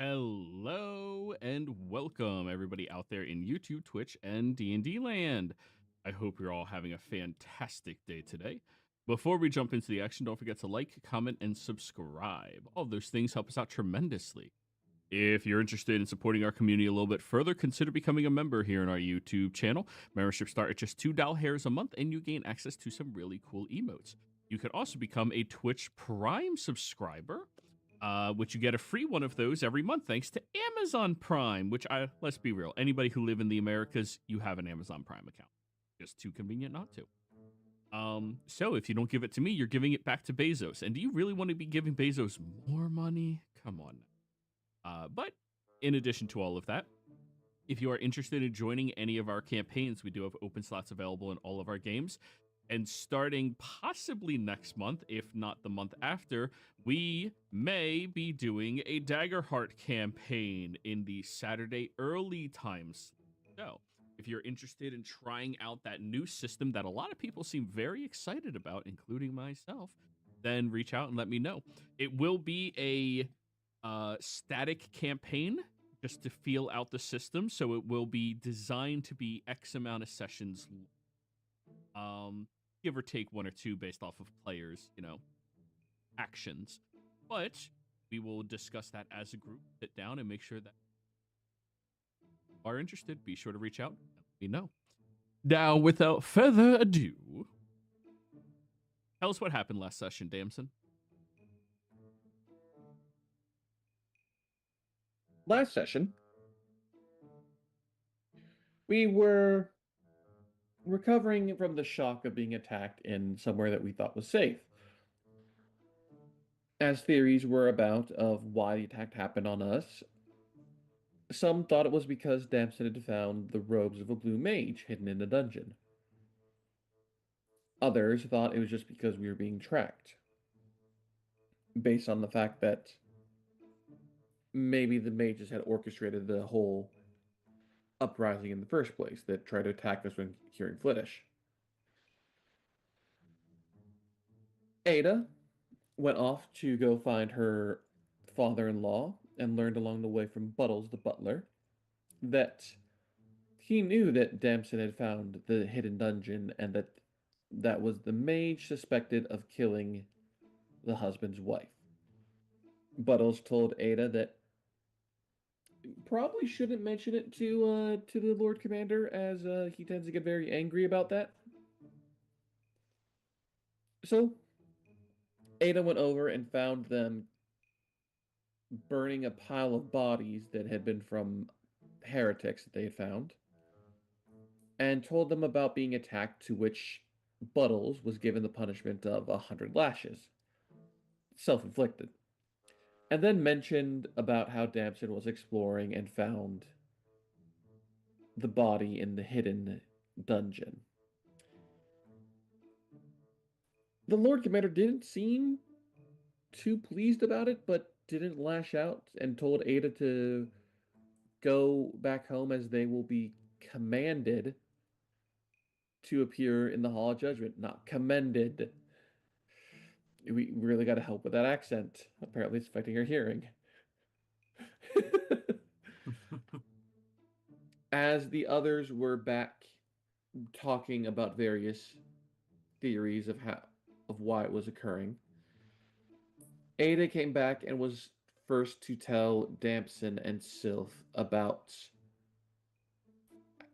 Hello and welcome everybody out there in YouTube, Twitch, and D&D land. I hope you're all having a fantastic day today. Before we jump into the action, don't forget to like, comment, and subscribe. All those things help us out tremendously. If you're interested in supporting our community a little bit further, consider becoming a member here in our YouTube channel. Memberships start at just $2 a month, and you gain access to some really cool emotes. You could also become a Twitch Prime subscriber, which you get a free one of those every month thanks to Amazon Prime, which let's be real, anybody who live in the Americas, you have an Amazon Prime account. Just too convenient not to. So if you don't give it to me, you're giving it back to Bezos. And do you really want to be giving Bezos more money? Come on. But in addition to all of that, if you are interested in joining any of our campaigns, we do have open slots available in all of our games. And starting possibly next month, if not the month after, we may be doing a Daggerheart campaign in the Saturday early times. So, if you're interested in trying out that new system that a lot of people seem very excited about, including myself, then reach out and let me know. It will be a static campaign just to feel out the system, so it will be designed to be X amount of sessions give or take one or two based off of players, actions. But we will discuss that as a group, sit down, and make sure that if you are interested, be sure to reach out and let me know. Now, without further ado, tell us what happened last session, Damson. Last session, we were recovering from the shock of being attacked in somewhere that we thought was safe. As theories were about of why the attack happened on us, some thought it was because Damson had found the robes of a blue mage hidden in a dungeon. Others thought it was just because we were being tracked, based on the fact that maybe the mages had orchestrated the whole uprising in the first place that tried to attack us when hearing Flittish. Ada went off to go find her father-in-law and learned along the way from Buttles the butler that he knew that Damson had found the hidden dungeon and that was the mage suspected of killing the husband's wife. Buttles told Ada that probably shouldn't mention it to the Lord Commander, as he tends to get very angry about that. So Ada went over and found them burning a pile of bodies that had been from heretics that they had found, and told them about being attacked, to which Buttles was given the punishment of 100 lashes, self-inflicted, and then mentioned about how Damson was exploring and found the body in the hidden dungeon. The Lord Commander didn't seem too pleased about it, but didn't lash out and told Ada to go back home, as they will be commanded to appear in the Hall of Judgment, not commended. We really got to help with that accent. Apparently, it's affecting her hearing. As the others were back talking about various theories of why it was occurring, Ada came back and was first to tell Damson and Sylph about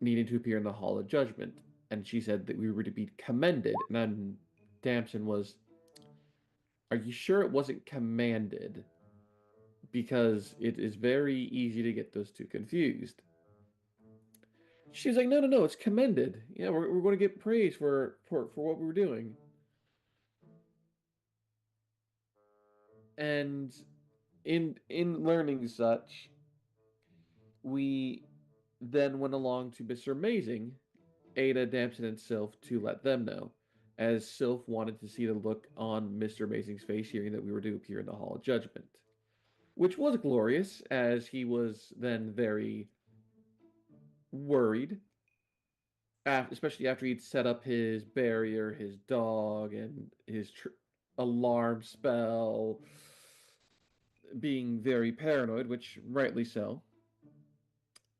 needing to appear in the Hall of Judgment, and she said that we were to be commended. And then Damson was, "Are you sure it wasn't commanded? Because it is very easy to get those two confused." She's like, "No, no, no, it's commended. Yeah, we're going to get praise for what we were doing." And in learning such, we then went along to Mr. Amazing, Ada, Damson, and Sylph, to let them know, as Sylph wanted to see the look on Mr. Amazing's face hearing that we were to appear in the Hall of Judgment, which was glorious, as he was then very worried, especially after he'd set up his barrier, his dog, and his alarm spell. being very paranoid, which rightly so.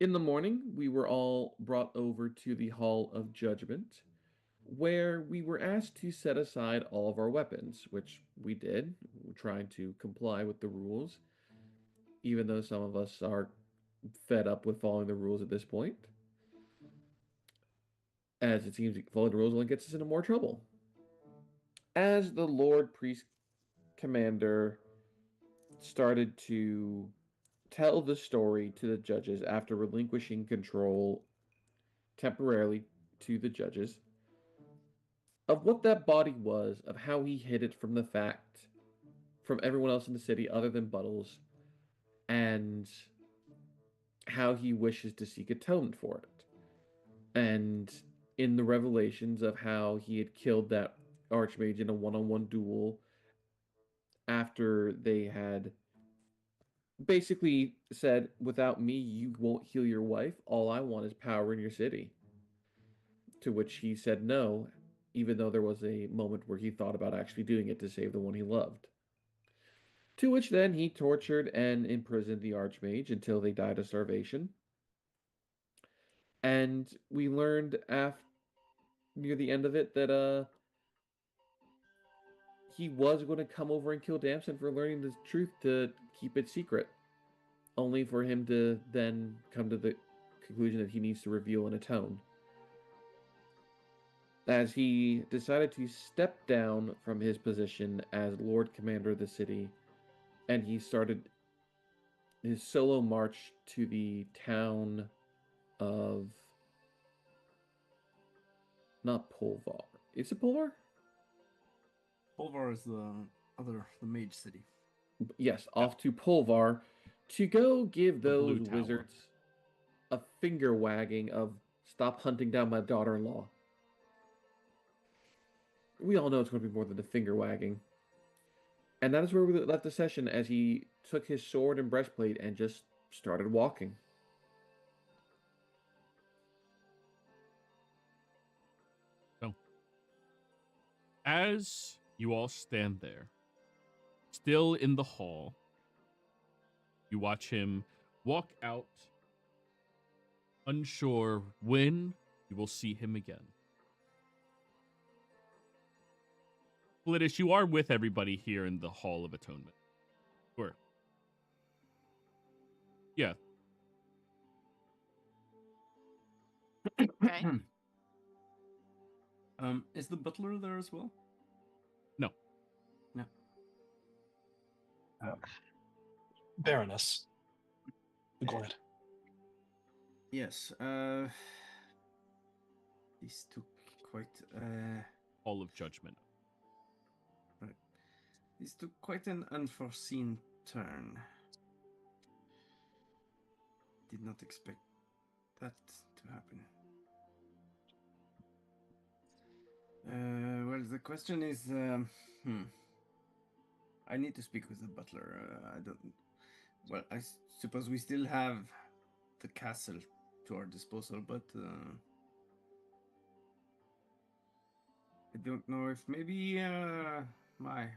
In the morning, we were all brought over to the Hall of Judgment, where we were asked to set aside all of our weapons, which we did, trying to comply with the rules, even though some of us are fed up with following the rules at this point, as it seems following the rules only gets us into more trouble. As the Lord Priest Commander started to tell the story to the judges after relinquishing control temporarily to the judges of what that body was, of how he hid it from the fact from everyone else in the city other than Buttles, and how he wishes to seek atonement for it. And in the revelations of how he had killed that Archmage in a one-on-one duel after they had basically said, without me, you won't heal your wife. All I want is power in your city. To which he said no, even though there was a moment where he thought about actually doing it to save the one he loved. To which then he tortured and imprisoned the Archmage until they died of starvation. And we learned near the end of it that he was going to come over and kill Damson for learning the truth to keep it secret, only for him to then come to the conclusion that he needs to reveal and atone. As he decided to step down from his position as Lord Commander of the city, and he started his solo march to the town of not Polvar. Is it Polvar? Polvar is the mage city. Yes, off to Polvar to go give The Blue those Tower. wizards a finger wagging of stop hunting down my daughter-in-law. We all know it's going to be more than a finger wagging. And that is where we left the session, as he took his sword and breastplate and just started walking. So, as you all stand there, still in the hall, you watch him walk out, unsure when you will see him again. Glittish, you are with everybody here in the Hall of Atonement. Sure. Yeah. Okay. Is the butler there as well? No. No. Baroness. Go ahead. Yes. This took quite Hall of Judgment. right. This took quite an unforeseen turn. Did not expect that to happen. Well, the question is, I need to speak with the butler. I don't. Well, I suppose we still have the castle to our disposal, but I don't know if maybe my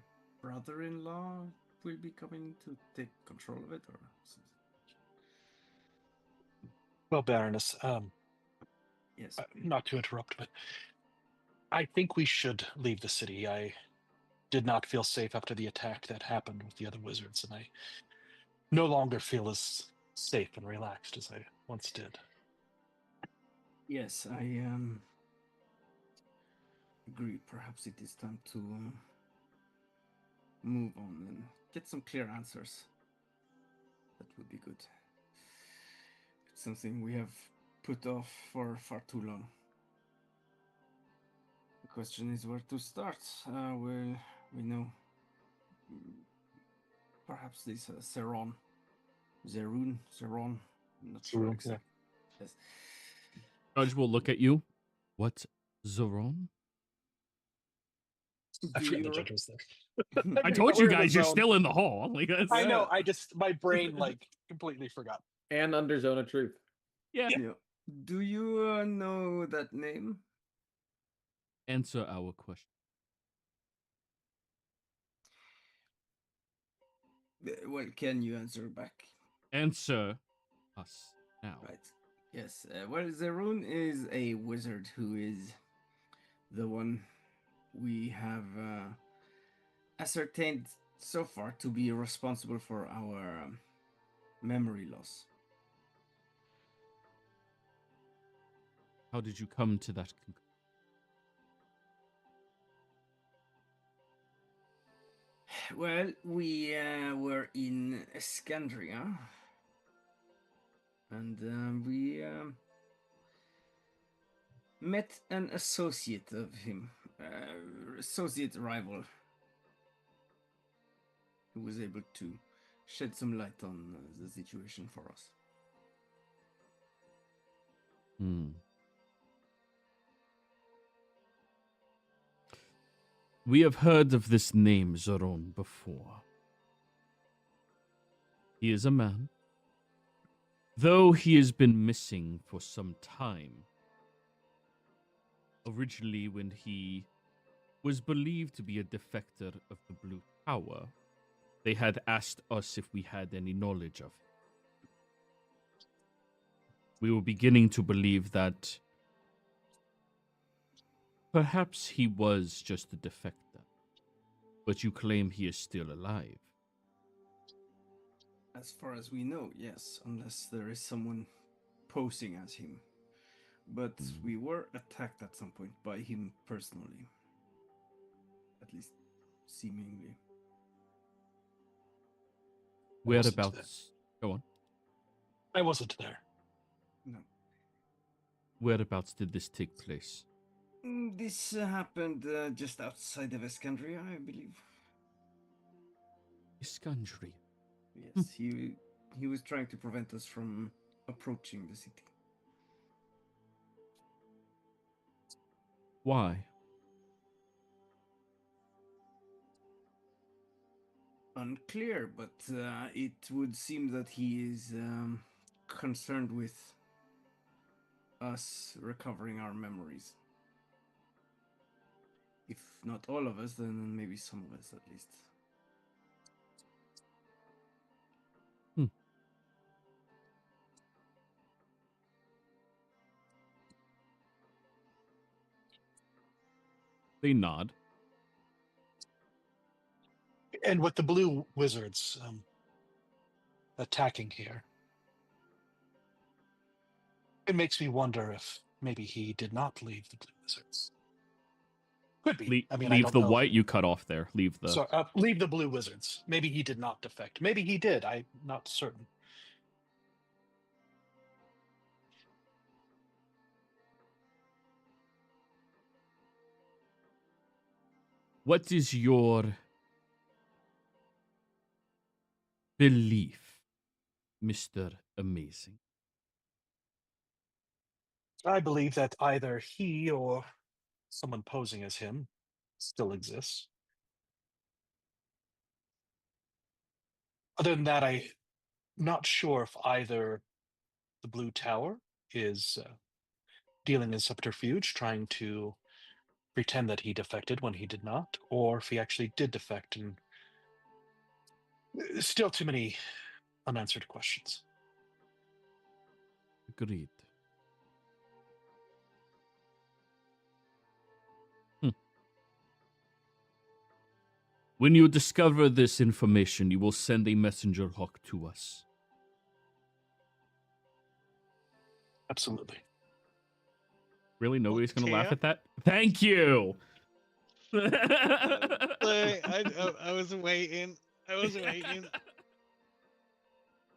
brother-in-law will be coming to take control of it, or something. Well, Baroness, Yes. not to interrupt, but I think we should leave the city. I did not feel safe after the attack that happened with the other wizards, and I no longer feel as safe and relaxed as I once did. Yes, I agree. Perhaps it is time to move on and get some clear answers. That would be good. It's something we have put off for far too long. The question is where to start. Well, we know perhaps this Zerun. I'm not sure Zerun, exactly. Yes. Judge will look at you. What's Zoron? I Do forgot you the re- judge was there. I told We're you in the guys you're zone. still in the hall. Like, that's, I know. Yeah. My brain completely forgot. And under Zone of Truth. yeah. Yeah. Do you know that name? Answer our question. Well, can you answer back? Answer us now. Right. Yes. Well, Zerun is a wizard who is the one we have ascertained so far to be responsible for our memory loss. How did you come to that conclusion? Well, we were in EXANDRIA, and we met an associate of him, associate rival, who was able to shed some light on the situation for us. We have heard of this name, Zoron, before. He is a man. Though he has been missing for some time. Originally, when he was believed to be a defector of the Blue Tower, they had asked us if we had any knowledge of him. We were beginning to believe that perhaps he was just a defector, but you claim he is still alive. As far as we know, yes, unless there is someone posing as him. But we were attacked at some point by him personally. At least, seemingly. Whereabouts? Go on. I wasn't there. No. Whereabouts did this take place? This happened just outside of EXANDRIA, I believe. Iskandria. Yes, he was trying to prevent us from approaching the city. Why? Unclear, but it would seem that he is concerned with us recovering our memories. If not all of us, then maybe some of us at least. They nod. And with the blue wizards attacking here, it makes me wonder if maybe he did not leave the blue wizards. Could be. I mean, I leave don't the know. white. You cut off there. Leave the. So leave the blue wizards. Maybe he did not defect. Maybe he did. I'm not certain. What is your belief, Mr. Amazing? I believe that either he or someone posing as him still exists. Other than that, I'm not sure if either the Blue Tower is dealing in subterfuge, trying to pretend that he defected when he did not, or if he actually did defect. And still too many unanswered questions. Agreed. When you discover this information, you will send a messenger hawk to us. Absolutely. Really? Nobody's going to laugh Okay. at that? Thank you! I was waiting. I was waiting.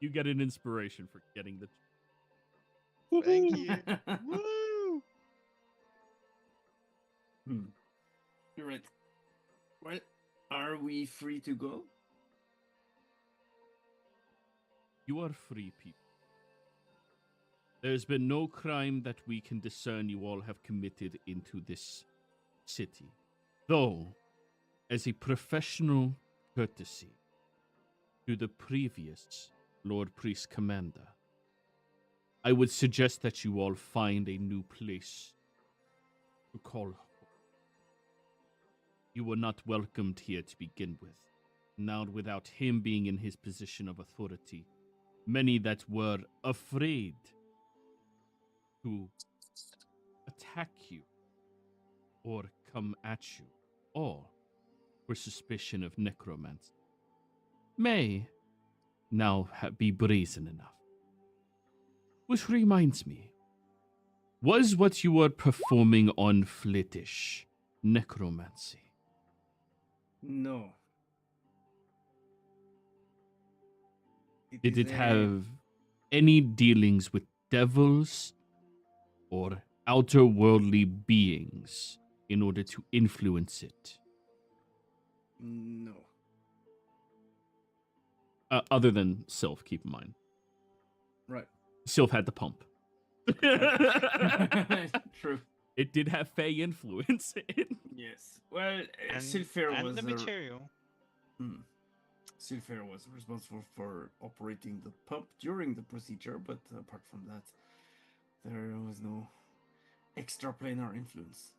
You get an inspiration for getting the... Thank you. Woo! You're right. Well, are we free to go? You are free people. There's been no crime that we can discern you all have committed into this city. Though, as a professional courtesy to the previous Lord Priest Commander, I would suggest that you all find a new place to call home. You were not welcomed here to begin with. Now, without him being in his position of authority, many that were afraid to attack you or come at you, all for suspicion of necromancy, may now be brazen enough. Which reminds me, was what you were performing on Flittish necromancy? No. Did is it a- have any dealings with devils or outer-worldly beings in order to influence it? No. Other than Sylph, keep in mind. Right. Sylph had the pump. True. It did have Fey influence. Yes. Well, And, Sylpher and was the material. Sylpher was responsible for operating the pump during the procedure, but apart from that, there was no extraplanar influence.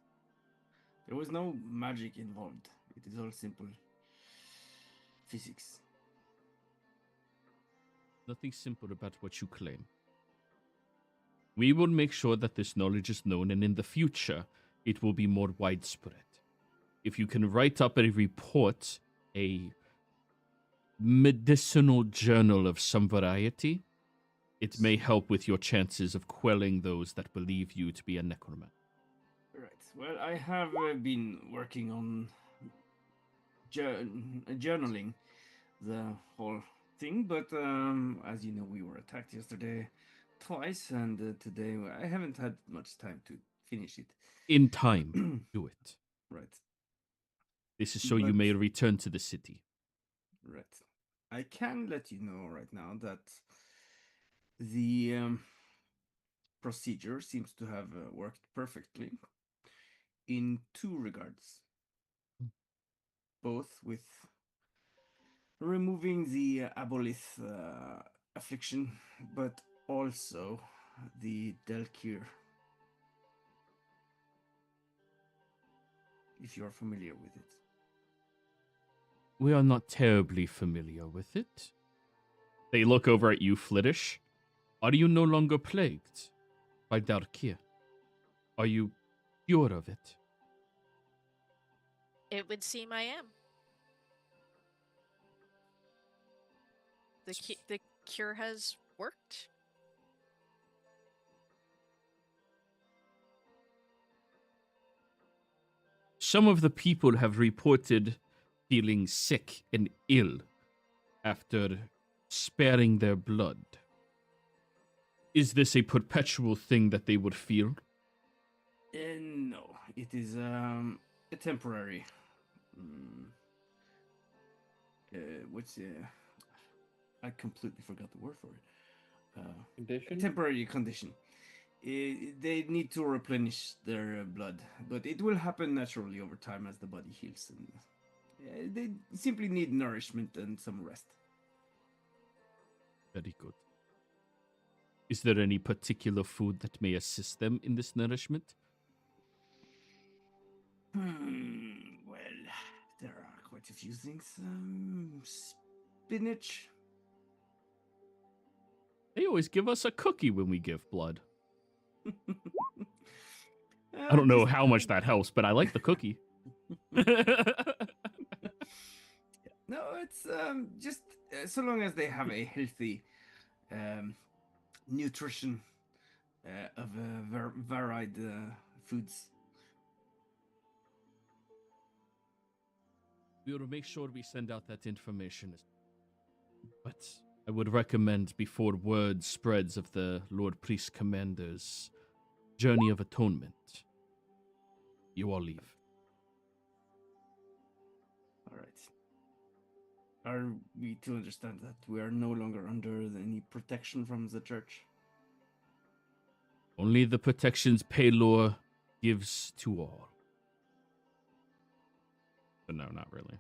There was no magic involved. It is all simple physics. Nothing simple about what you claim. We will make sure that this knowledge is known, and in the future, it will be more widespread. If you can write up a report, a medicinal journal of some variety, it may help with your chances of quelling those that believe you to be a necromancer. Right. Well, I have been working on journaling the whole thing, but as you know, we were attacked yesterday twice, and today I haven't had much time to finish it. In time, do it. Right. This is so you may return to the city. Right. I can let you know right now that the procedure seems to have worked perfectly in two regards. Both with removing the aboleth affliction, but also the Delkir. If you're familiar with it. We are not terribly familiar with it. They look over at you, Flittish. Are you no longer plagued by Darkir? Are you cured of it? It would seem I am. The cure has worked. Some of the people have reported feeling sick and ill after sparing their blood. Is this a perpetual thing that they would feel? No, it is a temporary. What's I completely forgot the word for it. Condition? Temporary condition. They need to replenish their blood, but it will happen naturally over time as the body heals, and they simply need nourishment and some rest. Very good. Is there any particular food that may assist them in this nourishment? Well, there are quite a few things. Spinach. They always give us a cookie when we give blood. I don't know how much that helps, but I like the cookie. No, it's just so long as they have a healthy nutrition of varied foods. We will make sure we send out that information. But I would recommend before word spreads of the Lord Priest Commander's Journey of Atonement, you all leave. All right. Are we to understand that we are no longer under any protection from the church? Only the protections Paylor gives to all. But no, not really.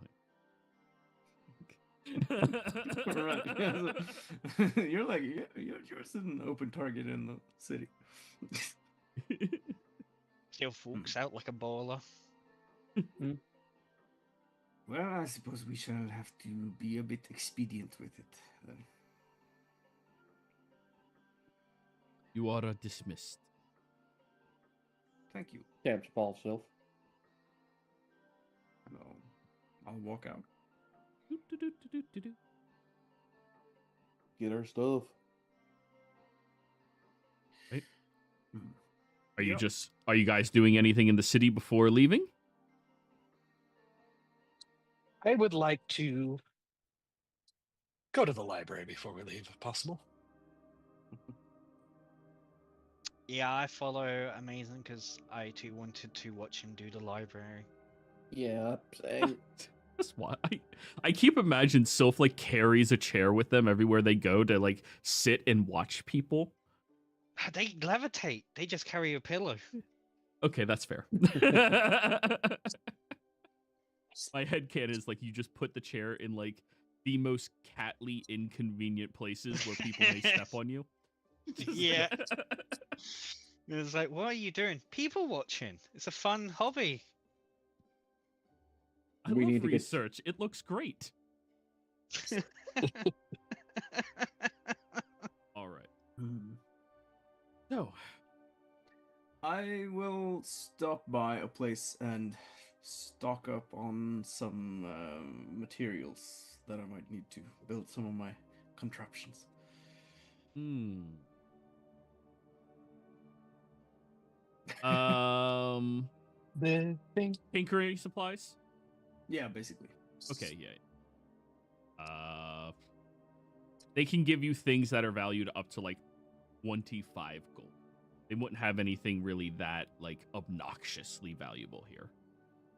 Right. You're like you're just an open target in the city. Kill folks out like a baller. Well, I suppose we shall have to be a bit expedient with it, then. You are dismissed. Thank you. Camps Paul Sylph. And I'll walk out. Do-do-do-do-do-do. Get our stuff. Hmm. Are you guys doing anything in the city before leaving? I would like to go to the library before we leave, if possible. Yeah, I follow Amazing because I too wanted to watch him do the library. Yeah, same. That's why I keep imagining Sylph like carries a chair with them everywhere they go to like sit and watch people. They levitate. They just carry a pillow. Okay, that's fair. My headcanon is like you just put the chair in like the most catly inconvenient places where people may step on you. Yeah. It's like, what are you doing? People watching. It's a fun hobby. I We love need to get- research. It looks great. All right. So, I will stop by a place and stock up on some materials that I might need to build some of my contraptions. The thing. tinkering supplies. Yeah, basically. Okay, yeah. They can give you things that are valued up to like 25 gold. They wouldn't have anything really that like obnoxiously valuable here.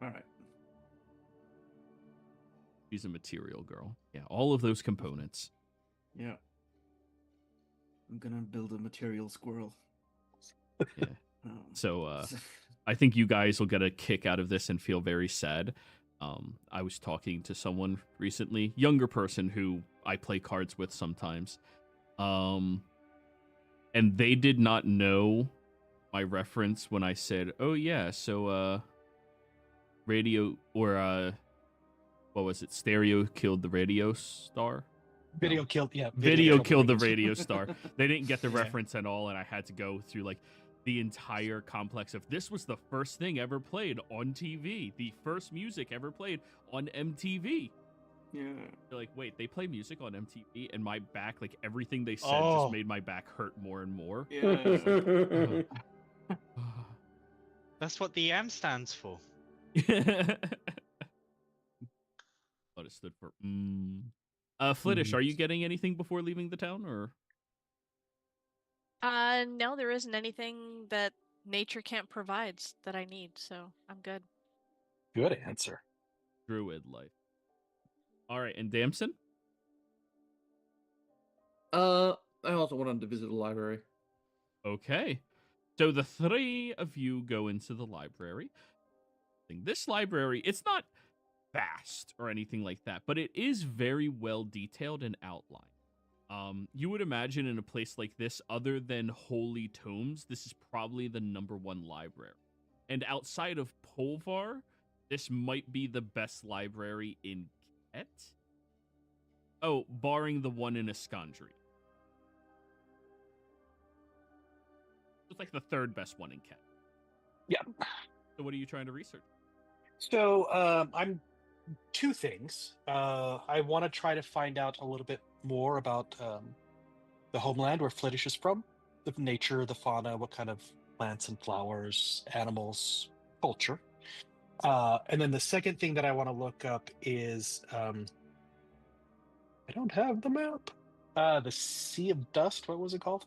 All right. She's a material girl. Yeah, all of those components. Yeah. I'm gonna build a material squirrel. Yeah. Oh. So I think you guys will get a kick out of this and feel very sad. I was talking to someone recently, younger person who I play cards with sometimes. And they did not know my reference when I said, "Oh yeah, so radio or what was it? Stereo killed the radio star." Video No. killed. Yeah. Video killed the radio radio star. They didn't get the Yeah. reference at all, and I had to go through like the entire complex of this was the first thing ever played on TV, the first music ever played on MTV. Yeah. They're like, wait, they play music on MTV, and my back, like everything they said, Oh. just made my back hurt more and more. Yeah. That's what the M stands for. Thought it stood for. Flittish, are you getting anything before leaving the town, or? No, there isn't anything that nature can't provide that I need, so I'm good. Good answer. Druid life. All right, and Damson? I also wanted to visit the library. Okay. So the three of you go into the library. This library, it's not vast or anything like that, but it is very well detailed and outlined. You would imagine in a place like this, other than Holy Tomes, this is probably the #1 library. And outside of Polvar, this might be the best library in Ket. Oh, barring the one in Iskandria. It's like the third best one in Ket. Yeah. So what are you trying to research? So I'm two things. I want to try to find out a little bit more about the homeland where Flittish is from, the nature, the fauna, what kind of plants and flowers, animals, culture. And then the second thing that I want to look up is I don't have the map. The Sea of Dust. What was it called?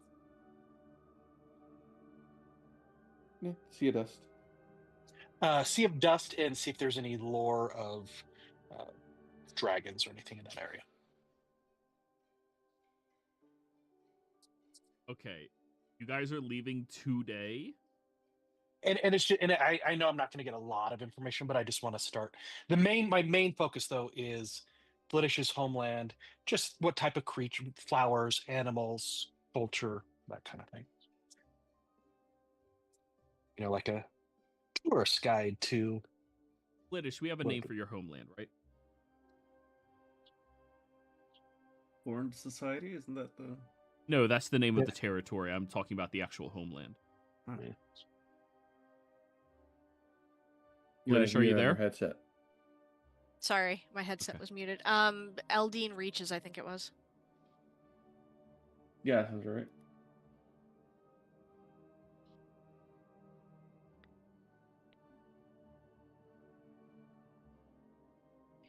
Yeah, Sea Dust. Sea of Dust, and see if there's any lore of dragons or anything in that area. Okay. You guys are leaving today? And it's just, and I know I'm not going to get a lot of information, but I just want to start. My main focus though is Blittish's homeland, just what type of creature, flowers, animals, culture, that kind of thing. Like a tourist guide to. Flittish, we have a name for your homeland, right? Horned Society, isn't that the? No, that's the name of Yeah. the territory. I'm talking about the actual homeland. Linus, are you Your there? headset. Sorry, my headset Okay. was muted. Eldine Reaches, I think it was. Yeah, sounds right.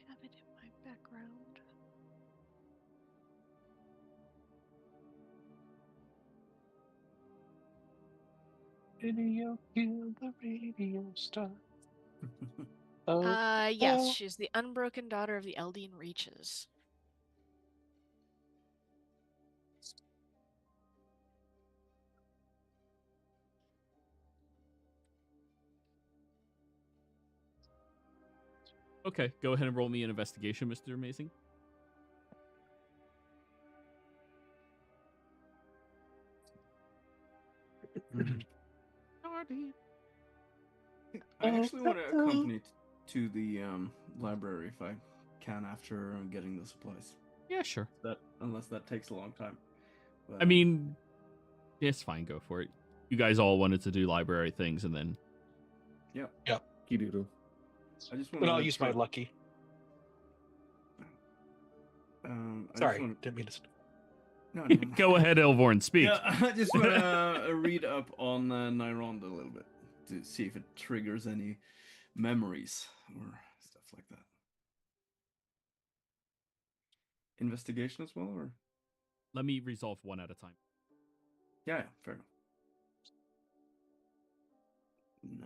Have it in my background. Radio, kill the radio star. Oh, Yes, oh. she's the unbroken daughter of the Eldine Reaches. Okay, go ahead and roll me an investigation, Mr. Amazing. I actually want to accompany to the library if I can after getting the supplies. Yeah, sure. Unless that takes a long time. I But, mean, it's fine. Go for it. You guys all wanted to do library things, and then yeah. Kidoodle. I just want But to. I'll use my lucky. Sorry, didn't mean to. No. go ahead, Elvorn, speak. Yeah, I just want to read up on Nyrond a little bit to see if it triggers any memories or stuff like that. Investigation as well, or? Let me resolve one at a time. Yeah, fair enough.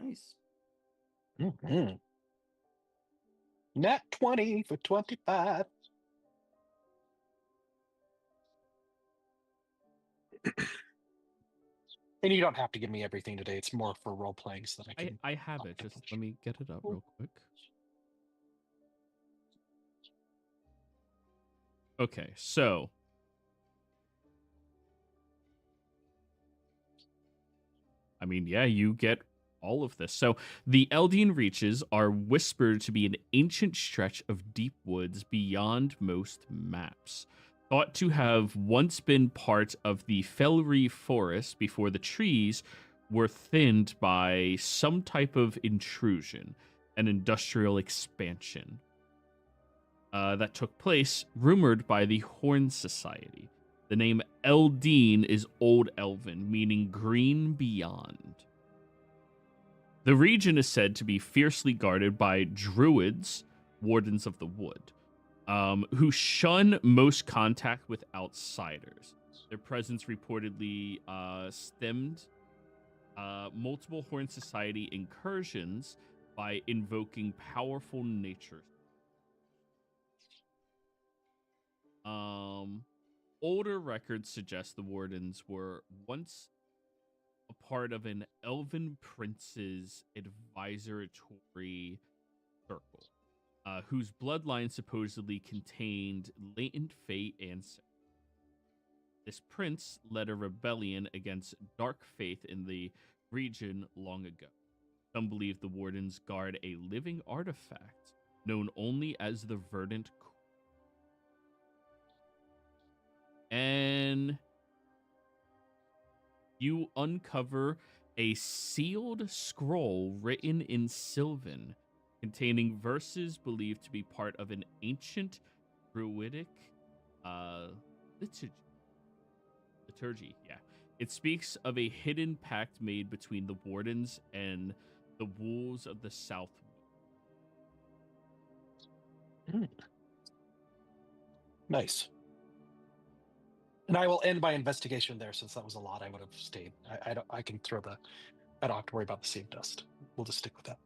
Nice. Mm-hmm. Nat 20 for 25. And you don't have to give me everything today. It's more for role playing so that I can. I have it. Just let me get it up real quick. Okay, so I mean, yeah, you get all of this. So the Eldine Reaches are whispered to be an ancient stretch of deep woods beyond most maps, thought to have once been part of the Felry forest before the trees were thinned by some type of intrusion, an industrial expansion that took place, rumored by the Horn Society. The name Eldine is Old Elven, meaning green beyond. The region is said to be fiercely guarded by druids, wardens of the wood, who shun most contact with outsiders. Their presence reportedly stemmed multiple Horn Society incursions by invoking powerful nature. Older records suggest the wardens were once a part of an elven prince's advisory circle, whose bloodline supposedly contained latent fate ancestors. This prince led a rebellion against dark faith in the region long ago. Some believe the wardens guard a living artifact known only as the Verdant Core. And you uncover a sealed scroll written in Sylvan, containing verses believed to be part of an ancient druidic liturgy. Yeah. It speaks of a hidden pact made between the wardens and the wolves of the South. Nice. And I will end my investigation there, since that was a lot. I would have stayed. I can throw the. I don't have to worry about the save dust. We'll just stick with that.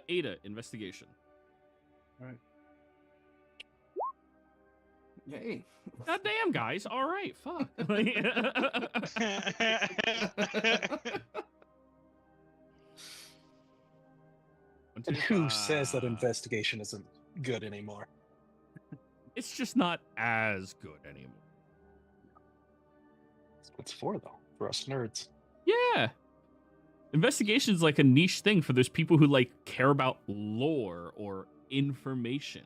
Ada, investigation. All right. Yay. God damn, guys. All right, fuck. And who says that investigation isn't good anymore? It's just not as good anymore. That's what it's for, though, for us nerds. Yeah. Investigation is like a niche thing for those people who like care about lore or information.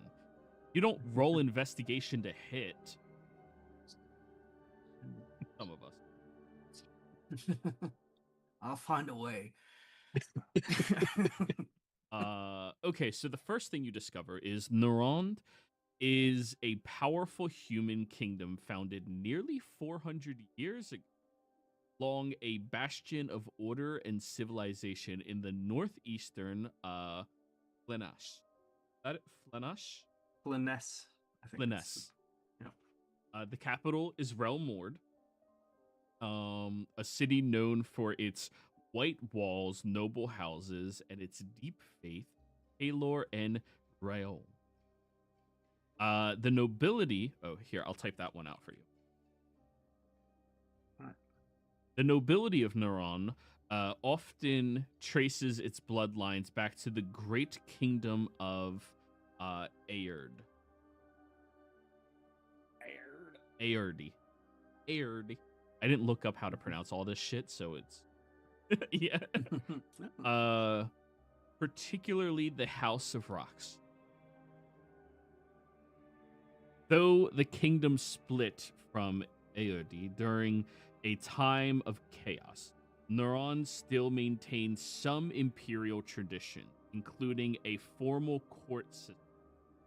You don't roll investigation to hit. Some of us. I'll find a way. Okay, so the first thing you discover is Neurond is a powerful human kingdom founded nearly 400 years ago, along a bastion of order and civilization in the northeastern Flenash. Is that it? Flenash? Fleness, I think. Fleness. Yeah. The capital is Relmord, a city known for its white walls, noble houses, and its deep faith, Halor and Rael. The nobility. Oh, here, I'll type that one out for you. Alright. The nobility of Neuron often traces its bloodlines back to the great kingdom of Aerd. Aerdi. I didn't look up how to pronounce all this shit, so it's yeah. Particularly the House of Rocks. Though the kingdom split from Aerdi during a time of chaos, Neuron still maintains some imperial tradition, including a formal court system,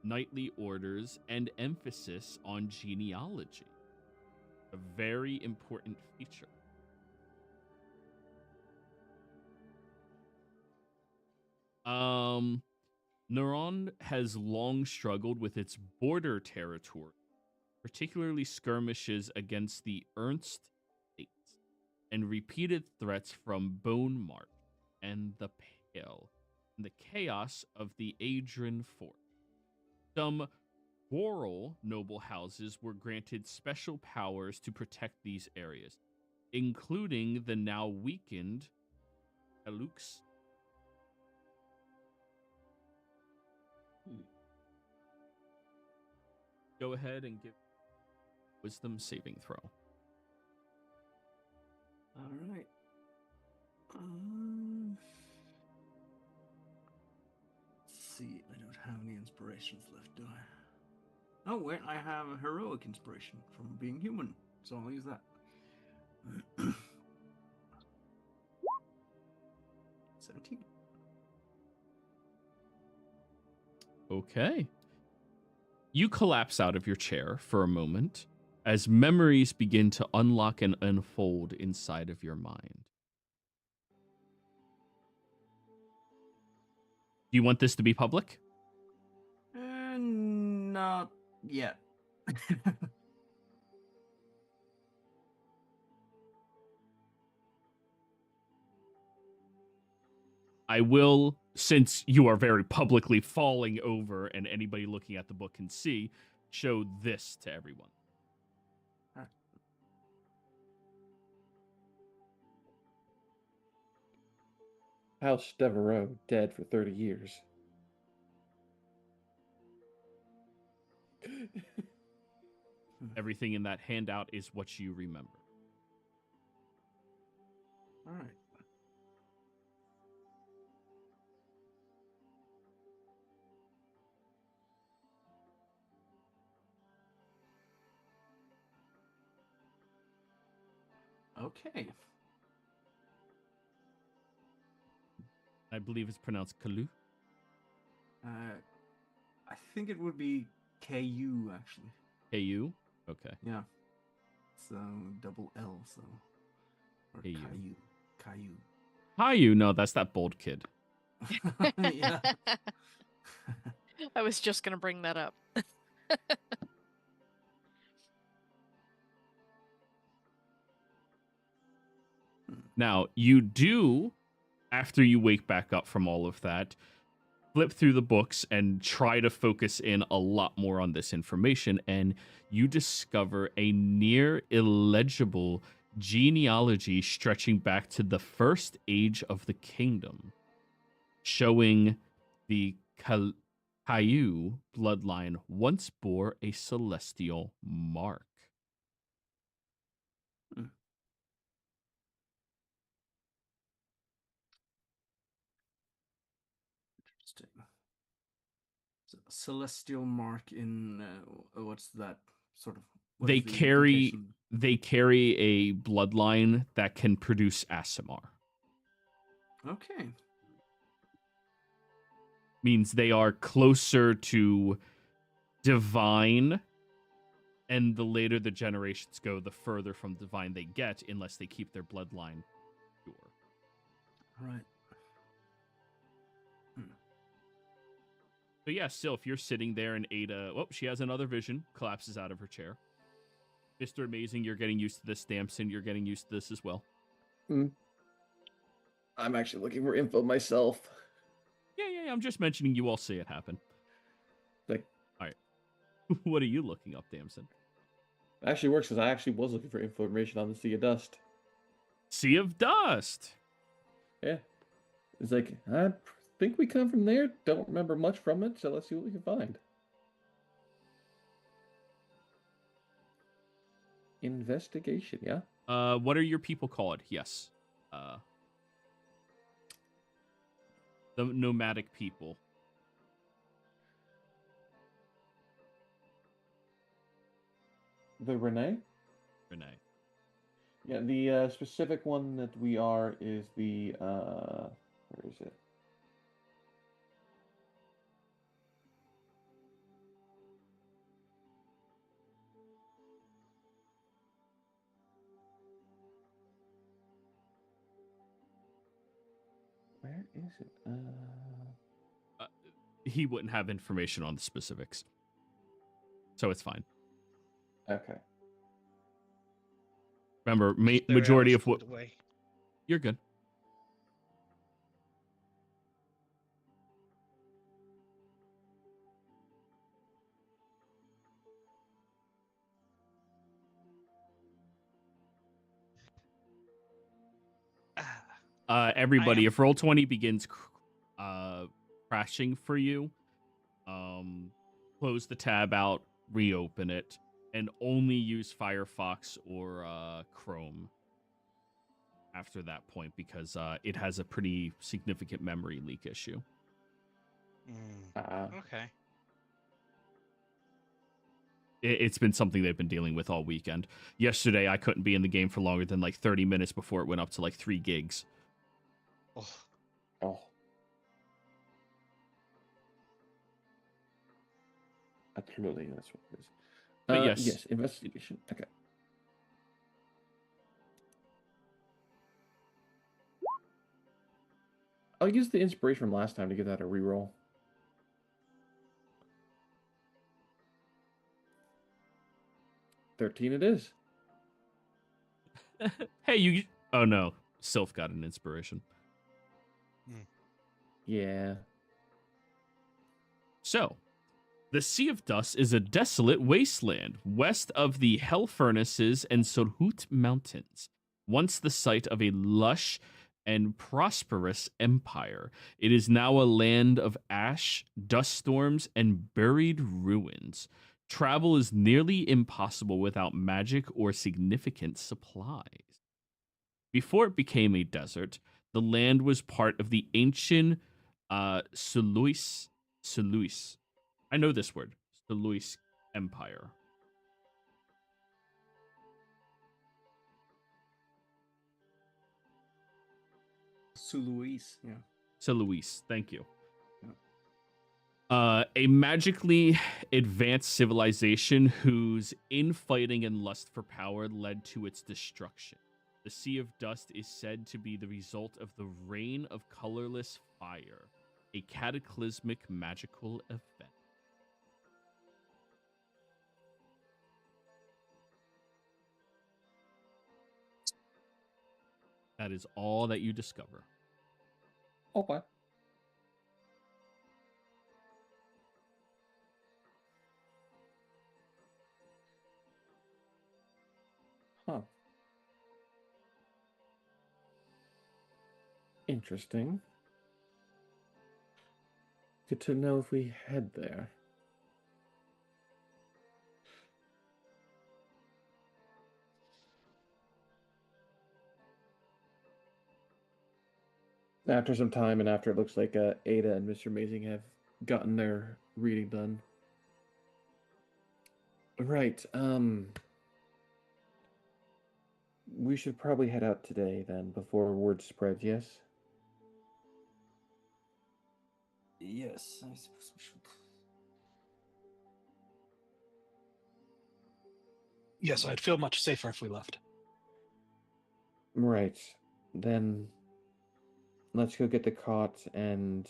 knightly orders, and emphasis on genealogy. A very important feature. Neuron has long struggled with its border territory, particularly skirmishes against the Ernst states, and repeated threats from Bone Mark and the Pale, and the chaos of the Adrian Fort. Some rural noble houses were granted special powers to protect these areas, including the now weakened Elux. Go ahead and give wisdom saving throw. All right. Let's see. I don't have any inspirations left, do I? Oh, wait. I have a heroic inspiration from being human, so I'll use that. 17. Okay. You collapse out of your chair for a moment as memories begin to unlock and unfold inside of your mind. Do you want this to be public? Not yet. I will, since you are very publicly falling over and anybody looking at the book can see, show this to everyone. House Devereaux, dead for 30 years. Everything in that handout is what you remember. All right. Okay. I believe it's pronounced Kalu. I think it would be KU actually. KU? Okay. Yeah. So double L, so or KU. Caillou. Caillou? No, that's that bold kid. Yeah. I was just gonna bring that up. Now, you do, after you wake back up from all of that, flip through the books and try to focus in a lot more on this information, and you discover a near illegible genealogy stretching back to the first age of the kingdom, showing the Caillou bloodline once bore a celestial mark. Interesting. So, celestial mark in what's that sort of? What They is the carry implication? they carry a bloodline that can produce Asimar. Okay. Means they are closer to divine, and the later the generations go, the further from divine they get, unless they keep their bloodline pure. Right. So yeah, still, if you're sitting there and Ada, she has another vision, collapses out of her chair. Mr. Amazing, you're getting used to this. Damson, you're getting used to this as well. I'm actually looking for info myself. Yeah, I'm just mentioning you all see it happen. Like, all right. What are you looking up, Damson? It actually works because I actually was looking for information on the Sea of Dust. Sea of Dust! Yeah. It's like, I think we come from there. Don't remember much from it, so let's see what we can find. Investigation, yeah? What are your people called? Yes. The nomadic people. The Renee? Renee. Yeah, the specific one that we are is the, where is it? Where is it? He wouldn't have information on the specifics. So it's fine. Okay. Remember, majority of what... You're good. Everybody, if Roll20 begins crashing for you, close the tab out, reopen it, and only use Firefox or Chrome after that point, because it has a pretty significant memory leak issue. Okay. It's been something they've been dealing with all weekend. Yesterday, I couldn't be in the game for longer than like 30 minutes before it went up to like 3 gigs. Oh. Absolutely, that's what it is. But yes. Yes, investigation. Okay. I'll use the inspiration from last time to give that a reroll. $13 it is. Hey, you... Oh, no. Sylph got an inspiration. Yeah. So, the Sea of Dust is a desolate wasteland west of the Hell Furnaces and Sorhut Mountains. Once the site of a lush and prosperous empire, it is now a land of ash, dust storms, and buried ruins. Travel is nearly impossible without magic or significant supplies. Before it became a desert, the land was part of the ancient Suluis. I know this word. Suluis Empire. Suluis, yeah. Suluis, thank you. A magically advanced civilization whose infighting and lust for power led to its destruction. The Sea of Dust is said to be the result of the rain of colorless fire, a cataclysmic magical event. That is all that you discover. Okay. Huh. Interesting. Good to know if we head there. After some time, and after it looks like Ada and Mr. Amazing have gotten their reading done. Right, we should probably head out today then, before word spreads, yes? Yes, I suppose we should. Yes, I'd feel much safer if we left. Right. Then let's go get the cot and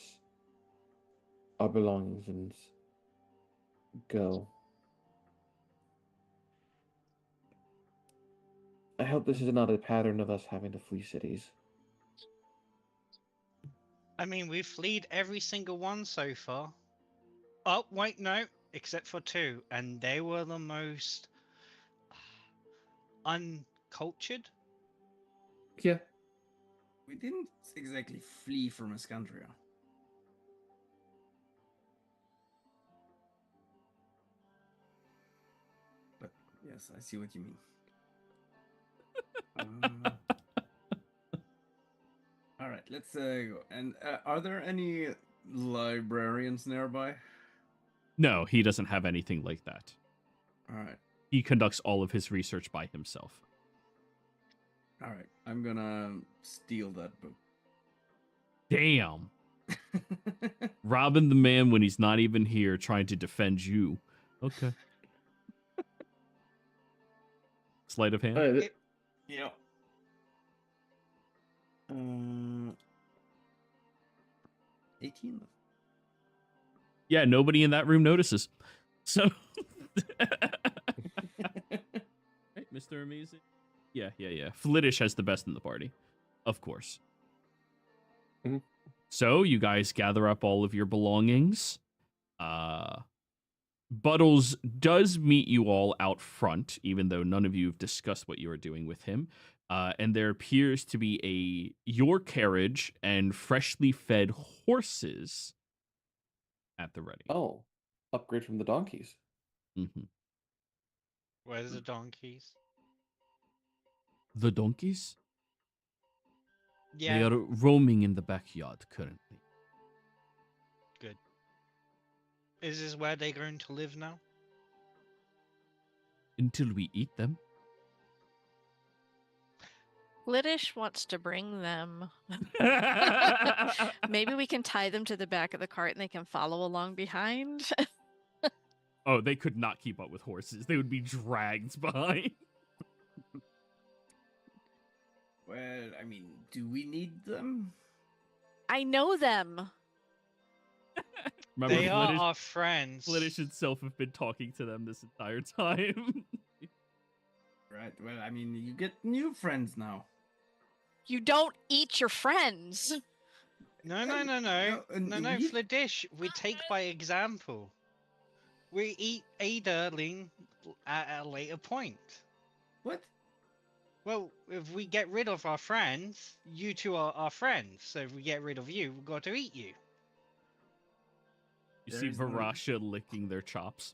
our belongings and go. I hope this is not a pattern of us having to flee cities. I mean, we've fleed every single one so far. Oh, wait, no, except for 2, and they were the most uncultured. Yeah. We didn't exactly flee from EXANDRIA. But yes, I see what you mean. All right, let's go. And are there any librarians nearby? No, he doesn't have anything like that. All right, He conducts all of his research by himself. all right. I'm gonna steal that book. Damn. Robbing the man when he's not even here trying to defend you. Okay. Sleight of hand? Yeah. 18. Yeah, nobody in that room notices. So, hey, Mr. Amazing. Yeah. Flittish has the best in the party, of course. Mhm. So you guys gather up all of your belongings. Buttles does meet you all out front, even though none of you have discussed what you are doing with him. And there appears to be your carriage and freshly fed horses at the ready. Oh, upgrade from the donkeys. Mm-hmm. Where's the donkeys? The donkeys? They Yeah, are roaming in the backyard currently. good. Is this where they're going to live now? Until we eat them. Glittish wants to bring them. Maybe we can tie them to the back of the cart and they can follow along behind. Oh, they could not keep up with horses. They would be dragged behind. Well, I mean, do we need them? I know them. Remember, They are Flittish, our friends. Flittish itself have been talking to them this entire time. Right. Well, I mean, you get new friends now. You don't eat your friends. No, we- Fladish, we take by example. We eat Adaling at a later point. What? Well, if we get rid of our friends, you two are our friends. So if we get rid of you, we've got to eat you. You There see is no- Varasha licking their chops.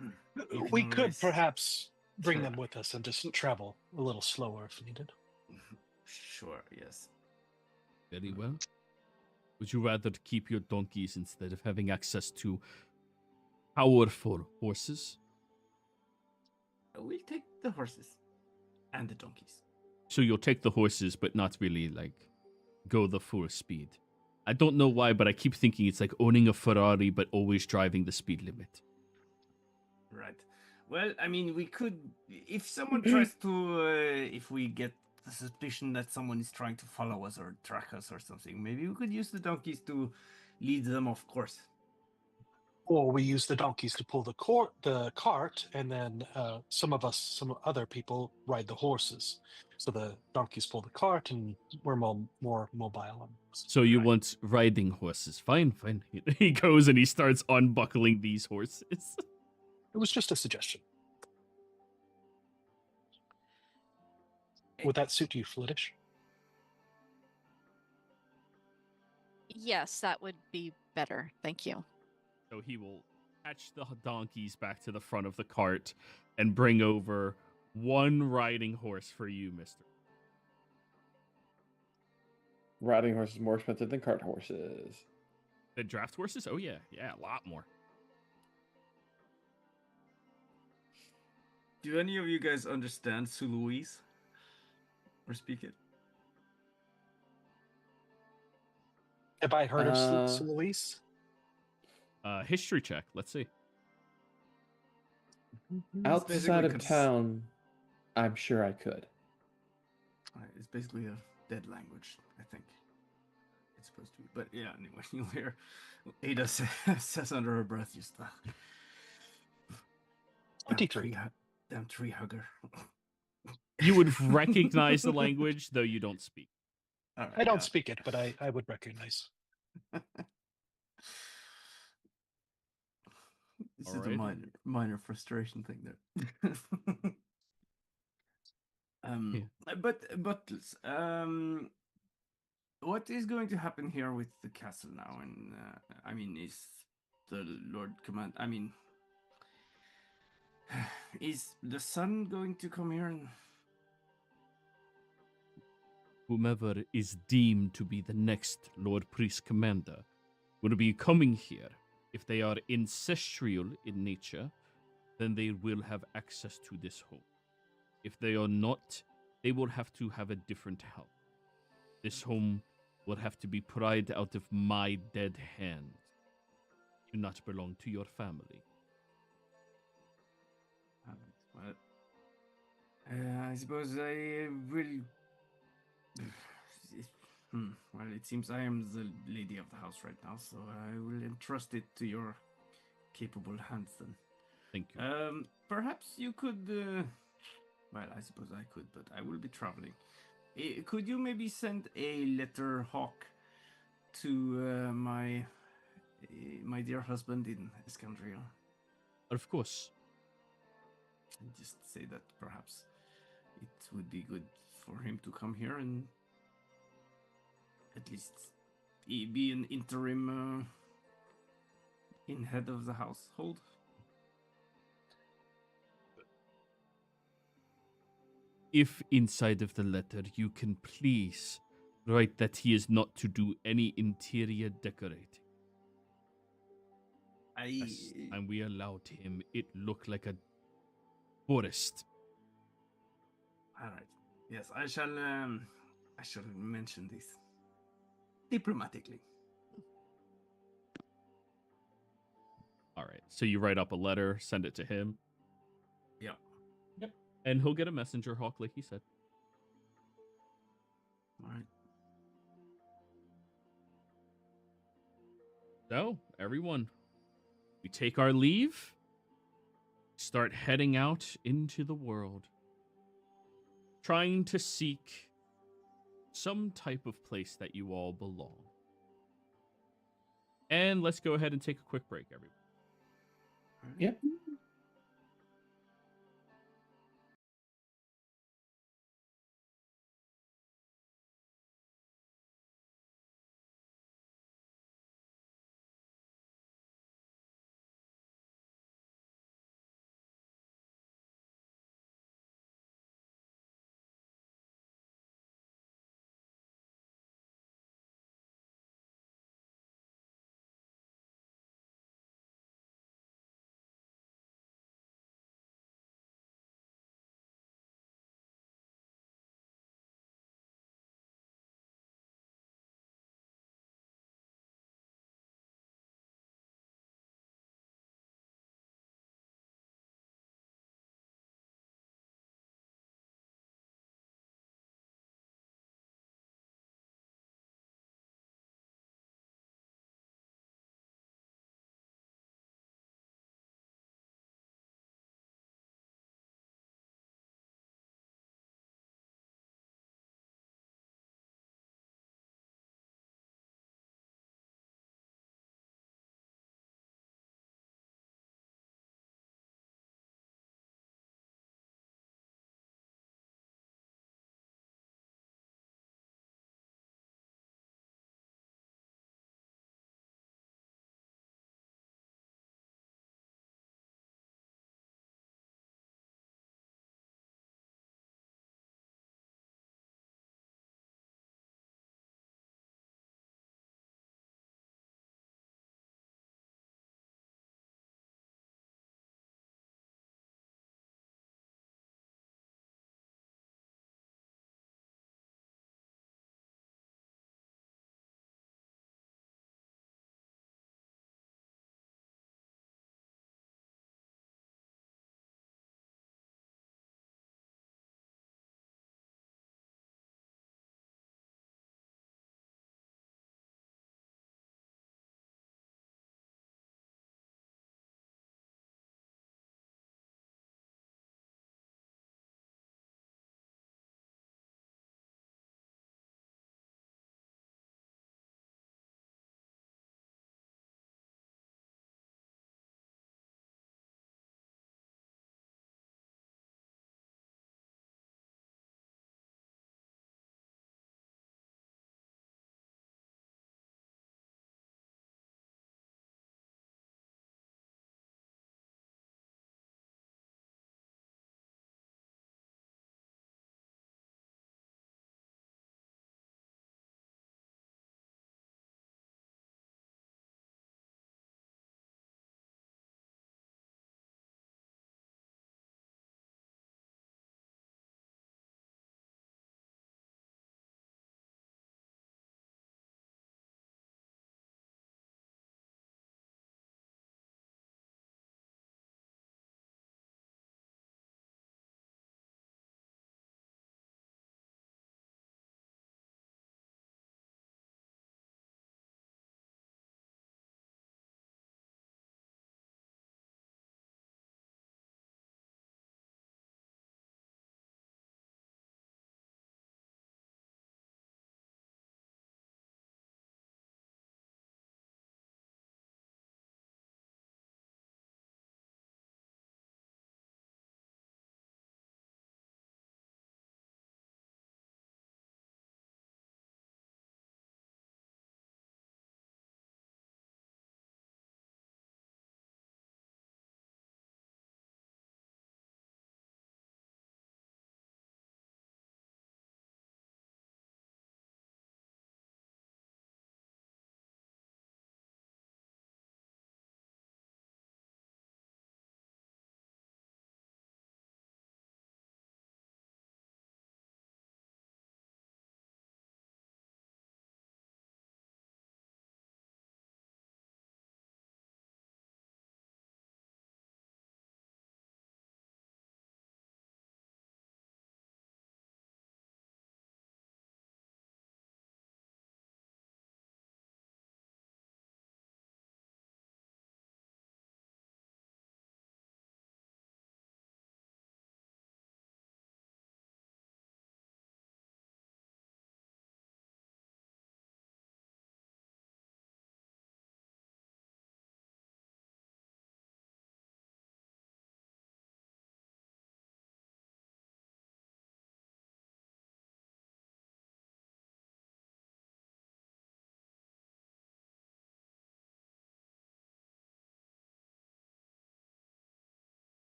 You We can could always- perhaps bring Sure. them with us and just travel a little slower if needed. Sure. Yes. Very well. Would you rather keep your donkeys instead of having access to powerful horses? We'll take the horses and the donkeys. So you'll take the horses, but not really, like, go the full speed. I don't know why, but I keep thinking it's like owning a Ferrari, but always driving the speed limit. Right. Well, I mean, we could, if someone tries to, if we get the suspicion that someone is trying to follow us or track us or something, maybe we could use the donkeys to lead them off course. Or we use the donkeys to pull the cart, and then some other people ride the horses. So the donkeys pull the cart, and we're more mobile. So you Right. want riding horses. Fine. He goes and he starts unbuckling these horses. It was just a suggestion. Would that suit you, Flittish? Yes, that would be better. Thank you. So he will attach the donkeys back to the front of the cart and bring over one riding horse for you, mister. Riding horse is more expensive than cart horses. The draft horses? Oh, yeah. Yeah, a lot more. Do any of you guys understand Suluise? Or speak it? Have I heard of Uh, Luis? History check. Let's see. Outside of town, I'm sure I could. It's basically a dead language, I think. It's supposed to be. But yeah, anyway, you'll hear Ada says under her breath, just 23. Damn tree hugger. You would recognize the language, though you don't speak. Right, I don't speak it, but I would recognize. This is a minor frustration thing there. But what is going to happen here with the castle now? And I mean, is the Lord Command? I mean, is the sun going to come here? And Whomever is deemed to be the next Lord Priest Commander will be coming here. If they are ancestral in nature, then they will have access to this home. If they are not, they will have to have a different help. This home will have to be pried out of my dead hand. Do not belong to your family. well, I suppose I will. Well, it seems I am the lady of the house right now, so I will entrust it to your capable hands then. Thank you. Perhaps you could. Well, I suppose I could, but I will be traveling. Could you maybe send a letter, Hawk, to my dear husband in EXANDRIA? Of course. And just say that perhaps it would be good for him to come here and at least be an interim in head of the household. If inside of the letter you can please write that he is not to do any interior decorating. Last time we allowed him, it looked like a forest. All right. Yes, I shall mention this diplomatically. All right. So you write up a letter, send it to him. Yeah. Yep. And he'll get a messenger, Hawk, like he said. All right. So, everyone, we take our leave, start heading out into the world, trying to seek some type of place that you all belong. And let's go ahead and take a quick break, everyone. Yep.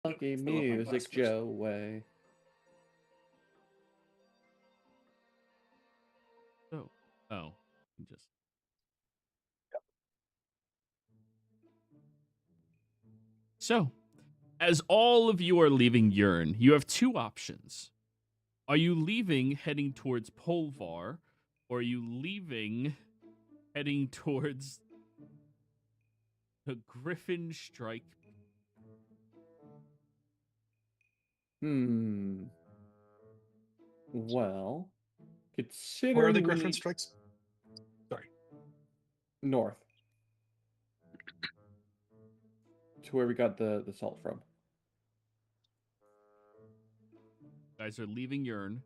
Lucky Fill up my glass music, first. Joe way. So, oh, you just. So, as all of you are leaving Yurn, you have two options. Are you leaving heading towards Polvar, or are you leaving heading towards the Griffin Strike? Well, considering Where are the Griffin strikes? Sorry. North to where we got the salt from. You guys are leaving Yurn.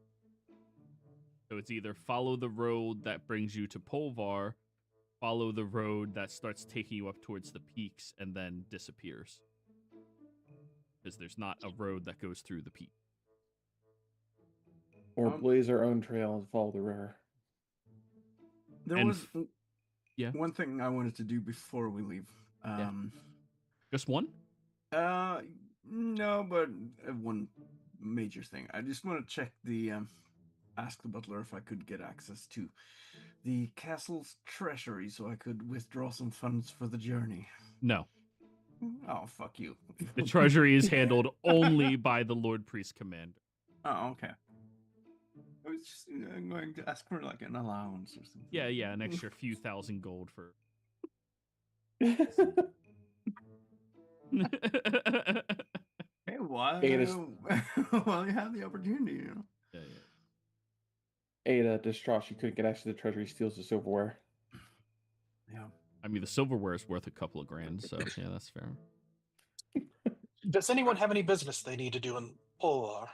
So it's either follow the road that brings you to Polvar, follow the road that starts taking you up towards the peaks and then disappears. Because there's not a road that goes through the peak. Or blaze our own trail and follow the river. There And was yeah. one thing I wanted to do before we leave. Just one? No, but one major thing. I just want to check the ask the butler if I could get access to the castle's treasury so I could withdraw some funds for the journey. No. Oh, fuck you. The treasury is handled only by the Lord Priest Commander. Oh, okay. I was just going to ask for like an allowance or something. Yeah, an extra few thousand gold for. Hey, why? Ada's- Well, you have the opportunity, you know. Yeah. Ada, distraught she couldn't get access to the treasury, steals the silverware. Yeah. I mean, the silverware is worth a couple of grand, so yeah, that's fair. Does anyone have any business they need to do in Polar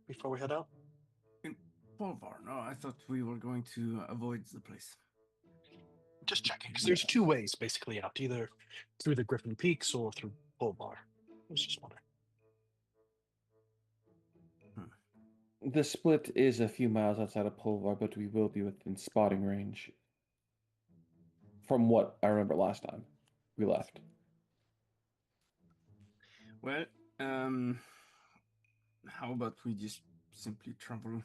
before we head out? In Polvar? No, I thought we were going to avoid the place. Just checking, because there's two ways basically out, either through the Griffin Peaks or through Polar. I was just wondering. The split is a few miles outside of Polvar, but we will be within spotting range. From what I remember last time we left. Well, how about we just simply travel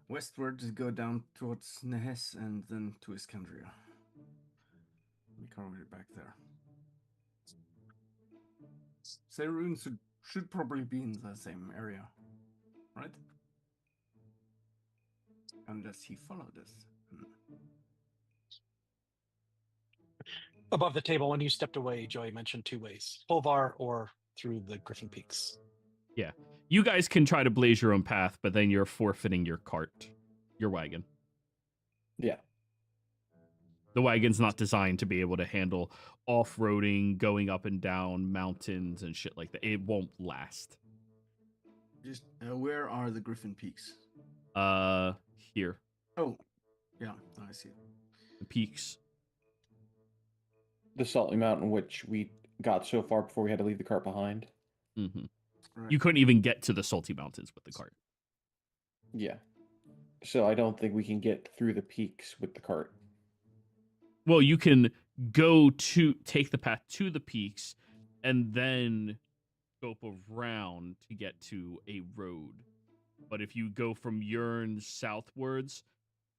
westward to go down towards Nehes and then to Iskandria. Make our way back there. Serun should probably be in the same area, right? Unless he followed us. Above the table, when you stepped away, Joey mentioned two ways: Polvar or through the Griffin Peaks. Yeah. You guys can try to blaze your own path, but then you're forfeiting your cart, your wagon. Yeah. The wagon's not designed to be able to handle off-roading, going up and down mountains and shit like that. It won't last. Just where are the Griffin Peaks? Here. Oh, yeah, I see. The peaks. The Salty Mountain, which we got so far before we had to leave the cart behind. Mm-hmm. Right. You couldn't even get to the Salty Mountains with the cart. Yeah. So I don't think we can get through the peaks with the cart. Well, you can take the path to the peaks and then scope around to get to a road. But if you go from Yurn southwards,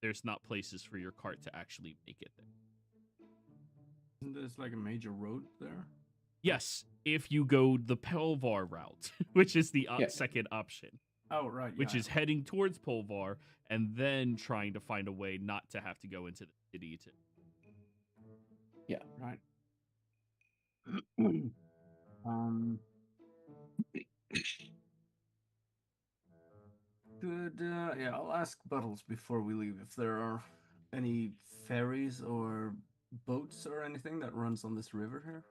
there's not places for your cart to actually make it there. Isn't there like a major road there? Yes, if you go the Polvar route, which is the second option. Oh, right. Which is heading towards Polvar and then trying to find a way not to have to go into the city to. Yeah. Right. Good. Yeah, I'll ask Buttles before we leave if there are any ferries or boats or anything that runs on this river here.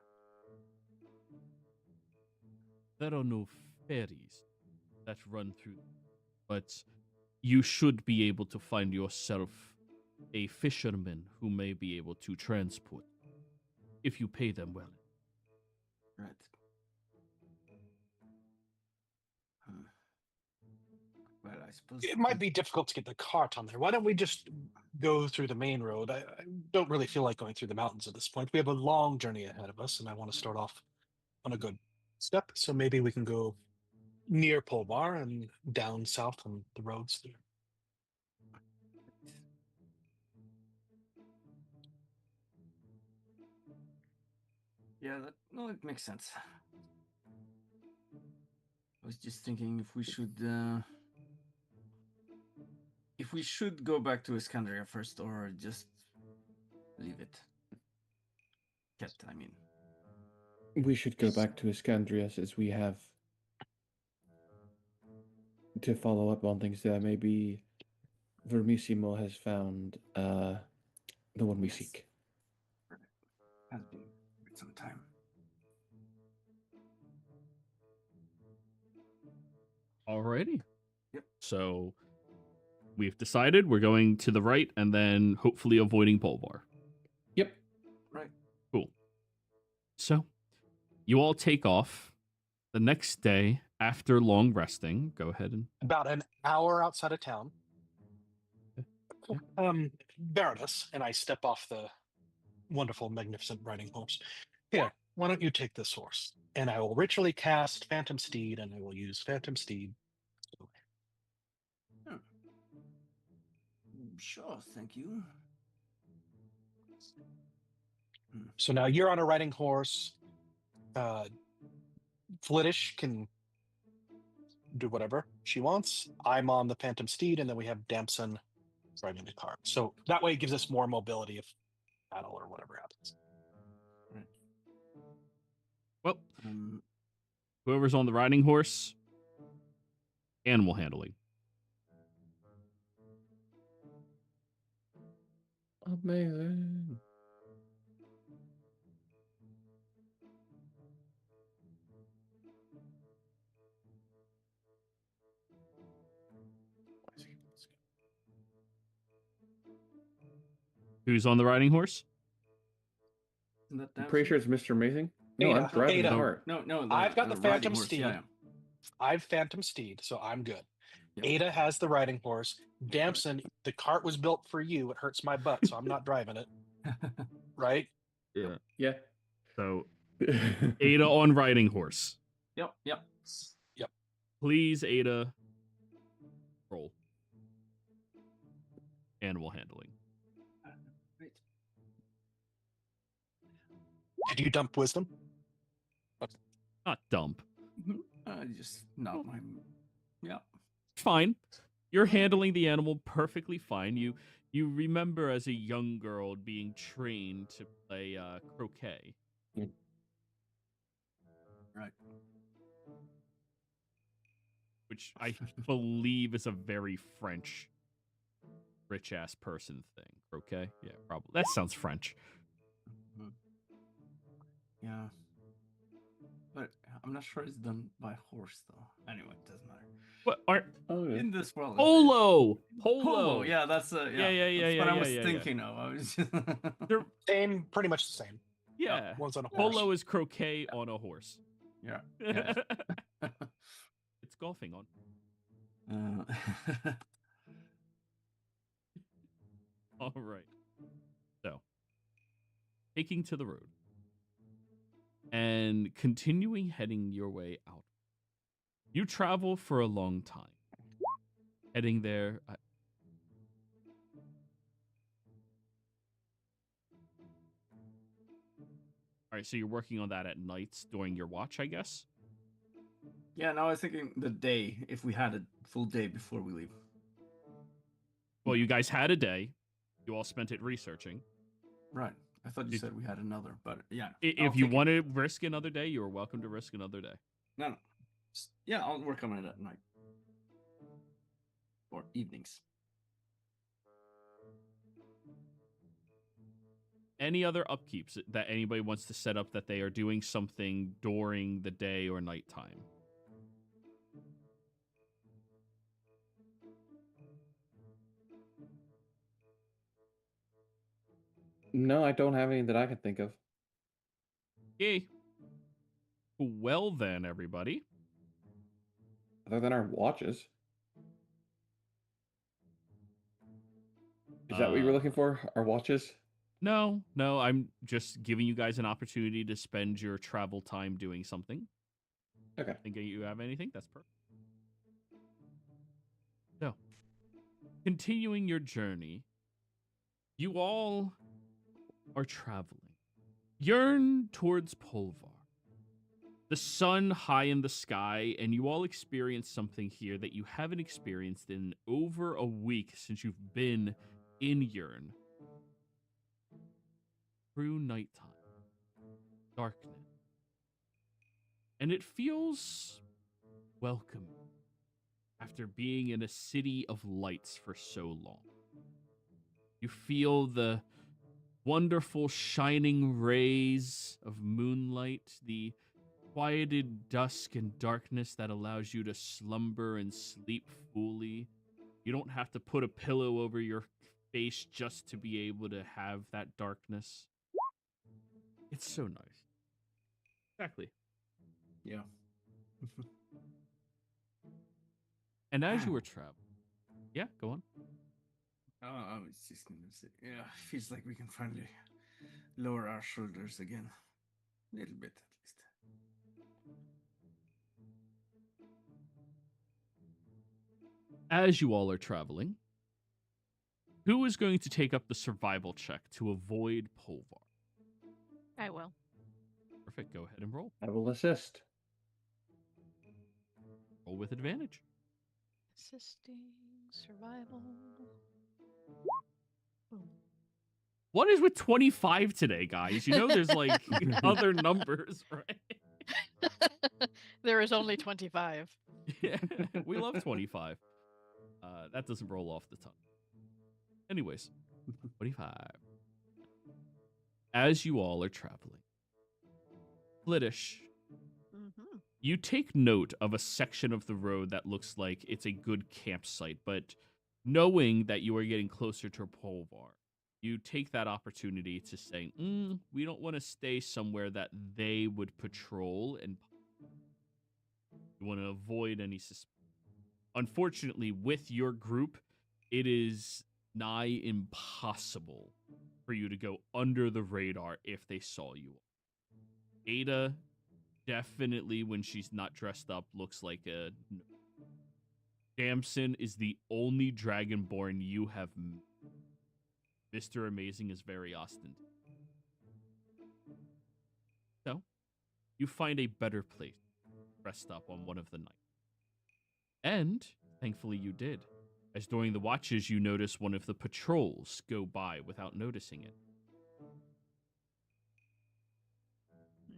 There are no ferries that run through, but you should be able to find yourself a fisherman who may be able to transport if you pay them well. Right. Well, I suppose It might be difficult to get the cart on there. Why don't we just go through the main road? I don't really feel like going through the mountains at this point. We have a long journey ahead of us, and I want to start off on a good step. So maybe we can go near Polvar and down south on the roads there. Yeah, it makes sense. I was just thinking if we should go back to Iskandria first or just leave it. Ket, I mean. We should go back to Iskandria as we have to follow up on things that maybe Vermissimo has found the one we seek. Has been quite some time. Alrighty. Yep. So we've decided we're going to the right and then hopefully avoiding Polvar. Yep. Right. Cool. So you all take off the next day after long resting. Go ahead and About an hour outside of town. Baroness, and I step off the wonderful, magnificent riding horse. Here, why don't you take this horse? And I will ritually cast Phantom Steed, and I will use Phantom Steed. Sure, thank you. So now you're on a riding horse. Flittish can do whatever she wants. I'm on the Phantom Steed, and then we have Damson driving the car. So that way it gives us more mobility if battle or whatever happens. well, whoever's on the riding horse, animal handling. Amazing. Who's on the riding horse? I'm pretty sure it's Mr. Amazing. No, Ada. I'm driving the Ada. cart. No. I've got the riding Phantom horse, Steed. Yeah. I've Phantom Steed, so I'm good. Yep. Ada has the riding horse. Damson, the cart was built for you. It hurts my butt, so I'm not driving it. Right? Yeah. So Ada on riding horse. Yep. Please, Ada, roll. Animal handling. Great. Did you dump wisdom? Not dump. Just not my. Yeah. Fine. You're handling the animal perfectly fine. You remember as a young girl being trained to play croquet. Right. Which I believe is a very French rich ass person thing. Croquet? Yeah, probably. That sounds French. Yeah. But I'm not sure it's done by horse though. Anyway, it doesn't matter. What are In this world. Polo? Yeah, that's Yeah, that's what I was yeah. thinking of. I was They're, Same, pretty much the same. yeah. One's on a horse. Polo is croquet on a horse. yeah. It's golfing on. All right. So, taking to the road and continuing heading your way out. You travel for a long time. Heading there. All right, so you're working on that at nights during your watch, I guess? Yeah, no, I was thinking the day, if we had a full day before we leave. Well, you guys had a day. You all spent it researching. Right. I thought you said we had another, but yeah. If you want to risk another day, you're welcome to risk another day. No. Yeah, I'll work on it at night. Or evenings. Any other upkeeps that anybody wants to set up that they are doing something during the day or nighttime? No, I don't have any that I can think of. Okay. Well then, everybody. Other than our watches. Is that what you were looking for? Our watches? No, I'm just giving you guys an opportunity to spend your travel time doing something. Okay. Think you have anything? That's perfect. So, continuing your journey, you all are traveling. Yearn towards Polvar. The sun high in the sky, and you all experience something here that you haven't experienced in over a week since you've been in Yearn. Through nighttime, darkness. And it feels welcoming after being in a city of lights for so long. You feel the wonderful shining rays of moonlight, the quieted dusk and darkness that allows you to slumber and sleep fully. You don't have to put a pillow over your face just to be able to have that darkness. It's so nice. Exactly. Yeah. And as you were traveling, yeah, go on. I was just gonna say, yeah, feels like we can finally lower our shoulders again. A little bit, at least. As you all are traveling, who is going to take up the survival check to avoid Polvar? I will. Perfect. Go ahead and roll. I will assist. Roll with advantage. Assisting survival. What is with 25 today, guys? You know there's like other numbers, right? There is only 25. Yeah, we love 25. That doesn't roll off the tongue. Anyways, 25. As you all are traveling, Flittish, you take note of a section of the road that looks like it's a good campsite, but knowing that you are getting closer to Polvar, you take that opportunity to say, we don't want to stay somewhere that they would patrol, and you want to avoid any suspicion. Unfortunately, with your group, it is nigh impossible for you to go under the radar if they saw you. Ada, definitely, when she's not dressed up, looks like a... Damson is the only Dragonborn you have met. Mr. Amazing is very ostentatious. So, you find a better place, rest up on one of the nights. And, thankfully you did, as during the watches you notice one of the patrols go by without noticing it.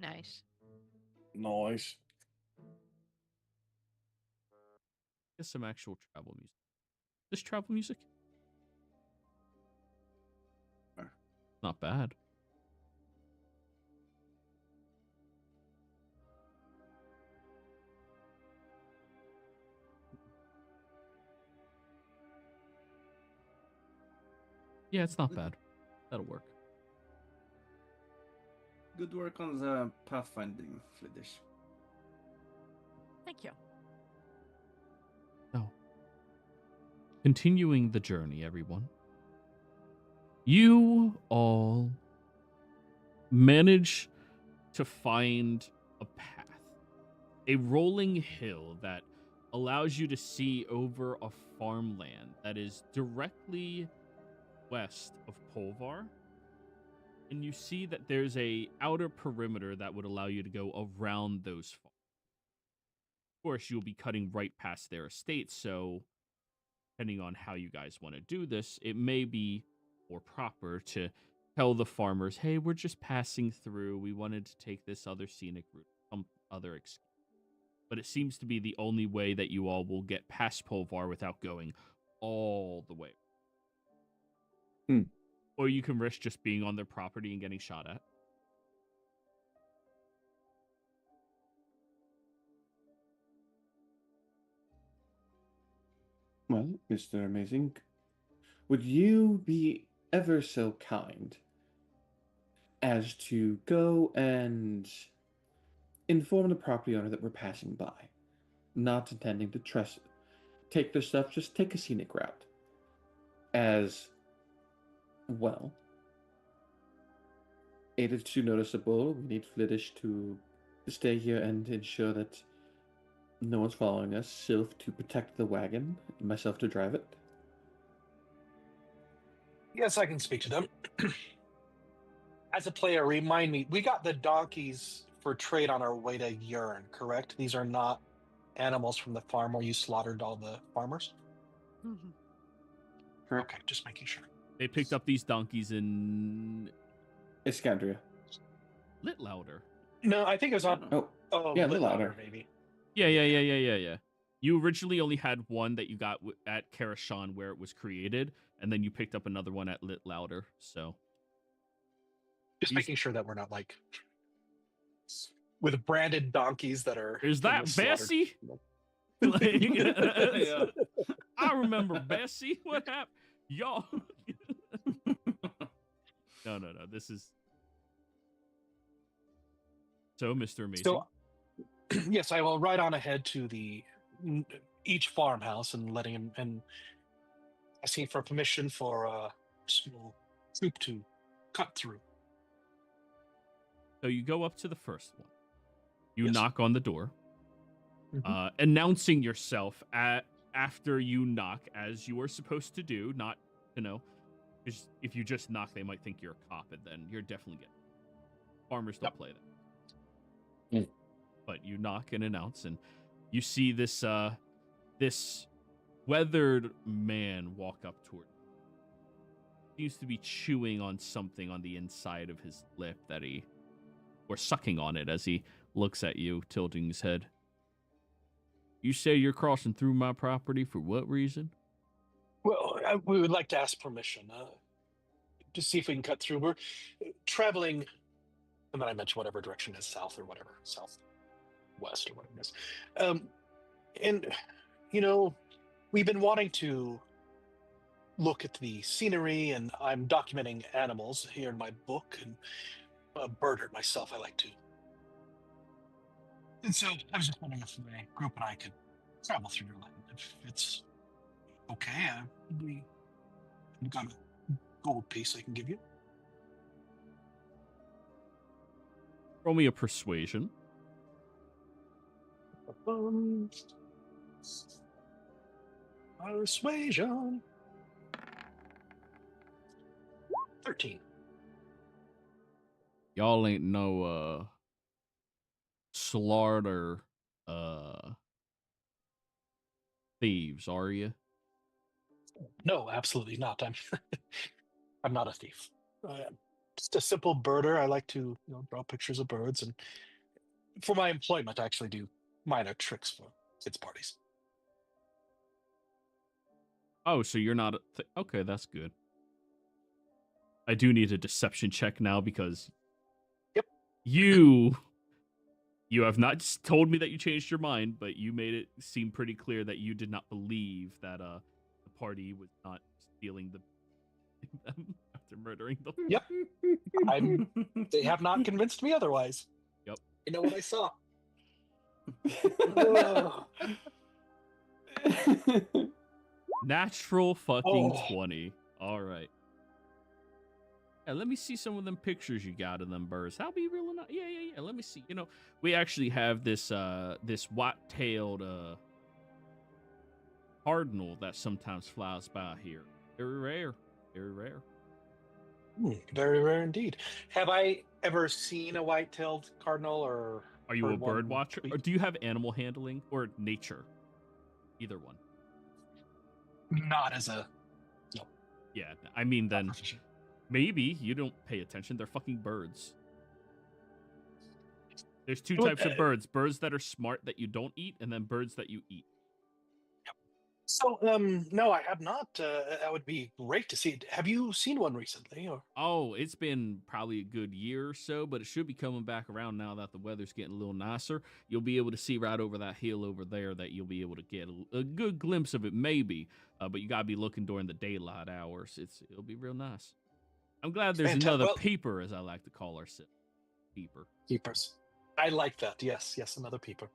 Nice. Nice. Get some actual travel music. This travel music? Not bad. Yeah, it's not bad. That'll work. Good work on the pathfinding, Fliddish. Thank you. So, continuing the journey, everyone. You all manage to find a path, a rolling hill that allows you to see over a farmland that is directly west of Polvar. And you see that there's a outer perimeter that would allow you to go around those farms. Of course, you'll be cutting right past their estate, so depending on how you guys want to do this, it may be more proper to tell the farmers, hey, we're just passing through. We wanted to take this other scenic route, some other excuse. But it seems to be the only way that you all will get past Polvar without going all the way. Or you can risk just being on their property and getting shot at. Well, Mr. Amazing, would you be ever so kind as to go and inform the property owner that we're passing by, not intending to take their stuff, just take a scenic route. As well, it is too noticeable. We need Fliddish to stay here and ensure that No one's following us. Sylph to protect the wagon, and myself to drive it. Yes, I can speak to them. As a player, remind me, we got the donkeys for trade on our way to Urn, correct? These are not animals from the farm where you slaughtered all the farmers? Correct. Okay, just making sure. They picked up these donkeys in Exandria. Lit Louder. No, I think it was on. Oh, yeah, Lit Louder. Louder, maybe. Yeah. You originally only had one that you got at Karashan where it was created, and then you picked up another one at Lit Louder. So Just making sure that we're not like with branded donkeys that are. Is that Bessie? Like, yeah. I remember Bessie. What happened? Y'all. No. This is. So, Mr. Amazing. So, yes, I will ride on ahead to each farmhouse and letting him and asking for permission for a small troop to cut through. So you go up to the first one. You Yes. knock on the door, announcing yourself after you knock, as you are supposed to do. Not, because if you just knock, they might think you're a cop, and then you're definitely getting. Farmers don't play that. But you knock and announce, and you see this this weathered man walk up toward you. Seems to be chewing on something on the inside of his lip or sucking on it as he looks at you, tilting his head. You say you're crossing through my property for what reason? Well, we would like to ask permission to see if we can cut through. We're traveling, and then I mentioned whatever direction is south or whatever, southwest or whatever it is. And, we've been wanting to look at the scenery, and I'm documenting animals here in my book, and a birder myself, I like to. And so I was just wondering if the group and I could travel through your land. If it's okay, we've got a gold piece I can give you. Roll me a persuasion. Persuasion. 13. Y'all ain't no slaughter thieves, are you? No, absolutely not. I'm not a thief. I'm just a simple birder. I like to draw pictures of birds, and for my employment, I actually do minor tricks for kids' parties. Oh, so you're not okay, that's good. I do need a deception check now because you have not told me that you changed your mind, but you made it seem pretty clear that you did not believe that the party was not stealing them after murdering them. Yep. They have not convinced me otherwise. Yep. You know what I saw? Natural fucking 20. All right. Yeah, let me see some of them pictures you got of them birds. That'll be real enough. Yeah. Let me see. We actually have this white-tailed cardinal that sometimes flies by here. Very rare. Very rare. Very rare indeed. Have I ever seen a white-tailed cardinal, or are you a heard one bird watcher, or do you have animal handling or nature? Either one. Not as a no. Yeah, I mean then maybe you don't pay attention. They're fucking birds. There's two types of birds: birds that are smart that you don't eat, and then birds that you eat. So, no, I have not. That would be great to see. Have you seen one recently? Or? Oh, it's been probably a good year or so, but it should be coming back around now that the weather's getting a little nicer. You'll be able to see right over that hill over there that you'll be able to get a good glimpse of it, maybe. But you gotta be looking during the daylight hours. It'll be real nice. I'm glad there's another peeper, as I like to call ourselves. Peepers. I like that. Yes, another peeper.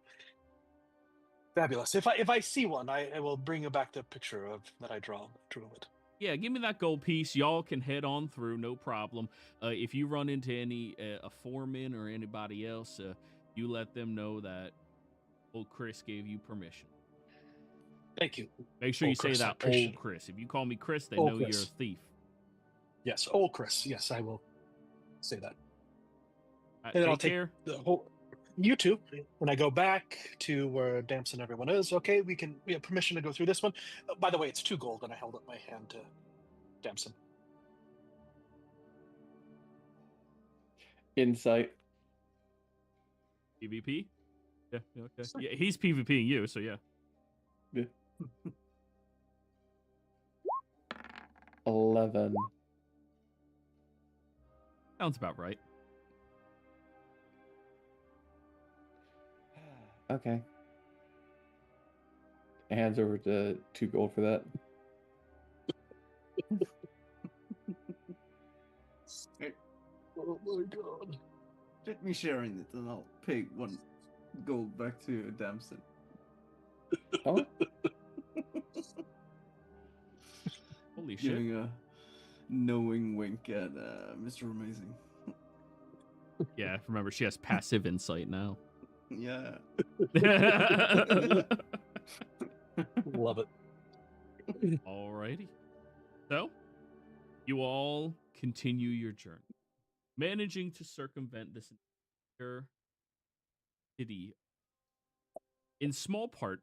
Fabulous. If I see one, I will bring you back the picture that I drew it. Yeah, give me that gold piece. Y'all can head on through, no problem. If you run into any a foreman or anybody else, you let them know that Old Chris gave you permission. Thank you. Make sure you Old say Chris, I that appreciate old it. Chris. If you call me Chris, they Old know you're a Chris. thief. Yes, old Chris. Yes, I will say that. And then Take I'll take care. the whole. You too. When I go back to where Damson everyone is, okay, we have permission to go through this one. By the way, it's 2 gold, and I held up my hand to Damson. Insight. PvP? Yeah, okay. Yeah, he's PvPing you, so yeah. 11. Sounds about right. Okay. Hands over to 2 gold for that. Oh my god. Let me share in it, and I'll pay 1 gold back to Damson. Oh, Holy shit. Giving a knowing wink at Mr. Amazing. Yeah, remember, she has passive insight now. Yeah. Love it. Alrighty. So, you all continue your journey, managing to circumvent this entire city, in small part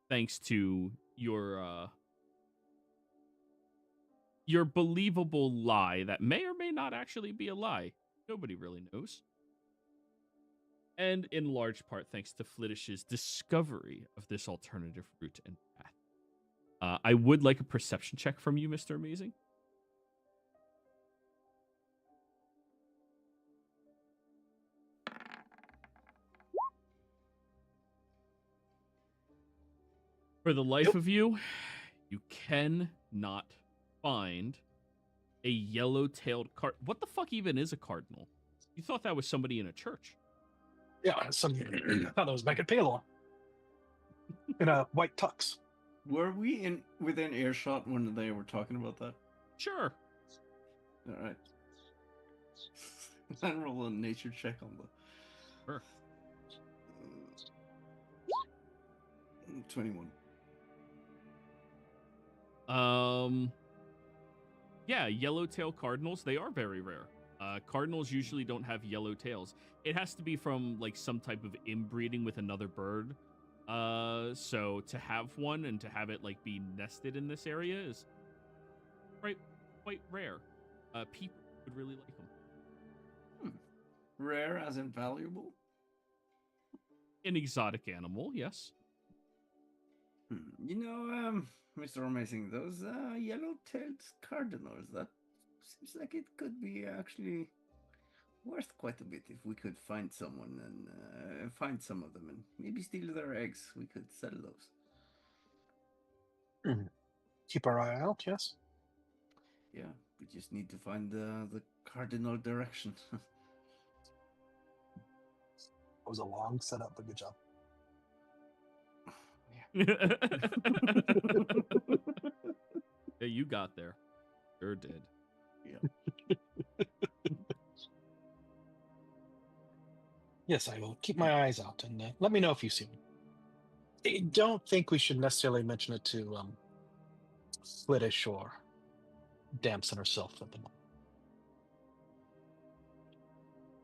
thanks to your believable lie that may or may not actually be a lie. Nobody really knows. And in large part thanks to Flittish's discovery of this alternative route and path. I would like a perception check from you, Mr. Amazing. For the life of you, you cannot find a yellow-tailed card. What the fuck even is a cardinal? You thought that was somebody in a church. Yeah, I thought that was back at Palor. In a white tux. Were we within earshot when they were talking about that? Sure. All right. Then roll a nature check on the. Sure. 21. Yeah, yellowtail cardinals, they are very rare. Cardinals usually don't have yellow tails. It has to be from like some type of inbreeding with another bird. So to have one and to have it like be nested in this area is quite rare. People would really like them. Rare as in valuable? An exotic animal, yes. You know, Mr. Amazing, those yellow-tailed cardinals, that seems like it could be actually worth quite a bit if we could find someone and find some of them and maybe steal their eggs. We could sell those. Keep our eye out, yes? Yeah, we just need to find the cardinal direction. It was a long setup, but good job. Yeah, you got there. Sure did. Yeah. Yes, I will keep my eyes out and let me know if you see me. I don't think we should necessarily mention it to Flittish or Damson herself at the moment.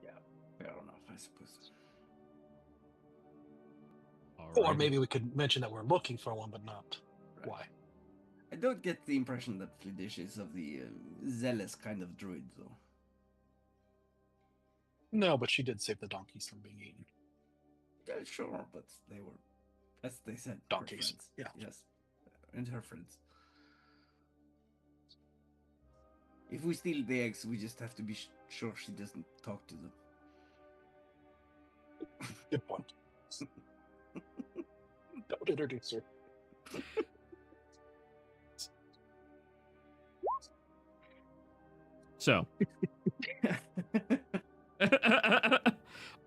Yeah, fair enough, I suppose. Or Alrighty. maybe we could mention that we're looking for one, but not why. I don't get the impression that Fliddish is of the zealous kind of druid, though. No, but she did save the donkeys from being eaten. Yeah, sure, but they were, as they said, her Donkeys, friends. yeah. Yes, and her friends. If we steal the eggs, we just have to be sure she doesn't talk to them. Good point. Don't introduce her. So,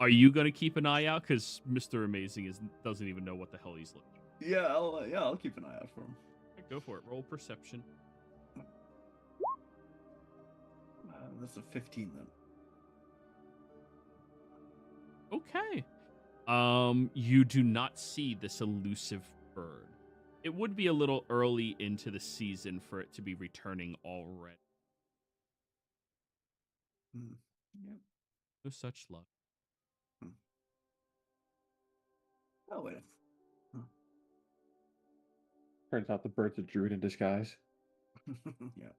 are you gonna keep an eye out? Because Mr. Amazing doesn't even know what the hell he's looking. Yeah, I'll keep an eye out for him. Go for it. Roll perception. That's a 15 then. Okay. You do not see this elusive bird. It would be a little early into the season for it to be returning already. Yep. No such luck. Oh, well. Turns out the bird's a druid in disguise. Yeah.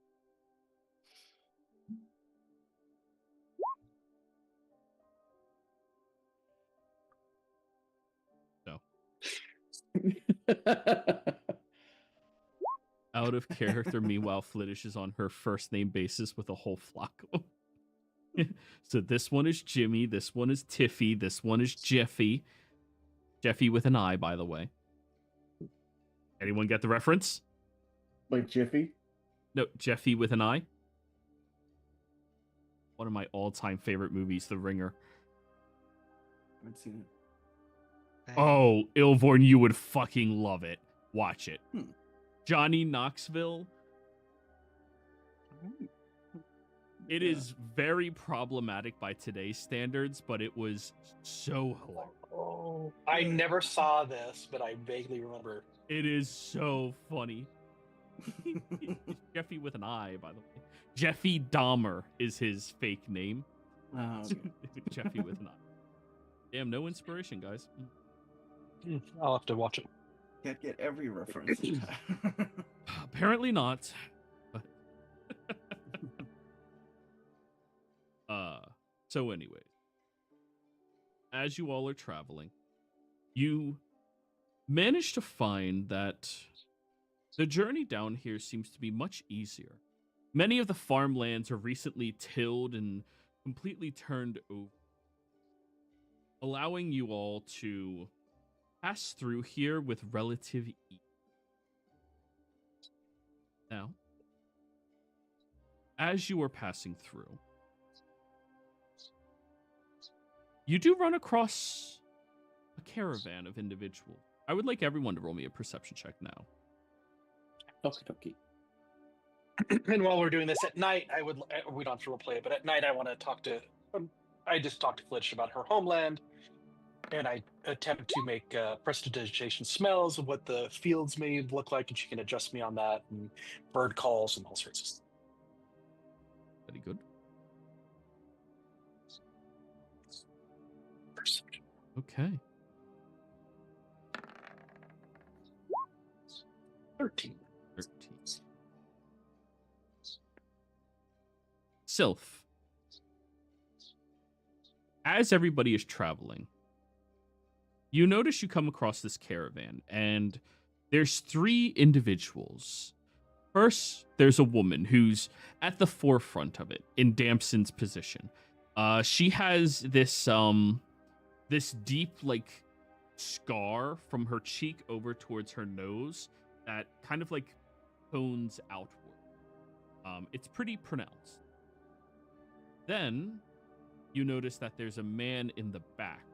No. Out of character, meanwhile, Flittish is on her first name basis with a whole flock of them. So this one is Jimmy, this one is Tiffy, this one is Jeffy. Jeffy with an I, by the way. Anyone get the reference? Like Jiffy? No, Jeffy with an I. One of my all-time favorite movies, The Ringer. Haven't seen it. Oh, Ilvorn, you would fucking love it. Watch it. Hmm. Johnny Knoxville. It Yeah. is very problematic by today's standards, but it was so hilarious. Oh, I never saw this, but I vaguely remember. It is so funny. Jeffy with an I, by the way. Jeffy Dahmer is his fake name. Okay. Jeffy with an I. Damn, no inspiration, guys. I'll have to watch it. Can't get every reference. Apparently not. So anyways, as you all are traveling, you manage to find that the journey down here seems to be much easier. Many of the farmlands are recently tilled and completely turned over, allowing you all to pass through here with relative ease. Now, as you are passing through, you do run across a caravan of individuals. I would like everyone to roll me a perception check now. Okie And while we're doing this at night, we don't have to replay it, but at night I want to talk to. I just talked to Flitch about her homeland, and I attempt to make prestidigitation smells of what the fields may look like, and she can adjust me on that, and bird calls and all sorts of stuff. Very good. Perception. Okay. 13. 13. Sylph. As everybody is traveling, you notice you come across this caravan, and there's 3 individuals. First, there's a woman who's at the forefront of it, in Damson's position. She has this deep, like, scar from her cheek over towards her nose that kind of, like, tones outward. It's pretty pronounced. Then, you notice that there's a man in the back.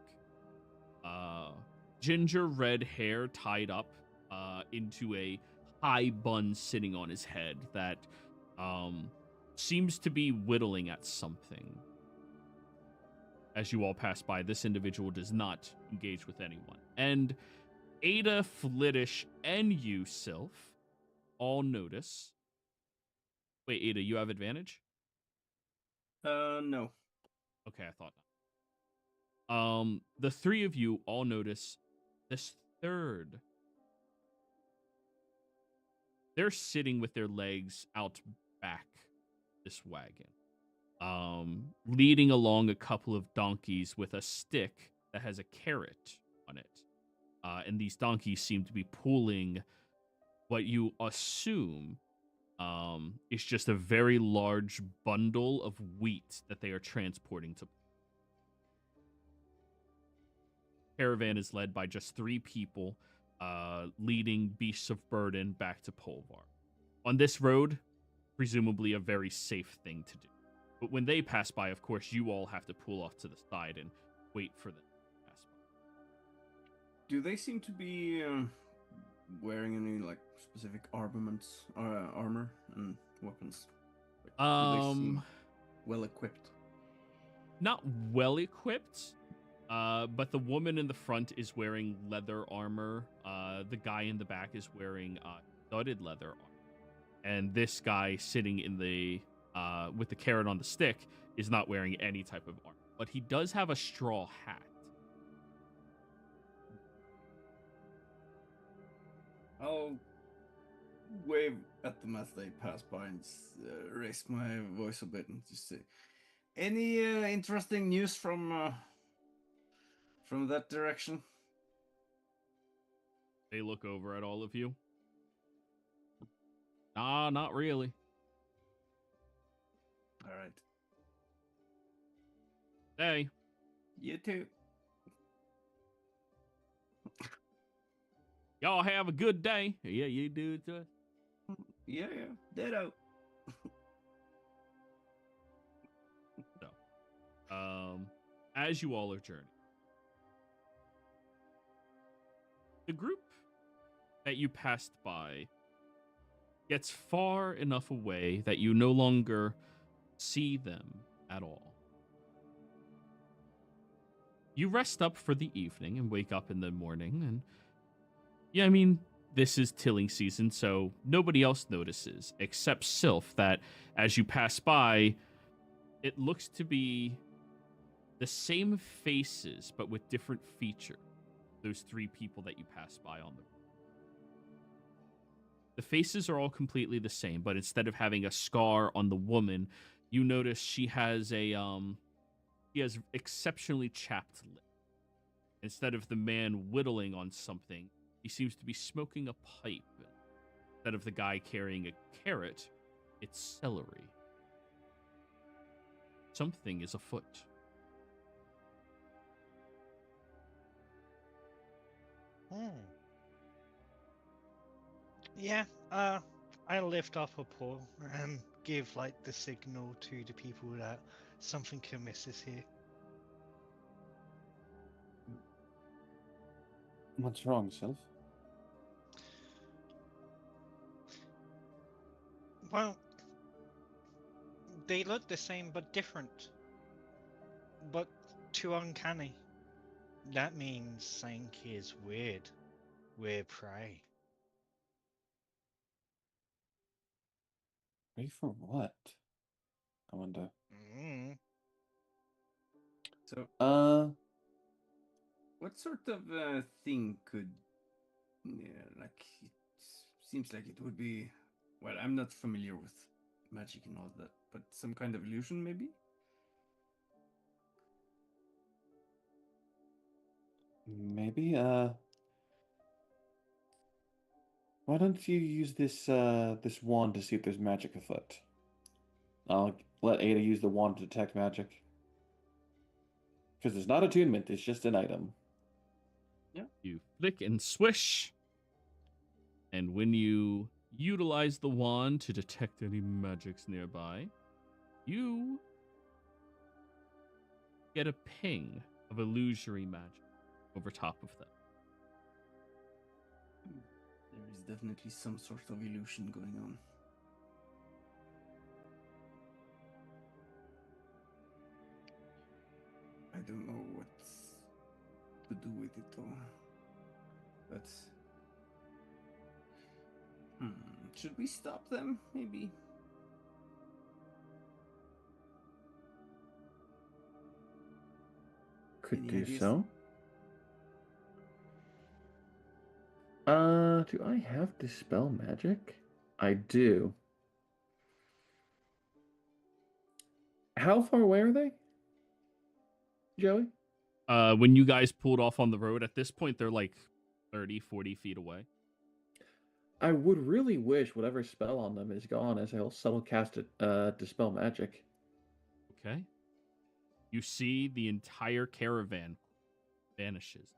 Ginger red hair tied up into a high bun sitting on his head that seems to be whittling at something. As you all pass by, this individual does not engage with anyone. And Ada, Flittish, and you, Sylph, all notice. Wait, Ada, you have advantage? No. Okay, I thought not. The 3 of you all notice this third. They're sitting with their legs out back this wagon, leading along a couple of donkeys with a stick that has a carrot on it. And these donkeys seem to be pulling what you assume is just a very large bundle of wheat that they are transporting to. Caravan is led by just 3 people, leading beasts of burden back to Polvar. On this road, presumably a very safe thing to do. But when they pass by, of course, you all have to pull off to the side and wait for them to pass by. Do they seem to be wearing any like specific armaments, armor and weapons? Like, do they seem well equipped? Not well equipped, But the woman in the front is wearing leather armor. The guy in the back is wearing studded leather armor. And this guy sitting in the with the carrot on the stick is not wearing any type of armor. But he does have a straw hat. I'll wave at them as they pass by and raise my voice a bit and just say, "Any interesting news from that direction?" They look over at all of you. Nah, not really. All right. Hey. You too. Y'all have a good day. Yeah, you do too. Yeah, ditto. So, as you all are journeying, the group that you passed by gets far enough away that you no longer see them at all. You rest up for the evening and wake up in the morning, and yeah, I mean, this is tilling season, so nobody else notices except Sylph that as you pass by, it looks to be the same faces but with different features. Those three people that you pass by on the faces are all completely the same, but instead of having a scar on the woman, you notice she has exceptionally chapped lips. Instead of the man whittling on something, he seems to be smoking a pipe. Instead of the guy carrying a carrot, it's celery. Something is afoot. Yeah, I lift up a paw and give like the signal to the people that something amiss is here. What's wrong, Sylph? Well, they look the same but different. But too uncanny. That means something is weird. We're prey. Ready for what? I wonder. So, what sort of thing could, like, it seems like it would be, well, I'm not familiar with magic and all that, but some kind of illusion, maybe? Maybe, why don't you use this wand to see if there's magic afoot? I'll let Ada use the wand to detect magic. Because it's not attunement, it's just an item. Yeah. You flick and swish. And when you utilize the wand to detect any magics nearby, you get a ping of illusory magic over top of them. There is definitely some sort of illusion going on. I don't know what to do with it though. But should we stop them? Maybe. Could Any do ideas? so. Do I have Dispel Magic? I do. How far away are they? Joey? When you guys pulled off on the road, at this point, they're like 30, 40 feet away. I would really wish whatever spell on them is gone as I'll subtle cast it, Dispel Magic. Okay. You see the entire caravan vanishes.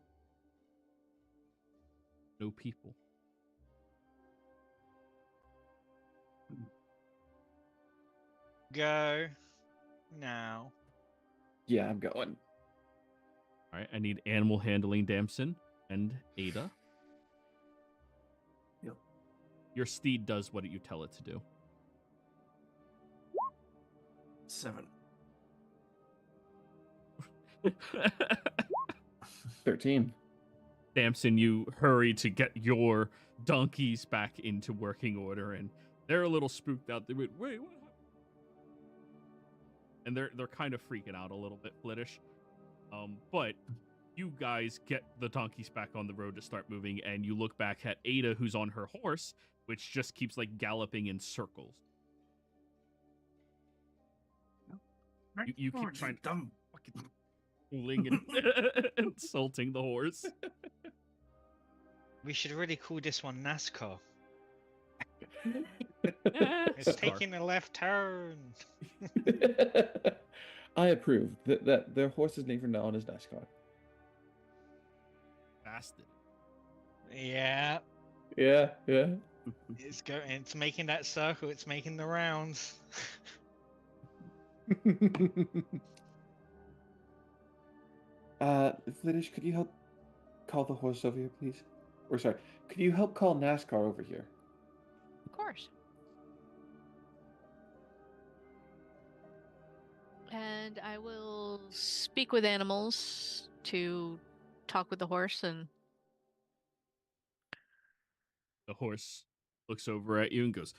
No people. Go now. Yeah, I'm going. All right, I need animal handling Damson and Ada. Yep. Your steed does what you tell it to do. 7. 13. Samson, you hurry to get your donkeys back into working order, and they're a little spooked out. They went, wait, what happened? And they're kind of freaking out a little bit, Flittish. But you guys get the donkeys back on the road to start moving, and you look back at Ada, who's on her horse, which just keeps like galloping in circles. You keep trying to fucking fooling and insulting the horse. We should really call this one NASCAR. It's Sorry. taking a left turn. I approve that their horse is named from now on as NASCAR. Bastard. Yeah, Yeah. it's going. It's making that circle. It's making the rounds. Flittish, could you help call the horse over here, please? Or sorry, could you help call NASCAR over here? Of course. And I will speak with animals to talk with the horse and The horse looks over at you and goes,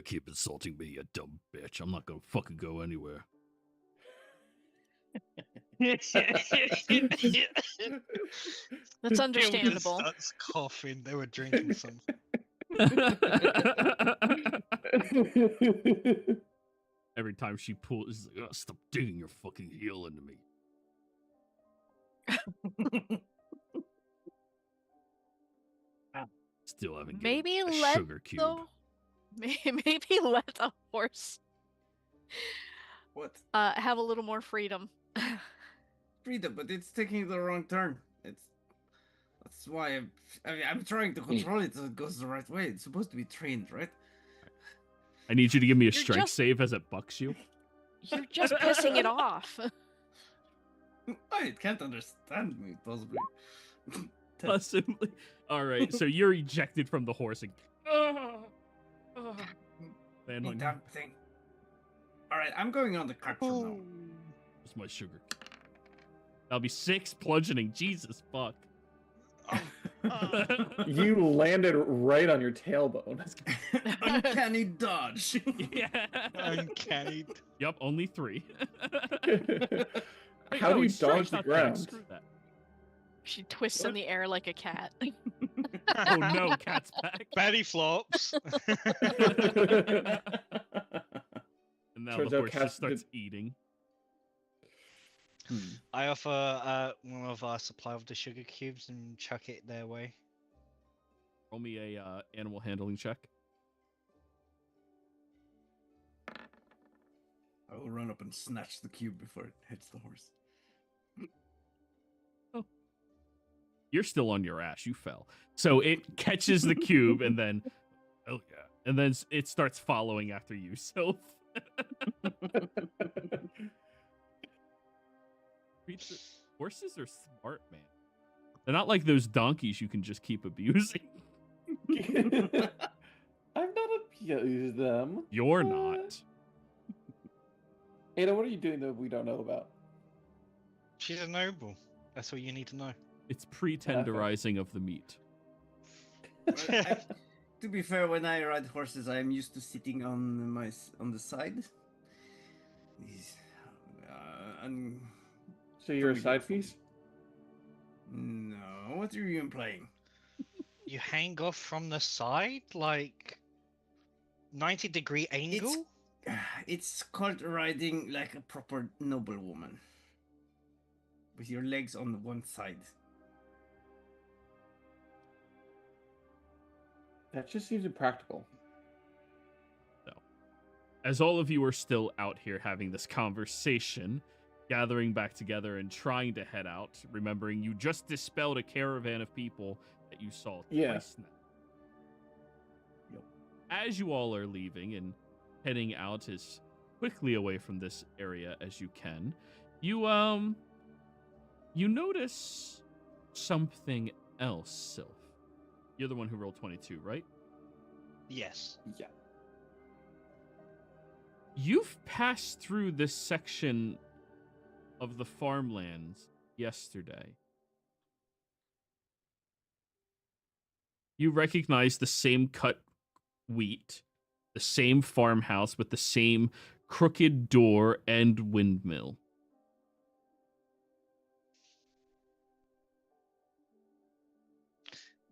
keep insulting me, you dumb bitch. I'm not gonna fucking go anywhere. that's understandable. Starts coughing. They were drinking something. Every time she pulls, she's like, stop digging your fucking heel into me. Still haven't given Maybe a let sugar cube. maybe let the horse What? have a little more freedom. Freedom, but it's taking the wrong turn. That's why I'm trying to control it so it goes the right way. It's supposed to be trained, right? I need you to give me a You're strength just- save as it bucks you. You're just pissing it off. Oh, it can't understand me, possibly. Possibly. All right, so you're ejected from the horse and land You on damn thing. Alright, I'm going on the cart from now. What's my sugar? That'll be 6 bludgeoning. Jesus fuck. You landed right on your tailbone. Uncanny dodge. Yeah. Uncanny. Yup, only 3. Wait, How no, do you it's strength, dodge the not ground? dex. Screw that. She twists in the air like a cat. Oh no, cat's back. Belly flops. And now Turns the out horse cats just starts eating. I offer one of our supply of the sugar cubes and chuck it their way. Roll me a animal handling check. I will run up and snatch the cube before it hits the horse. You're still on your ass. You fell. So it catches the cube and then, oh yeah, and then it starts following after you. So horses are smart, man. They're not like those donkeys you can just keep abusing. I've not abused them. You're not. Ada, what are you doing that we don't know about? She's a noble. That's all you need to know. It's pre-tenderizing of the meat. To be fair, when I ride horses, I am used to sitting on the side. And So you're a side piece? no, what are you implying? You hang off from the side, like 90-degree angle? It's called riding like a proper noble woman, with your legs on one side. That just seems impractical. As all of you are still out here having this conversation, gathering back together and trying to head out, remembering you just dispelled a caravan of people that you saw twice now. Yep. As you all are leaving and heading out as quickly away from this area as you can, you notice something else, Sylph. You're the one who rolled 22, right? Yes. Yeah. You've passed through this section of the farmlands yesterday. You recognize the same cut wheat, the same farmhouse with the same crooked door and windmill.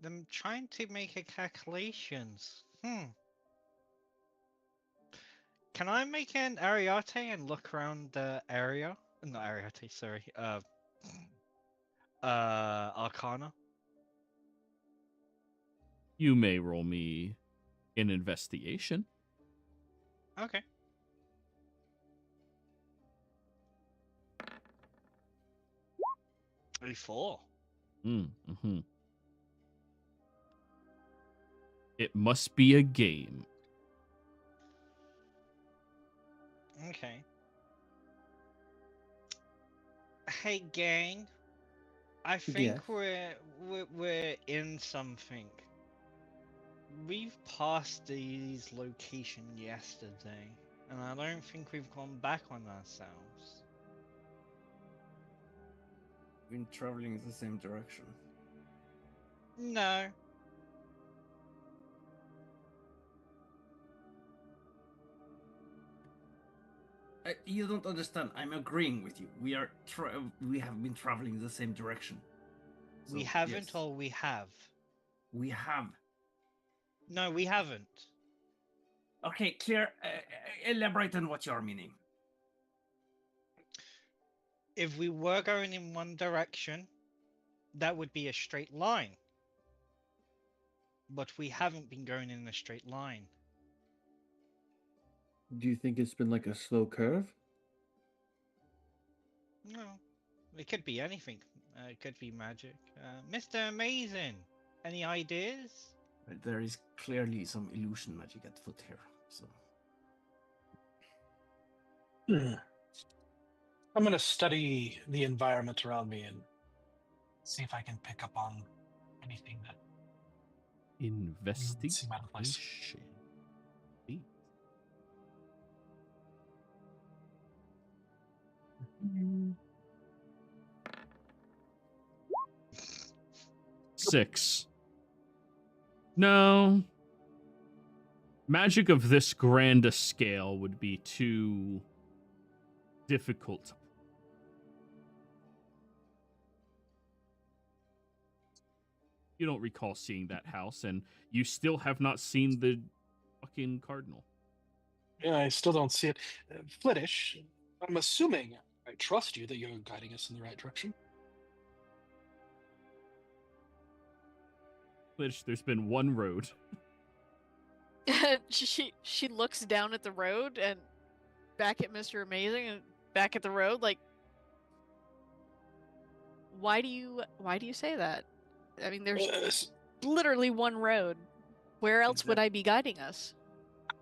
I'm trying to make a calculations. Can I make an Ariate and look around the area? Not Ariate, sorry. Arcana. You may roll me an investigation. Okay. A4. Mm-hmm. It must be a game. Okay. Hey, gang. I think Yes. we're in something. We've passed these locations yesterday, and I don't think we've gone back on ourselves. Been traveling the same direction. No. You don't understand. I'm agreeing with you. We have been traveling the same direction. We So, haven't, yes, or we have? we have. No, we haven't. Okay, clear. Elaborate on what you're meaning. If we were going in one direction, that would be a straight line. But we haven't been going in a straight line. Do you think it's been like a slow curve? No. It could be anything. It could be magic. Mr. Amazing, any ideas? There is clearly some illusion magic at foot here. So I'm going to study the environment around me and see if I can pick up on anything that seem out of place. Investigation. 6. No. Magic of this grand a scale would be too difficult. You don't recall seeing that house, and you still have not seen the fucking cardinal. Yeah, I still don't see it. Flittish, I'm assuming I trust you that you're guiding us in the right direction. Which there's been one road. she looks down at the road and back at Mr. Amazing and back at the road, like, why do you say that? I mean, there's literally one road. Where else would I be guiding us?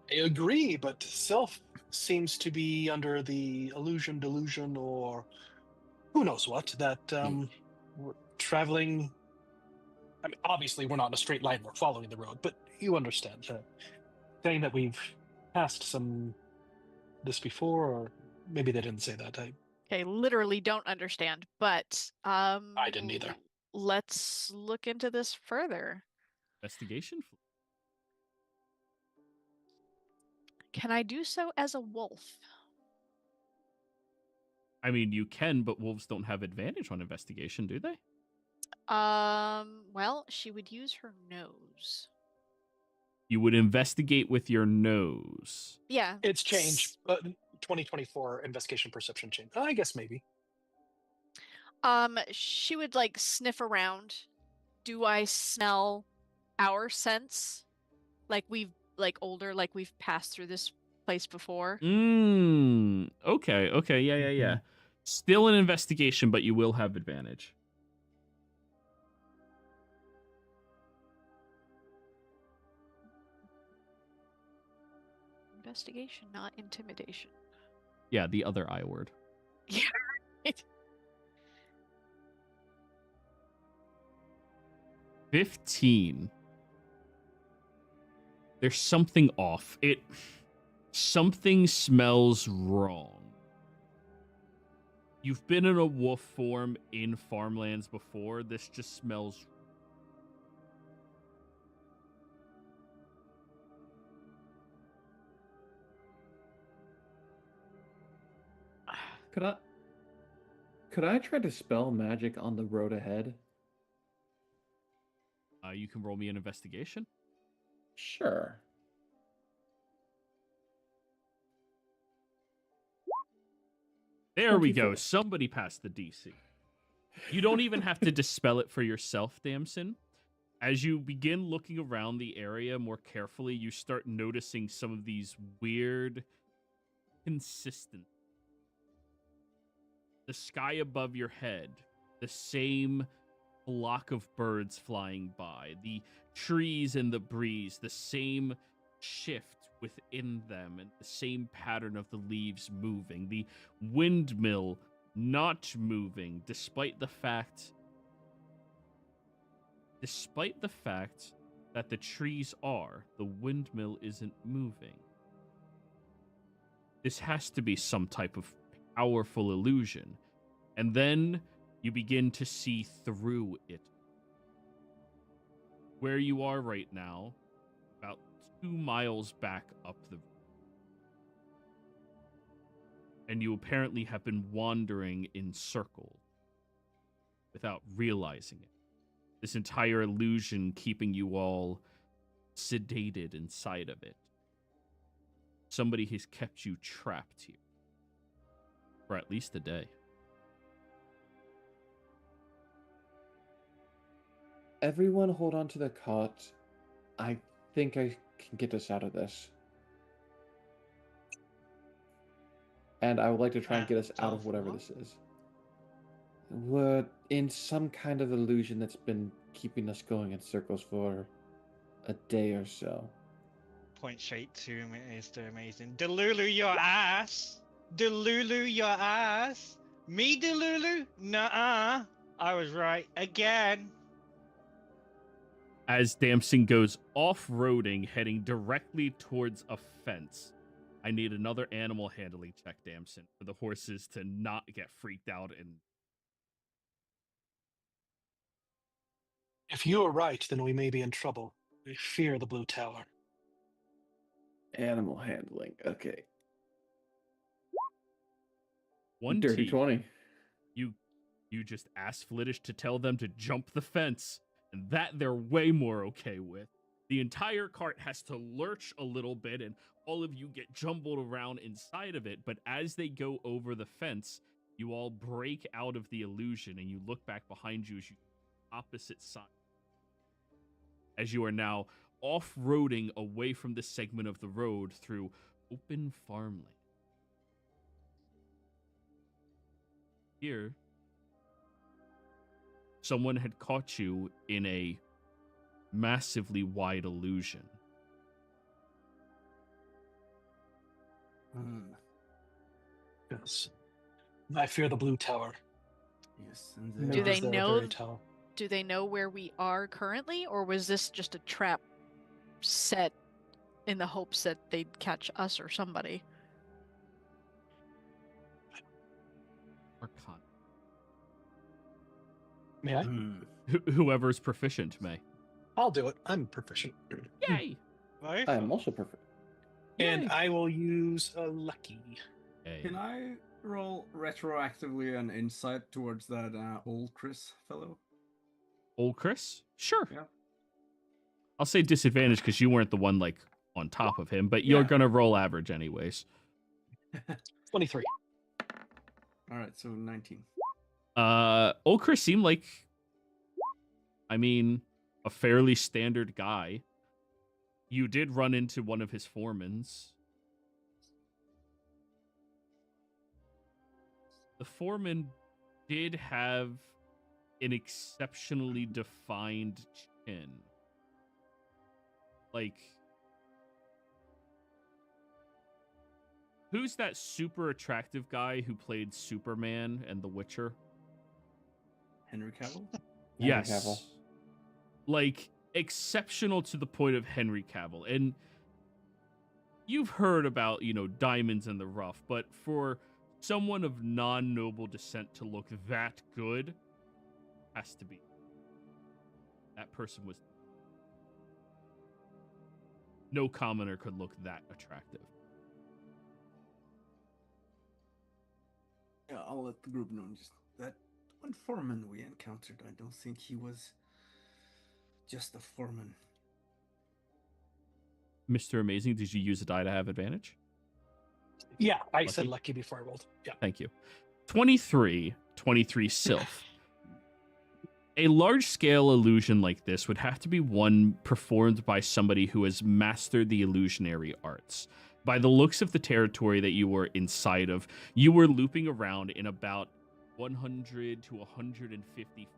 I agree, but Self seems to be under the illusion, delusion, or who knows what, that we're traveling. I mean, obviously, we're not in a straight line, we're following the road, but you understand. Saying that we've passed this before, or maybe they didn't say that. Okay, literally don't understand, but I didn't either. Let's look into this further. Investigation? Can I do so as a wolf? I mean, you can, but wolves don't have advantage on investigation, do they? Well, she would use her nose. You would investigate with your nose. Yeah. It's changed. 2024 investigation perception change. I guess maybe. She would like sniff around. Do I smell our scents? Like we've passed through this place before? Okay. Yeah. Still an investigation, but you will have advantage. Investigation, not intimidation. Yeah, the other I word. Yeah. 15. There's something off. Something smells wrong. You've been in a wolf form in farmlands before. This just smells. Could I try to spell magic on the road ahead? You can roll me an investigation. Sure. There we go. 24. Somebody passed the DC. You don't even have to dispel it for yourself, Damson. As you begin looking around the area more carefully, you start noticing some of these weird consistent. The sky above your head, the same flock of birds flying by, the trees in the breeze, the same shift within them, and the same pattern of the leaves moving, the windmill not moving, despite the fact that the trees are, the windmill isn't moving. This has to be some type of powerful illusion. And then you begin to see through it. Where you are right now, about 2 miles back up the road. And you apparently have been wandering in circles without realizing it. This entire illusion keeping you all sedated inside of it. Somebody has kept you trapped here for at least a day. Everyone hold on to the cot. I think I can get us out of this. And I would like to try and get us out of whatever this is. We're in some kind of illusion that's been keeping us going in circles for a day or so. Point straight to Mr. Amazing. Delulu your ass! Delulu your ass! Me Delulu? Nuh-uh. I was right again. As Damson goes off-roading, heading directly towards a fence. I need another animal handling check, Damson, for the horses to not get freaked out. And If you are right, then we may be in trouble. I fear the Blue Tower. Animal handling. Okay. one Dirty T, 20. you just ask Flittish to tell them to jump the fence, and that they're way more okay with. The entire cart has to lurch a little bit, and all of you get jumbled around inside of it, but as they go over the fence, you all break out of the illusion, and you look back behind you as you opposite side. As you are now off-roading away from this segment of the road through open farmland. Here, someone had caught you in a massively wide illusion. Yes. I fear the Blue Tower. Yes, and Do Nor they is there a know- very tall- Do they know where we are currently, or was this just a trap set in the hopes that they'd catch us or somebody? Arcana. May I? Whoever's proficient may. I'll do it. I'm proficient. Yay! Right? I am also perfect. And Yay. I will use a lucky. Yay. Can I roll retroactively an insight towards that old Chris fellow? Old Chris? Sure. Yeah. I'll say disadvantage because you weren't the one, like, on top of him, but you're Yeah. gonna roll average anyways. 23. All right, so 19. Old Chris seemed like, I mean, a fairly standard guy. You did run into one of his foremans. The foreman did have an exceptionally defined chin. Like, who's that super attractive guy who played Superman and The Witcher? Henry Cavill? Yes. Cavill. Like, exceptional to the point of Henry Cavill. And you've heard about, diamonds in the rough, but for someone of non-noble descent to look that good has to be. That person was... No commoner could look that attractive. Yeah, I'll let the group know. Just that one foreman we encountered, I don't think he was just a foreman. Mr. Amazing, did you use a die to have advantage? Yeah, I said Lucky? lucky before I rolled. Yeah. Thank you. 23 Sylph. A large-scale illusion like this would have to be one performed by somebody who has mastered the illusionary arts. By the looks of the territory that you were inside of, you were looping around in about 100 to 150 feet,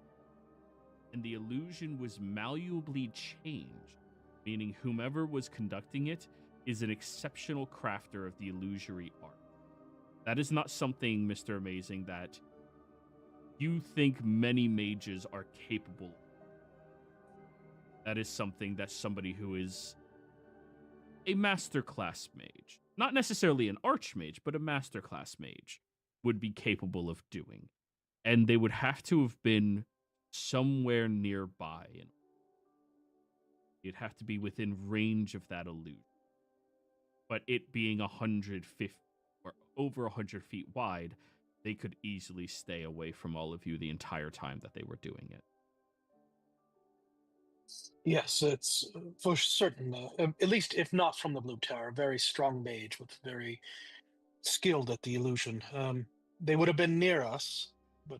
and the illusion was malleably changed, meaning whomever was conducting it is an exceptional crafter of the illusory art. That is not something, Mr. Amazing, that you think many mages are capable of. That is something that somebody who is a masterclass mage, not necessarily an archmage, but a masterclass mage, would be capable of doing. And they would have to have been somewhere nearby. You'd have to be within range of that illusion. But it being 150 or over 100 feet wide, they could easily stay away from all of you the entire time that they were doing it. Yes, it's for certain. At least, if not from the Blue Tower, a very strong mage with very skilled at the illusion. They would have been near us, but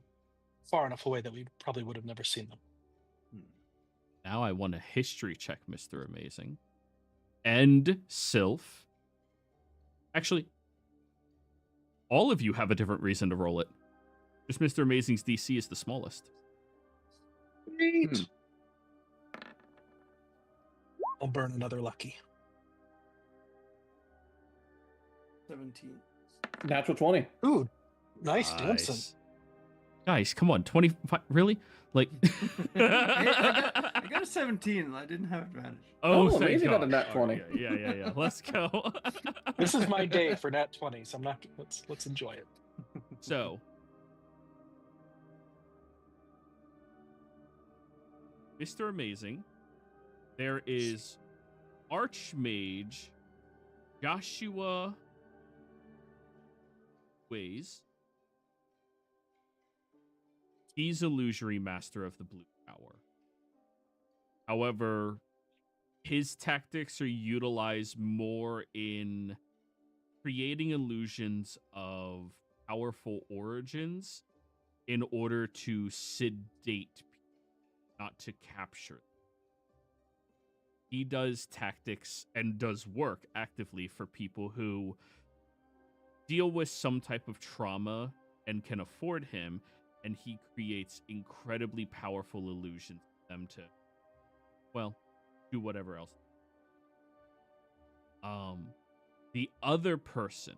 far enough away that we probably would have never seen them. Now I want a history check, Mr. Amazing. And Sylph. Actually, all of you have a different reason to roll it. Just Mr. Amazing's DC is the smallest. Sweet. I'll burn another lucky. 17. Natural 20. Ooh, nice, Damson. Guys, come on, 25, really? Like, I got a 17 and I didn't have advantage. oh, thank Amazing got God. a nat Oh, 20. yeah. Let's go. This is my day for nat 20s. I'm not. Let's enjoy it. So, Mr. Amazing, there is Archmage Joshua Ways. He's illusory master of the Blue Tower. However, his tactics are utilized more in creating illusions of powerful origins in order to sedate people, not to capture them. He does tactics and does work actively for people who deal with some type of trauma and can afford him, and he creates incredibly powerful illusions for them to, well, do whatever else. The other person,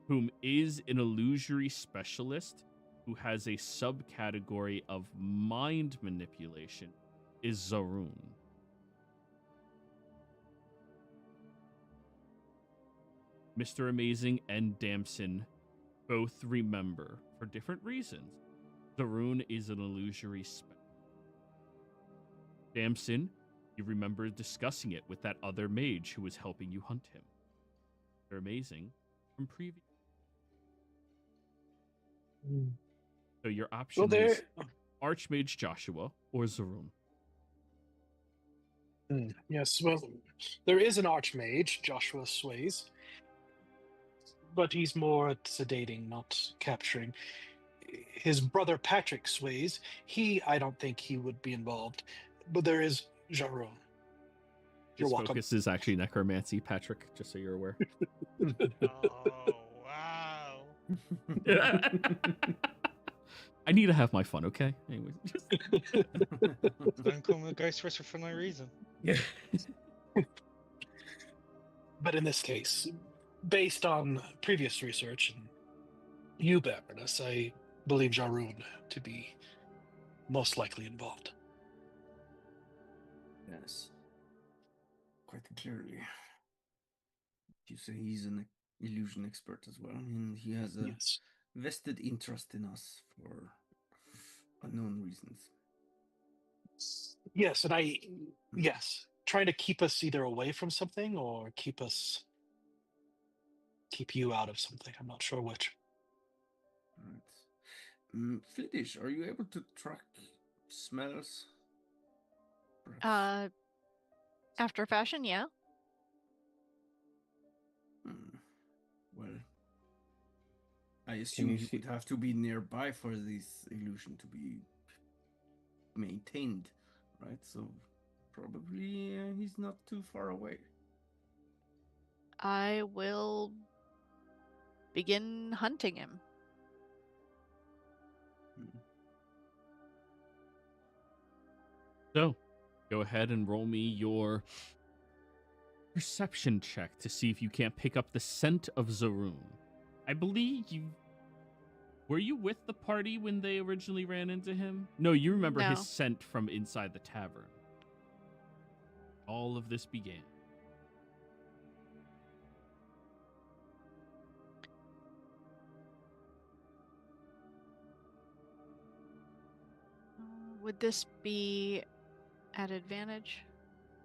whom is an illusory specialist who has a subcategory of mind manipulation, is Zaroon. Mr. Amazing and Damson both remember, for different reasons, Zaroon is an illusory specialist. Damson, you remember discussing it with that other mage who was helping you hunt him. They're amazing from previous. So your option is Archmage Joshua or Zaroon. Yes, well, there is an Archmage, Joshua Sways, but he's more at sedating, not capturing. His brother Patrick Sways, I don't think he would be involved, but there is Jaron. You're His welcome. focus is actually necromancy, Patrick, just so you're aware. Oh, wow. I need to have my fun, okay? Anyways, just... Don't call me a ghost whisperer for no reason. Yeah. But in this case, based on previous research and you, Baroness, I believe Jaroon to be most likely involved. Yes. Quite clearly. You say he's an illusion expert as well, and he has a Yes. vested interest in us for unknown reasons. Yes, and yes, trying to keep us either away from something or keep you out of something. I'm not sure which. Right. Flittish, are you able to track smells? Perhaps. After fashion, yeah. Well, I assume you he see- would have to be nearby for this illusion to be maintained, right? So probably he's not too far away. I will begin hunting him. So, go ahead and roll me your perception check to see if you can't pick up the scent of Zaroon. I believe you... Were you with the party when they originally ran into him? No, you remember No. his scent from inside the tavern. All of this began. Would this be at advantage?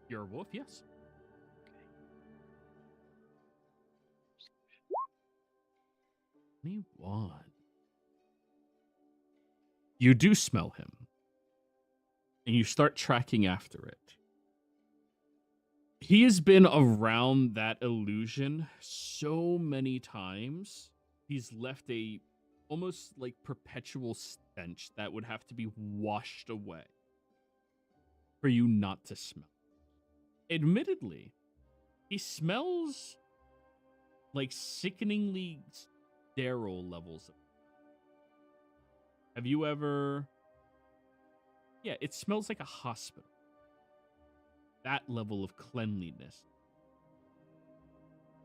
You're a wolf, yes. 21. You do smell him. And you start tracking after it. He has been around that illusion so many times. He's left a almost like perpetual stench that would have to be washed away for you not to smell. Admittedly, he smells like sickeningly sterile levels. Have you ever... Yeah, it smells like a hospital. That level of cleanliness.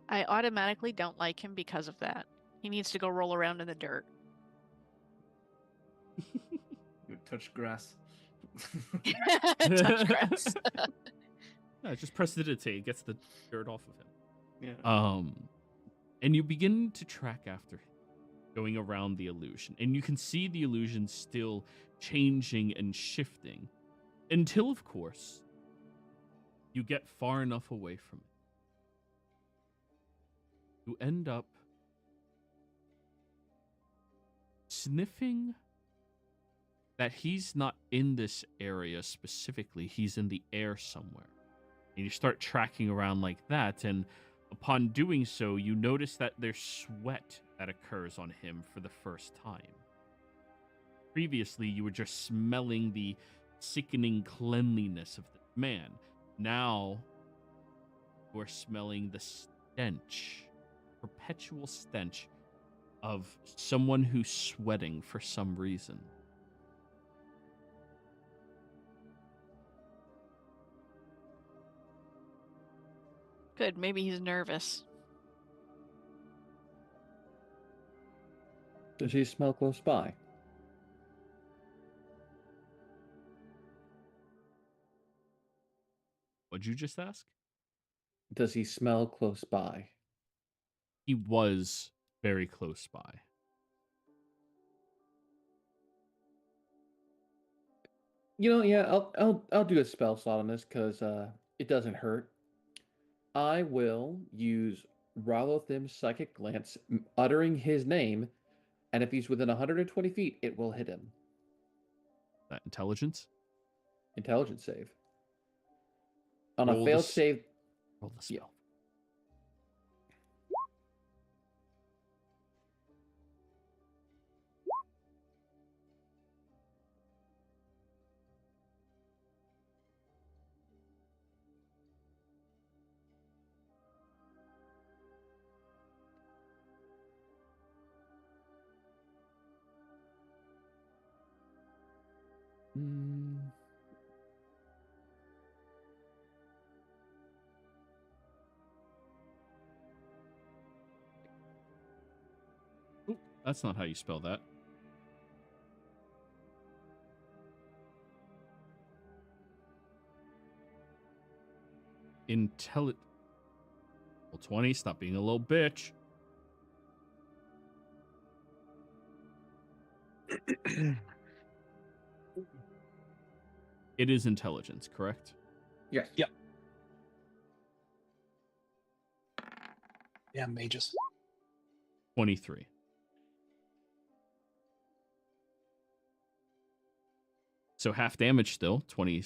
I automatically don't like him because of that. He needs to go roll around in the dirt. You touch grass. Touch grass. No, just prestidigitate. It gets the dirt off of him. Yeah. And you begin to track after him, going around the illusion. And you can see the illusion still changing and shifting. Until, of course, you get far enough away from it. You end up sniffing that he's not in this area specifically. He's in the air somewhere. And you start tracking around like that, and upon doing so, you notice that there's sweat that occurs on him for the first time. Previously, you were just smelling the sickening cleanliness of the man. Now, you're smelling the stench, perpetual stench of someone who's sweating for some reason. Good, maybe he's nervous. Does he smell close by? What'd you just ask? Does he smell close by? He was very close by. Yeah, I'll do a spell slot on this because it doesn't hurt. I will use Ralothim's Psychic Glance, uttering his name, and if he's within 120 feet, it will hit him. That intelligence? Intelligence save. On Roll a the failed s- save, Roll the spell. Oop, that's not how you spell that. Well, 20, stop being a little bitch. It is intelligence, correct? Yes. Yep. Yeah, mages. 23. So half damage still. 20.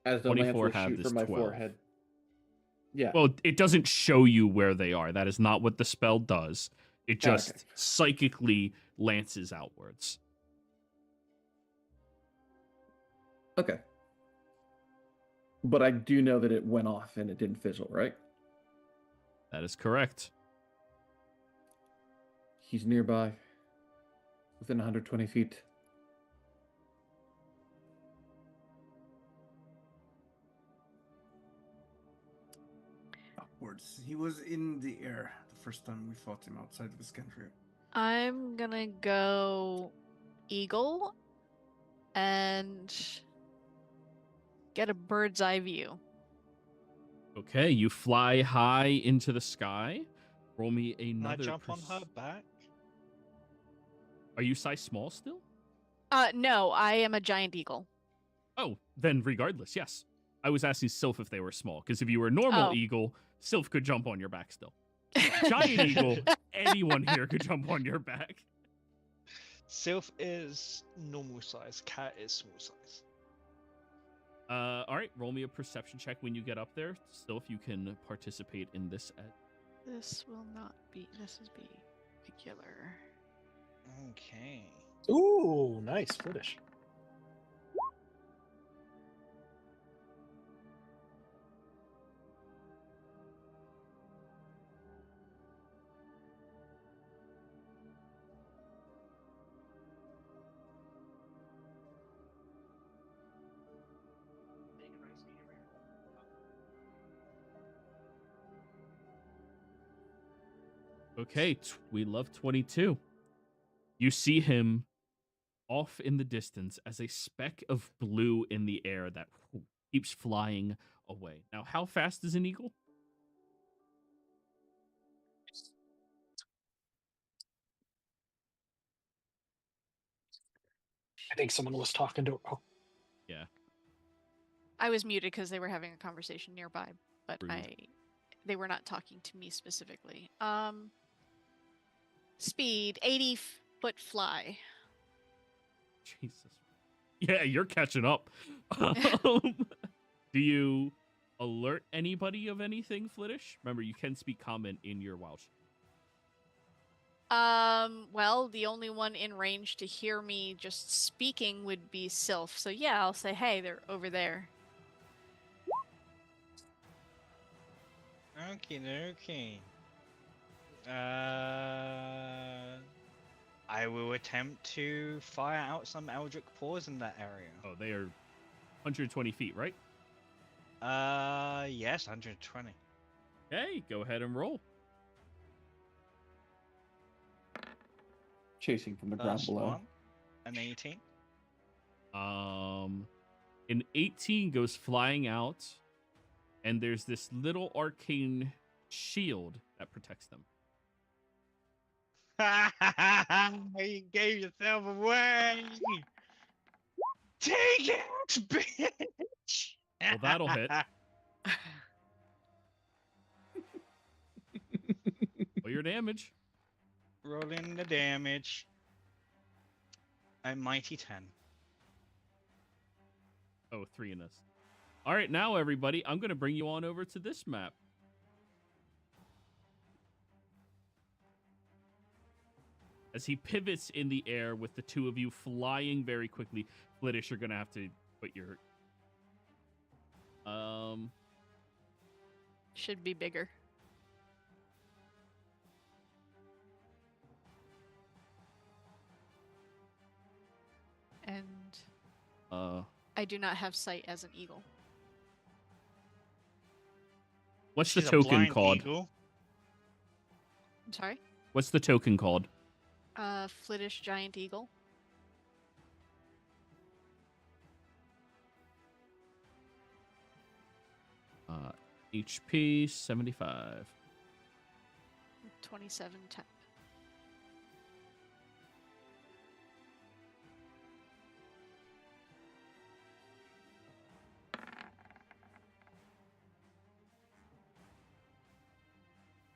As the lance 24 will had shoot this from my 12. forehead. Yeah. Well, it doesn't show you where they are. That is not what the spell does. It just Okay. psychically lances outwards. Okay. But I do know that it went off and it didn't fizzle, right? That is correct. He's nearby. Within 120 feet. Upwards. He was in the air the first time we fought him outside of EXANDRIA. I'm gonna go eagle and get a bird's eye view. Okay, you fly high into the sky. Roll me Can I another. jump on her back? Are you size small still? No, I am a giant eagle. Oh, then regardless, yes. I was asking Sylph if they were small, because if you were a normal Oh. eagle, Sylph could jump on your back still. Giant eagle, anyone here could jump on your back. Sylph is normal size. Cat is small size. All right, roll me a perception check when you get up there. Sylph, you can participate in this. This will not be. This is be regular. Okay. Ooh, nice British. Okay, we love 22. You see him off in the distance as a speck of blue in the air that keeps flying away. Now, how fast is an eagle? I think someone was talking to. Oh, Yeah. I was muted because they were having a conversation nearby, but Rude. they were not talking to me specifically. Speed 80-foot fly. Jesus. Yeah, you're catching up. Do you alert anybody of anything, Flittish? Remember, you can speak common in your Welsh. Well, the only one in range to hear me just speaking would be Sylph. So yeah, I'll say, hey, they're over there. Okay, okay. I will attempt to fire out some Eldritch Paws in that area. Oh, they are 120 feet, right? Yes, 120. Okay, go ahead and roll. Chasing from the ground First below. one, an 18. An 18 goes flying out, and there's this little arcane shield that protects them. You gave yourself away! Take it, bitch! Well, that'll hit. Roll your damage. Rolling the damage. A mighty 10. Oh, 3 in this. All right, now everybody, I'm going to bring you on over to this map. As he pivots in the air with the two of you flying very quickly, Flittish, you're going to have to put your... Should be bigger. And I do not have sight as an eagle. What's She's the a token blind called? eagle. I'm sorry? What's the token called? Flittish giant eagle. HP 75. 27 temp.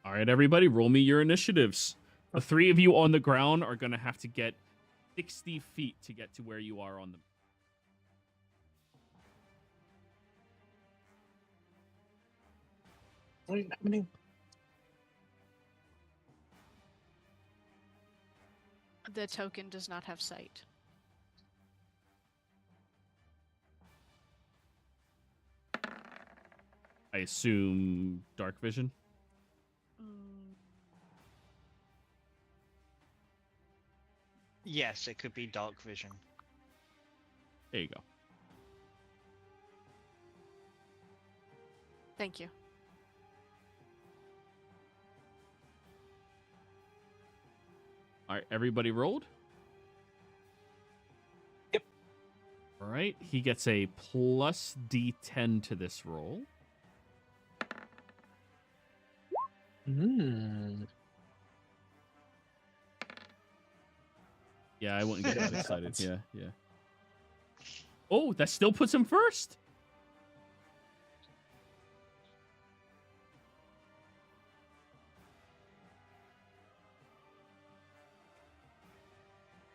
All right, everybody, roll me your initiatives. The three of you on the ground are going to have to get 60 feet to get to where you are on the... Wait, how many? The token does not have sight. I assume dark vision? Mm, Yes, it could be dark vision. There you go. thank you. All right, everybody rolled? Yep. All right, he gets a plus D10 to this roll. Yeah, I wouldn't get that excited. Yeah, yeah. Oh, that still puts him first.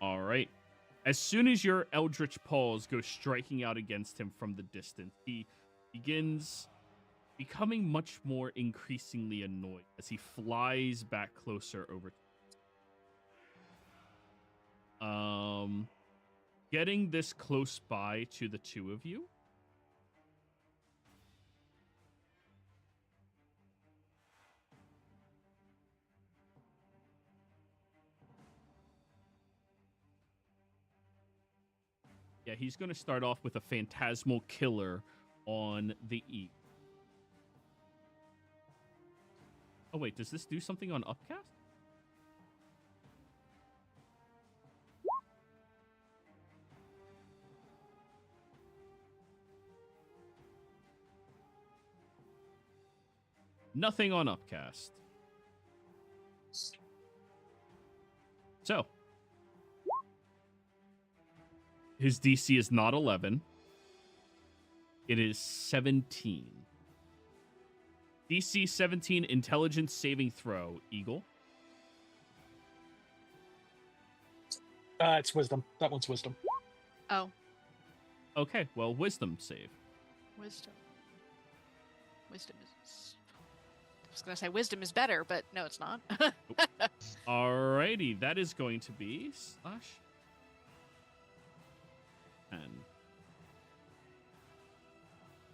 All right. As soon as your eldritch paws go striking out against him from the distance, he begins becoming much more increasingly annoyed as he flies back closer over. Getting this close by to the two of you. Yeah, he's going to start off with a phantasmal killer on the E. Oh, wait, does this do something on upcast? Nothing on upcast. So, his DC is not 11. It is 17. DC 17 intelligence saving throw, Eagle. It's wisdom. That one's wisdom. Oh, Okay, well, wisdom save. wisdom. Wisdom is. I was gonna say wisdom is better, but no, it's not. Alrighty, that is going to be slash 10.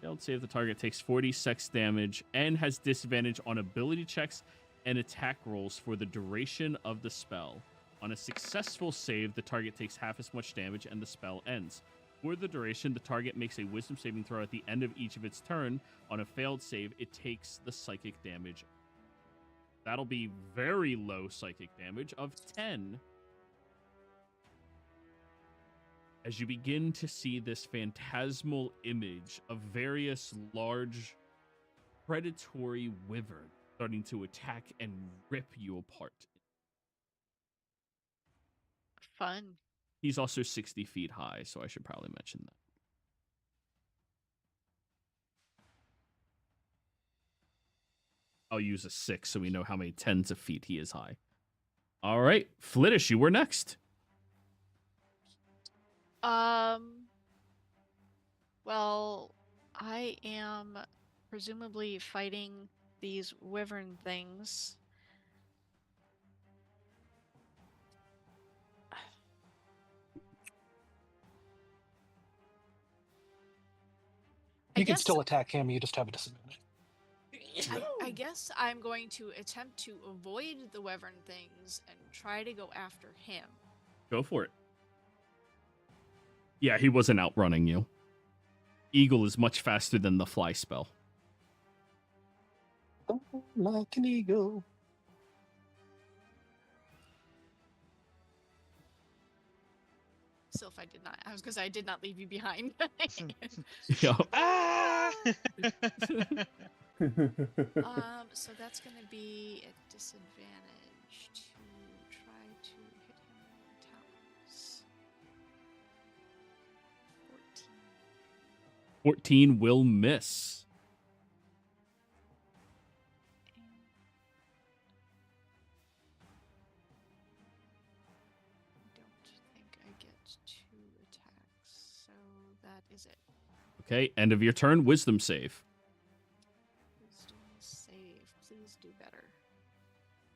Failed save, the target takes 46 damage and has disadvantage on ability checks and attack rolls for the duration of the spell. On a successful save, the target takes half as much damage and the spell ends. For the duration, the target makes a wisdom saving throw at the end of each of its turn. On a failed save, it takes the psychic damage. That'll be very low psychic damage of 10. As you begin to see this phantasmal image of various large predatory wyverns starting to attack and rip you apart. Fun. He's also 60 feet high, so I should probably mention that. I'll use a 6 so we know how many tens of feet he is high. All right, Flittish, you were next. Well, I am presumably fighting these wyvern things. You can still attack him. You just have a disadvantage. I guess I'm going to attempt to avoid the wyvern things and try to go after him. Go for it. Yeah, he wasn't outrunning you. Eagle is much faster than the fly spell. Like an eagle. Sylph, I was gonna say I did not leave you behind. Yeah. Ah! So that's gonna be a disadvantage. 14 will miss. Don't think I get 2 attacks, so that is it. Okay, end of your turn. Wisdom save. Wisdom save. Please do better.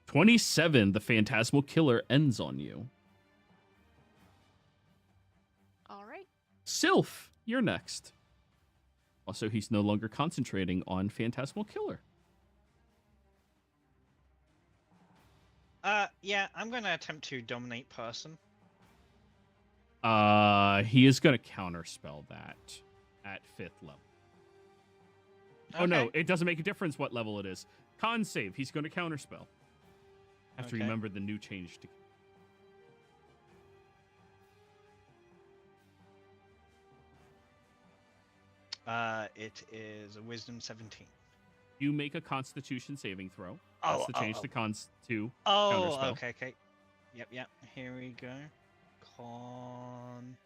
27. The phantasmal killer ends on you. All right. Sylph, you're next. Also, he's no longer concentrating on phantasmal killer. Yeah, I'm gonna attempt to dominate person. He is going to counterspell that at 5th level. Oh no, Okay. it doesn't make a difference what level it is. Con save, he's going to counterspell. Have to Okay. remember the new change to. It is a wisdom 17. You make a Constitution saving throw. Oh, That's the change to cons to Oh, counterspell. okay. Yep. Here we go. Con.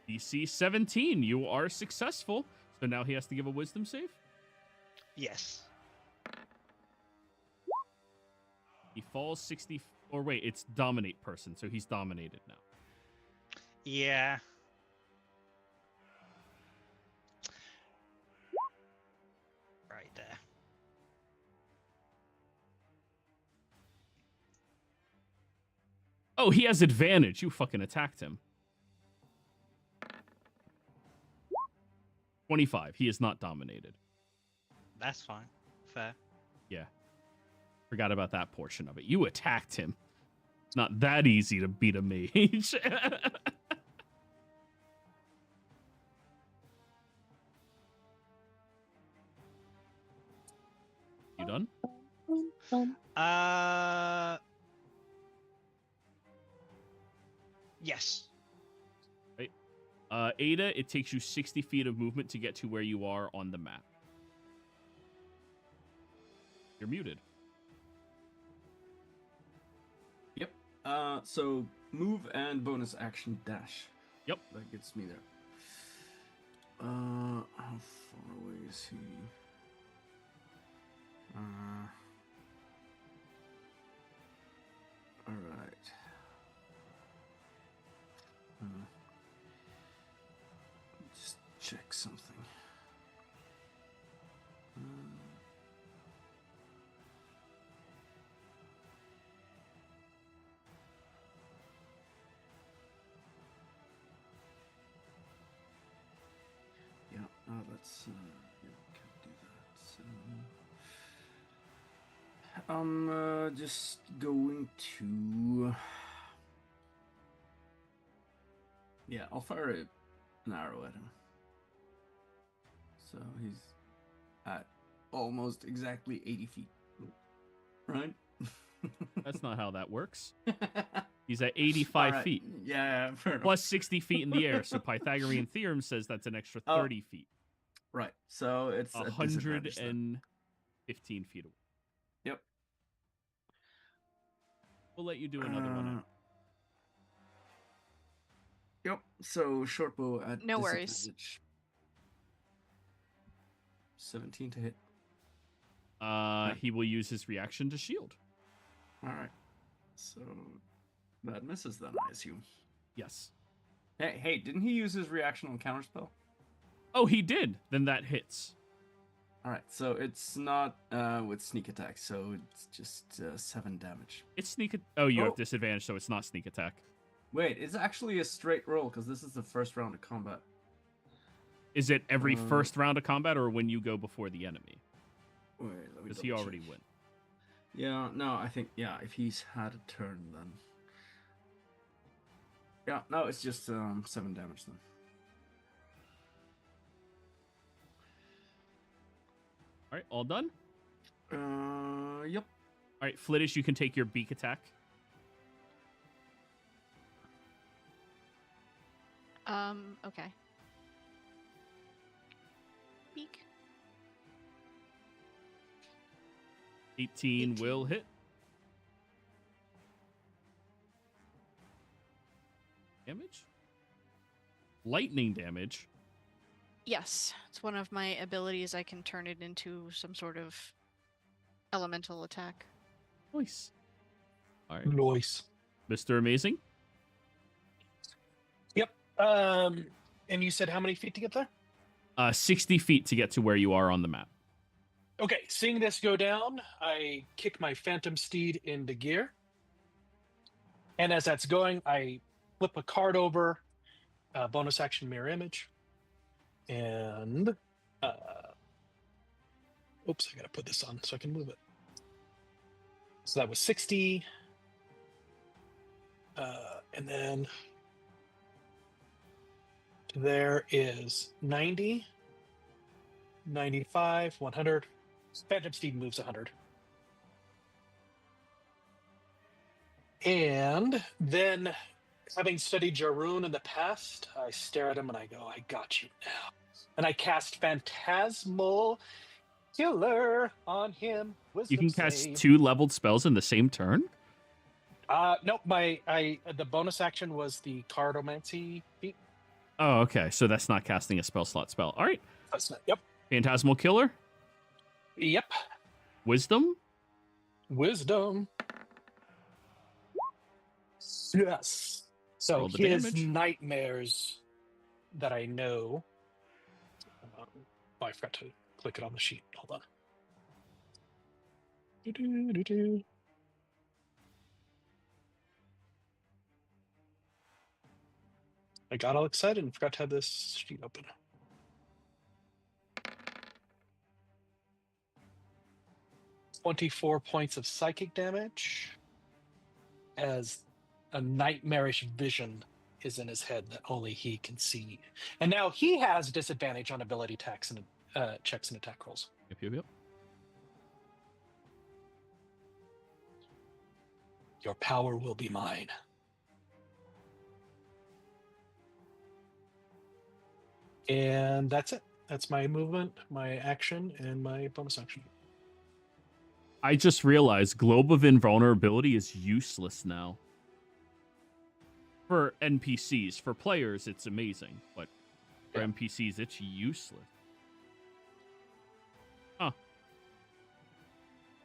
DC 17. You are successful. So now he has to give a wisdom save. Yes. He falls 60. Or wait, it's dominate person. So he's dominated now. Yeah. Right there. Oh, he has advantage. You fucking attacked him. 25. He is not dominated. That's fine. Fair. Yeah. Forgot about that portion of it. You attacked him. It's not that easy to beat a mage. You done? Yes. Ada, it takes you 60 feet of movement to get to where you are on the map. You're muted. Yep. So move and bonus action dash. Yep. That gets me there. How far away is he? All right. Just check something. Yeah, that's yeah, can't do that. So I'm just going to. Yeah, I'll fire an arrow at him. So he's at almost exactly 80 feet. Right? That's not how that works. He's at 85 All right. feet. Yeah, fair enough. Plus 60 feet in the air. So Pythagorean theorem says that's an extra 30 feet. Right. So it's a disadvantage then. 115 feet away. Yep. We'll let you do another one. Yep. So short bow at No worries. disadvantage. 17 to hit. He will use his reaction to shield. All right. So that misses then, I assume. Yes. Hey, didn't he use his reaction on counterspell? Oh, he did. Then that hits. All right. So it's not with sneak attack. So it's just 7 damage. It's sneak. Oh, you have Oh. disadvantage, so it's not sneak attack. Wait, it's actually a straight roll because this is the first round of combat. Is it every first round of combat or when you go before the enemy? Wait, let me Does he double already check. win? Yeah, no, I think, yeah, if he's had a turn, then. Yeah, no, it's just 7 damage then. All right, all done? Yep. All right, Flittish, you can take your beak attack. Okay. Beak. 18 will 18. hit. Damage? Lightning damage. Yes, it's one of my abilities. I can turn it into some sort of elemental attack. Nice. All right. Noise. Mr. Amazing? Yep. And you said how many feet to get there? 60 feet to get to where you are on the map. Okay, seeing this go down, I kick my phantom steed into gear. And as that's going, I flip a card over, bonus action mirror image. And, oops, I gotta put this on so I can move it. So that was 60. And then there is 90, 95, 100. Phantom Steed moves 100. And then, having studied Jaroon in the past, I stare at him and I go, I got you now. And I cast Phantasmal Killer on him. You Wisdom can cast save. 2 leveled spells in the same turn? Nope, the bonus action was the Cardomancy feat. Oh, okay. So that's not casting a spell slot spell. All right. That's not, yep. Phantasmal Killer? Yep. Wisdom? Wisdom. Yes. So Roll the his damage. nightmares that I know. Oh, I forgot to click it on the sheet. Hold on. Do-do-do-do. I got all excited and forgot to have this sheet open. "24 points of psychic damage as a nightmarish vision is in his head that only he can see. And now he has disadvantage on ability checks and attack rolls. Yep. Your power will be mine. And that's it. That's my movement, my action, and my bonus action. I just realized Globe of Invulnerability is useless now. For NPCs. For players, it's amazing. But for NPCs, it's useless. Huh.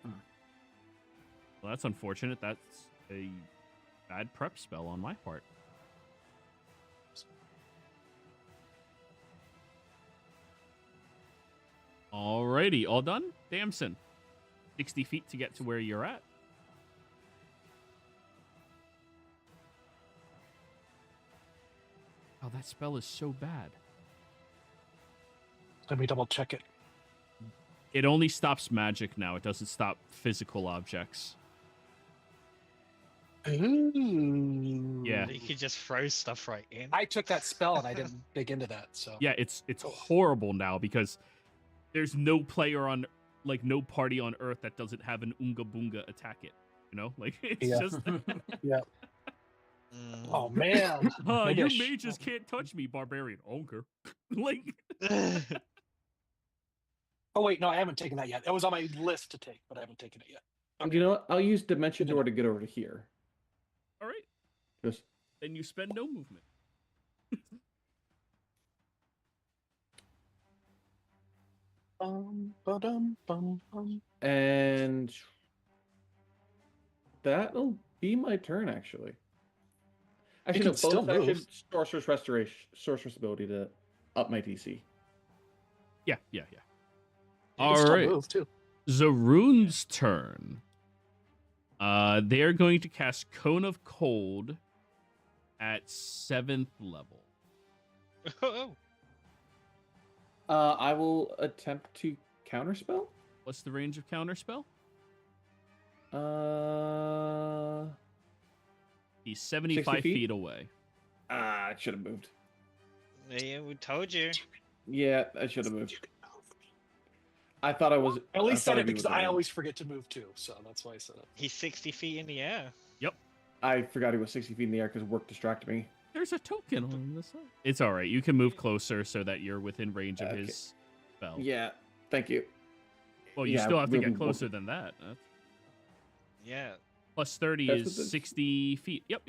Well, that's unfortunate. That's a bad prep spell on my part. Alrighty, all done? Damson. 60 feet to get to where you're at. Oh, that spell is so bad. Let me double check it. It only stops magic now. It doesn't stop physical objects. Ooh. Yeah. You could just throw stuff right in. I took that spell and I didn't dig into that. So Yeah, it's horrible now because there's no player on, like, no party on Earth that doesn't have an Oonga Boonga attack it. You know? Like, it's just... yeah. Oh, man. Maybe you I mages can't touch me, barbarian. Onker. Like... Oh, wait, no, I haven't taken that yet. It was on my list to take, but I haven't taken it yet. You know what? I'll use Dimension Door to get over to here. All right. Just Then you spend no movement. and that'll be my turn, actually. Actually, can no, still bonus action, move. Sorcerer's Restoration, Sorcerer's ability to up my DC. Yeah. You All can still right. move, too. Zaroon's turn. They are going to cast Cone of Cold at 7th level. Oh. I will attempt to counterspell. What's the range of counterspell? He's 75 60 feet? feet away. I should have moved. Yeah, we told you. Yeah, I should have moved. I thought I was. I at least I thought said it I'd be because within I range. always forget to move, too. So that's why I said it. He's 60 feet in the air. I forgot he was 60 feet in the air because work distracted me. There's a token on this side. It's all right. You can move closer so that you're within range of Okay. his spell. Yeah, thank you. Well, you Yeah, still have to we'll get be- closer than that. Yeah. Plus 30 That's is what this- 60 feet. Yep.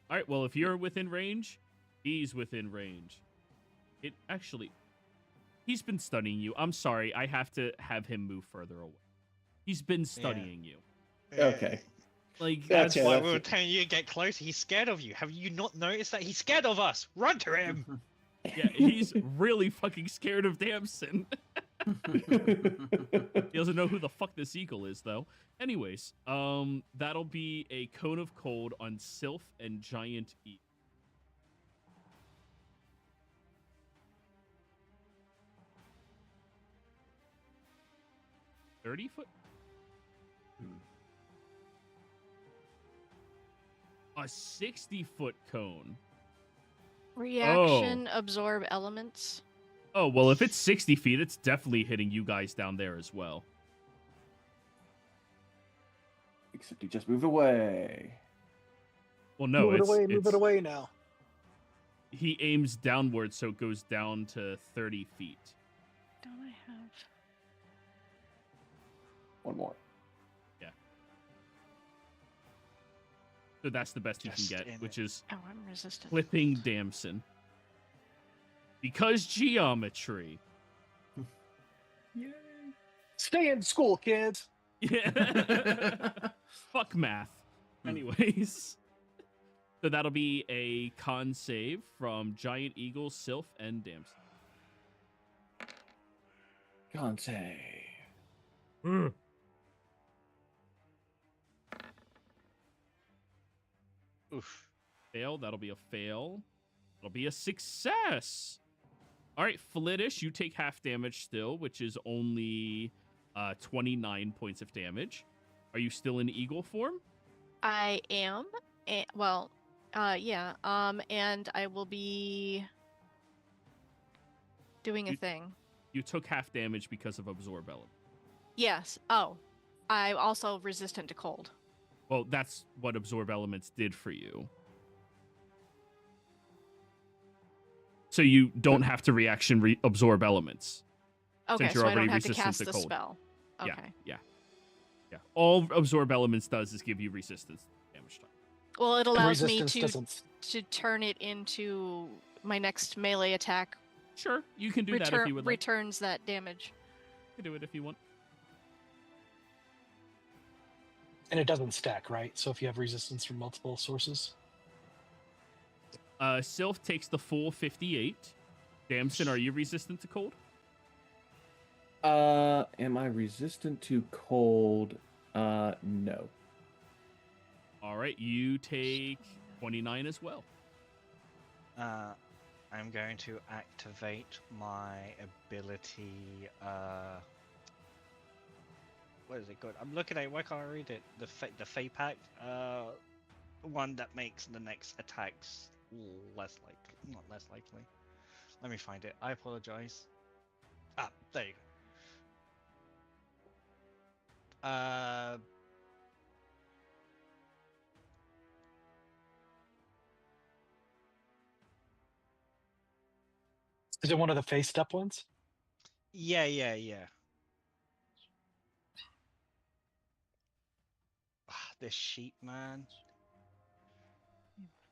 All right, well, if you're within range, he's within range. It actually... He's been studying you. I'm sorry. I have to have him move further away. He's been studying you. Okay. Like, That's that's okay, Why that's we were it. telling you to get closer. He's scared of you. Have you not noticed that he's scared of us? Run to him. Yeah, he's really fucking scared of Damson. He doesn't know who the fuck this eagle is, though. Anyways, that'll be a cone of cold on Sylph and Giant Eagle. $30-foot? A 60-foot cone. Reaction absorb elements. Oh, well, if it's 60 feet, it's definitely hitting you guys down there as well. Except he just moved away. Well, no, move it it's, away, move it it's- away now. He aims downward, so it goes down to 30 feet. Don't I have? One more. So that's the best you can Just get, in which it. is Oh, I'm resistant. clipping Damson. Because geometry. Stay in school, kids. Yeah. Fuck math. Anyways. So that'll be a con save from Giant Eagle, Sylph, and Damson. Can't say. Oof. Fail. That'll be a fail. That'll be a success. All right, Flittish, you take half damage still, which is only 29 points of damage. Are you still in eagle form? I am. Yeah. And I will be doing a You- thing. You took half damage because of absorb element. Yes. Oh, I'm also resistant to cold. Well, that's what absorb elements did for you. So you don't have to reaction absorb elements. Okay, Since you're so I already don't have to resistant cast to the cold. spell. Okay. Yeah. All absorb elements does is give you resistance damage time. Well, it allows me Resistance to doesn't. turn it into my next melee attack. Sure, you can do that if you would like. Returns that damage. You can do it if you want. And it doesn't stack, right? So if you have resistance from multiple sources. Sylph takes the full 58. Damson, are you resistant to cold? Am I resistant to cold? No. All right, you take 29 as well. I'm going to activate my ability. What is it called? I'm looking at it. Why can't I read it? The Fey Pact. One that makes the next attacks less likely. Not less likely. Let me find it. I apologize. Ah, there you go. Is it one of the face step ones? Yeah. This sheet, man.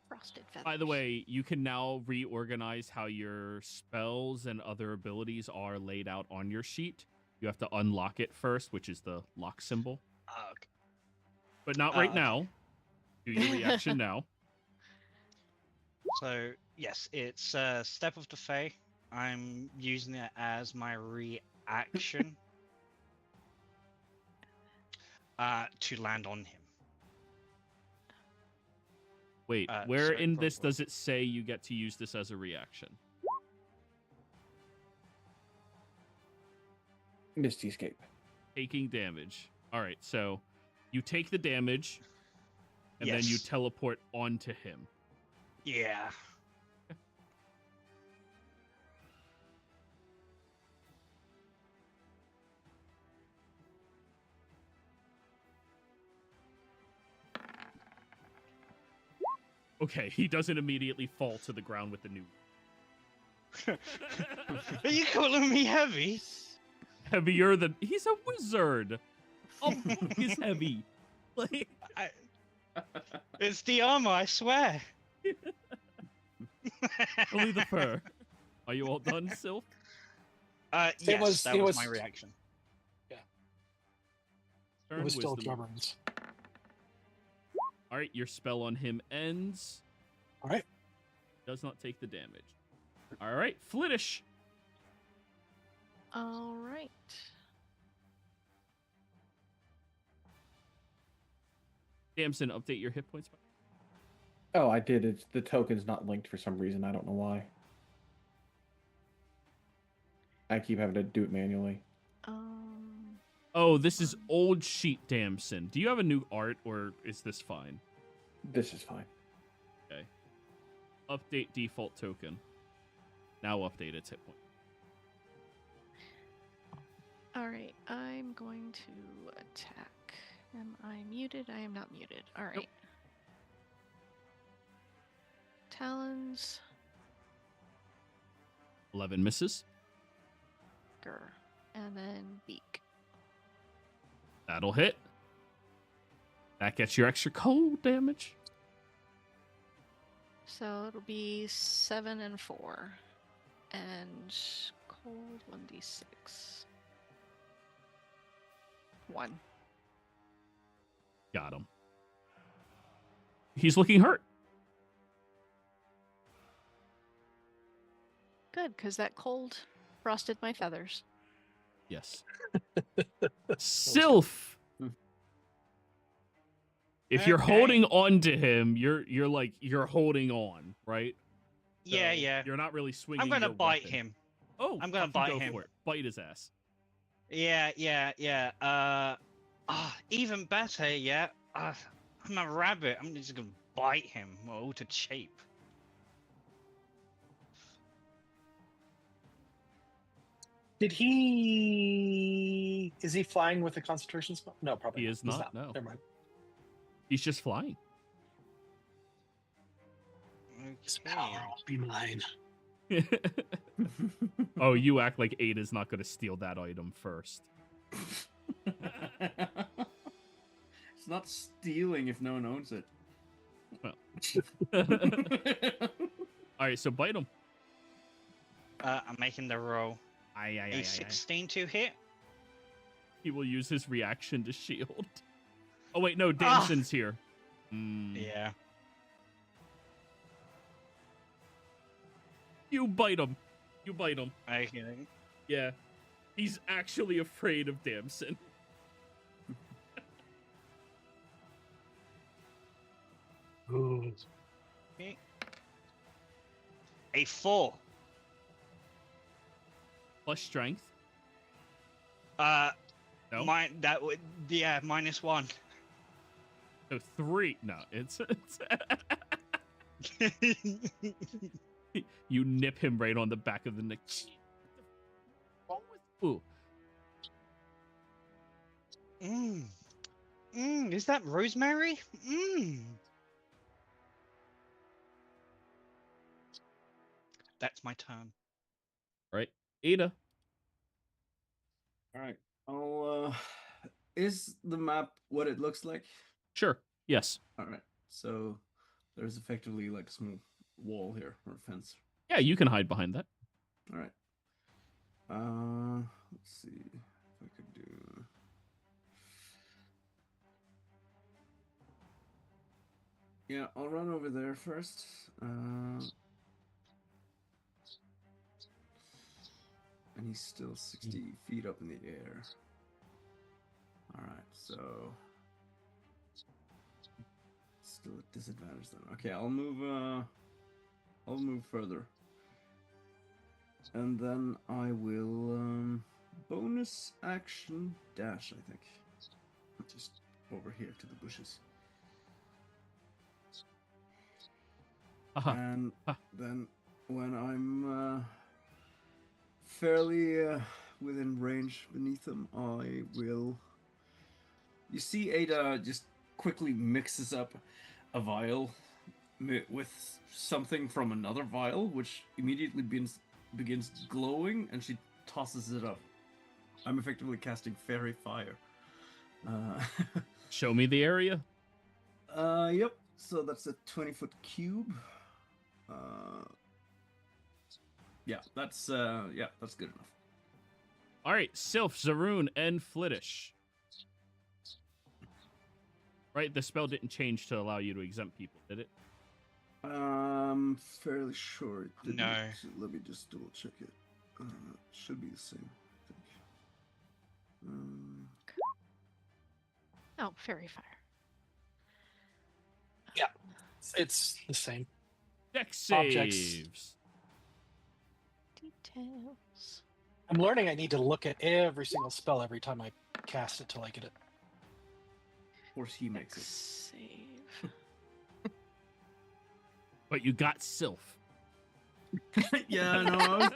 Frosted feathers. By the way, you can now reorganize how your spells and other abilities are laid out on your sheet. You have to unlock it first, which is the lock symbol. Okay. But not right Okay. now. Do your reaction now. So yes, it's Step of the Fae. I'm using it as my reaction to land on him. Wait, where sorry, in this probably. does it say you get to use this as a reaction? Misty escape. Taking damage. All right, so you take the damage, and then you Yes. teleport onto him. Yeah. Okay, he doesn't immediately fall to the ground with the new. Are you calling me heavy? heavier than he's a wizard. Oh, he's heavy. Like It's the armor, I swear. only the fur. Are you all done, Sylph? Yes, that was my reaction. Turn It was still wisdom. Cameron's. All right, your spell on him ends. All right. Does not take the damage. All right, Flittish. All right. Damson, update your hit points. Oh, I did. It's the token's not linked for some reason. I don't know why. I keep having to do it manually. Oh, this is old sheet Damson. Do you have a new art, or is this fine? This is fine. Okay. Update default token. Now update its hit point. All right. I'm going to attack. Am I muted? I am not muted. All right. Nope. Talons. 11 misses. Grr. And then beak. That'll hit. That gets your extra cold damage. So it'll be 7 and 4. And cold 1d6. 1. Got him. He's looking hurt. Good, because that cold frosted my feathers. Yes. Sylph. If you're Okay. holding on to him, you're like you're holding on, right? Yeah, So yeah. You're not really swinging. I'm gonna your bite weapon. him. Oh, I'm gonna fucking bite go him. for it. Bite his ass. Yeah. Even better, yeah. I'm a rabbit. I'm just gonna bite him. Oh, to cheap. Did he? Is he flying with a concentration spell? No, probably He not. is He's not, no. Never mind. He's just flying. This Okay. power will be mine. Oh, you act like Ada's not going to steal that item first. It's not stealing if no one owns it. All right, so bite him. I'm making the roll. A 16 to hit. He will use his reaction to shield. Oh wait, no, Damson's here. Yeah. You bite him. You bite him. Okay. Yeah. He's actually afraid of Damson. Ooh. Okay. A 4. Plus strength. No. No? That would -1. So 3. No, it's you nip him right on the back of the neck. Ooh. Is that rosemary? That's my turn. Right. Ada. All right. I'll. Is the map what it looks like? Sure. Yes. All right. So there's effectively like a small wall here or fence. Yeah, you can hide behind that. All right. Let's see if I could do. Yeah, I'll run over there first. And he's still 60 feet up in the air. All right, so still at disadvantage then. Okay, I'll move further. And then I will bonus action dash, I think. Just over here to the bushes. Haha. And then when I'm fairly within range beneath them, I will... You see Ada just quickly mixes up a vial with something from another vial, which immediately begins glowing, and she tosses it up. I'm effectively casting fairy fire. Show me the area. Yep. So that's a 20-foot cube. Yeah, that's good enough. All right, Sylph, Zaroon, and Flittish. Right, the spell didn't change to allow you to exempt people, did it? I'm fairly sure it didn't. No. Let me just double check it. Should be the same, I think. Oh, fairy fire. Yeah, it's the same. Dex Objects. saves. Details. I'm learning I need to look at every single spell every time I cast it till I get it. Of course, he makes it. Save. But you got Sylph. Yeah, no.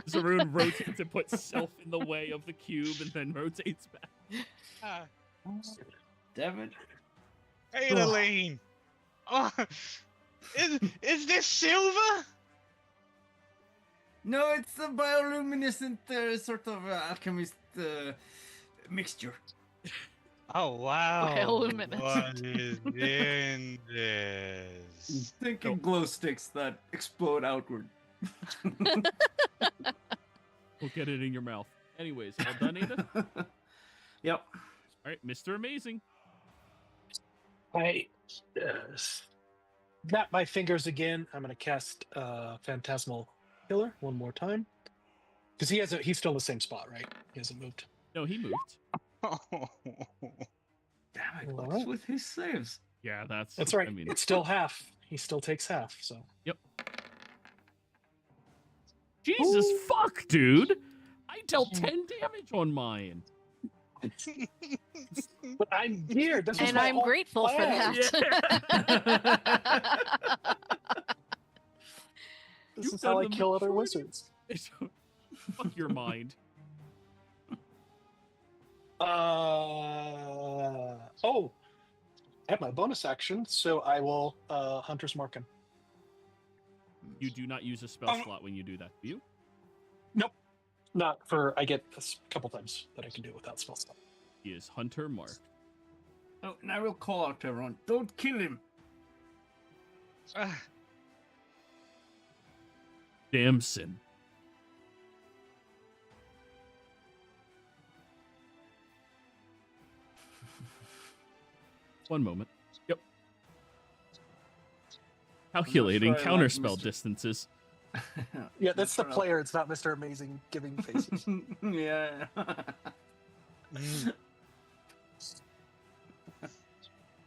Zaroon rotates and puts Sylph in the way of the cube and then rotates back. Ah, Damn it. Adeline! Oh, is this silver? No, it's a bioluminescent sort of alchemist mixture. Oh wow! Bioluminescent. What is in this? Thinking glow sticks that explode outward. We'll get it in your mouth. Anyways, all done, Ada? Yep. All right, Mr. Amazing. I snap my fingers again. I'm going to cast Phantasmal Killer one more time. Because he's still in the same spot, right? He hasn't moved. No, he moved. Damn it, All what's right. with his saves? Yeah, That's right. I mean, It's still half. He still takes half, so. yep. Jesus Ooh. fuck, dude! I dealt 10 damage on mine. But I'm here. This was And my I'm whole grateful for plan. that. This You've is how I done the kill other majority. wizards. Fuck your mind. Oh, I have my bonus action, so I will Hunter's Mark him. You do not use a spell slot when you do that, do you? Not for, I get a couple times that I can do it without spell slot. He is Hunter Mark. Oh, and I will call out to everyone. Don't kill him. Ah, Damson. One moment. Yep. Calculating sure I like counterspell Mr. distances. Yeah, that's the Sure. player. It's not Mr. Amazing giving faces. Yeah.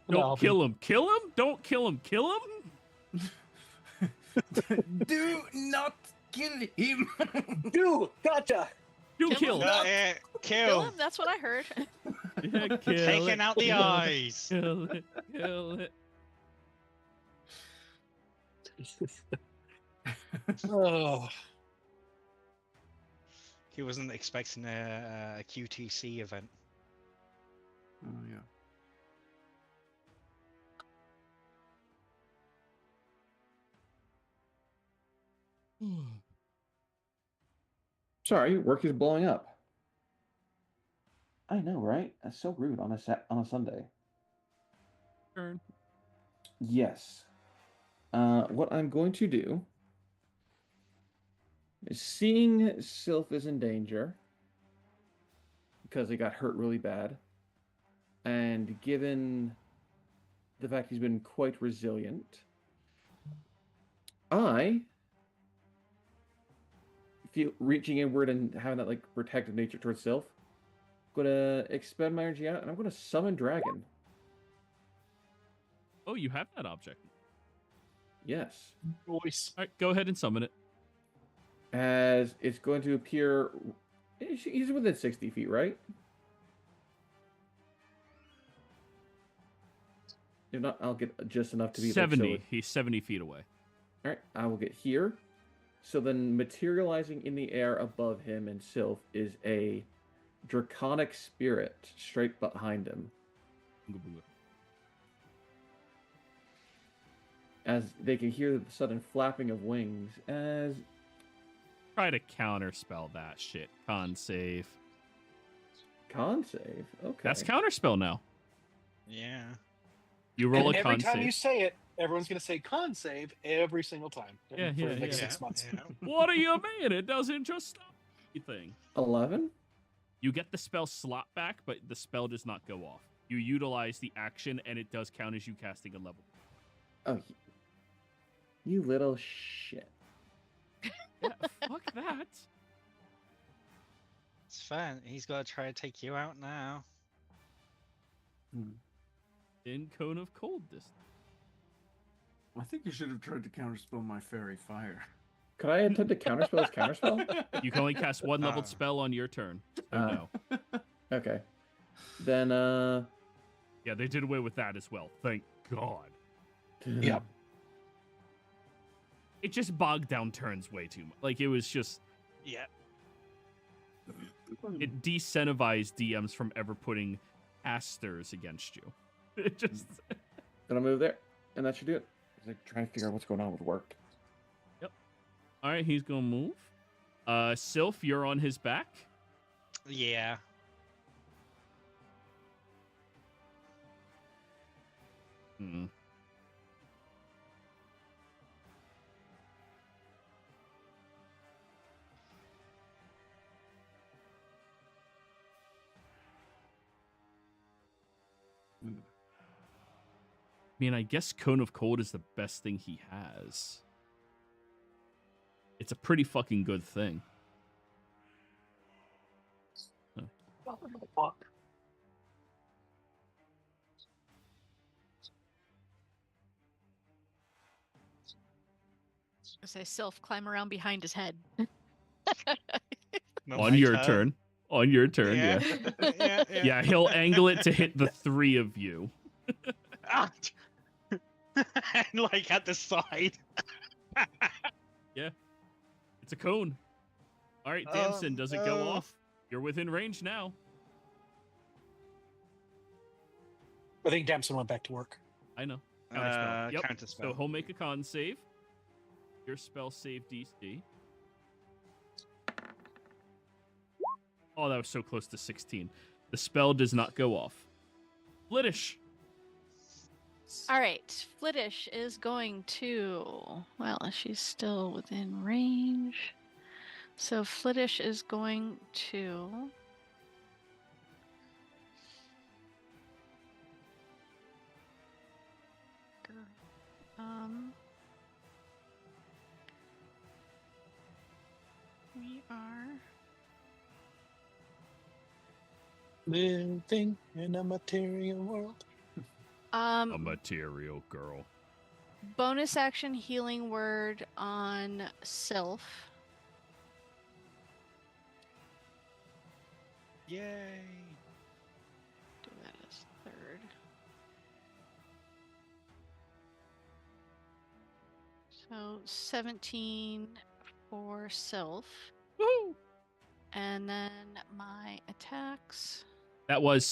Don't kill him. Kill him? Don't kill him. Kill him? Do not kill him. Dude, gotcha. Do Kill kill. him. got it. Kill Kill. him, that's what I heard. Yeah, kill Taking it, out the kill it, eyes. Kill it. Kill it. Oh, He wasn't expecting a QTC event. Oh yeah. Sorry, work is blowing up. I know, right? That's so rude on a Sunday. Turn. Yes. What I'm going to do is, seeing Sylph is in danger because he got hurt really bad, and given the fact he's been quite resilient, I feel reaching inward and having that like protective nature towards Sylph. Gonna expend my energy out, and I'm gonna summon Dragon. Oh, you have that object. Yes. voice. All right, go ahead and summon it. As it's going to appear. He's within 60 feet, right? If not, I'll get just enough to be 70. Like, so He's 70 feet away. all right, I will get here. So then, materializing in the air above him and Sylph is a draconic spirit straight behind him. As they can hear the sudden flapping of wings, as Try to counterspell that shit. Con save. Con save. Okay. That's counterspell now. Yeah. You roll And a every con time save. you say it, everyone's going to say con save every single time. Yeah, for yeah, like yeah. 6 months. Yeah. What do you mean? It doesn't just stop anything. 11. You get the spell slot back, but the spell does not go off. You utilize the action, and it does count as you casting a level. Oh, you little shit. Yeah, fuck that. It's fine. He's got to try to take you out now. In Cone of Cold this time. I think you should have tried to counterspell my fairy fire. Could I attempt to counterspell his counterspell? You can only cast one leveled spell on your turn. So no. Okay. Then, Yeah, they did away with that as well. Thank God. Yep. It just bogged down turns way too much. Like, it was just... Yeah. It decentivized DMs from ever putting asters against you. It just... Then I'll move there, and that should do it. I was like trying to figure out what's going on with work. All right, he's going to move. Sylph, you're on his back. Yeah. Hmm. I mean, I guess Cone of Cold is the best thing he has. It's a pretty fucking good thing. Fuck. As I self climb around behind his head. On your turn. On your turn, yeah. Yeah. Yeah, he'll angle it to hit the three of you. Ah! And like at the side. Yeah. It's a cone. All right, Damson, does it go off? You're within range now. I think Damson went back to work. I know. Counterspell. Yep. Counterspell. So he'll make a con save. Your spell save DC. Oh, that was so close to 16. The spell does not go off. Flittish. All right, Flittish is going to. Well, she's still within range. So Flittish is going to. We are. Living in a material world. A material girl. Bonus action healing word on Sylph. Yay. Do that as third. So 17 for Sylph. Woo! And then my attacks. That was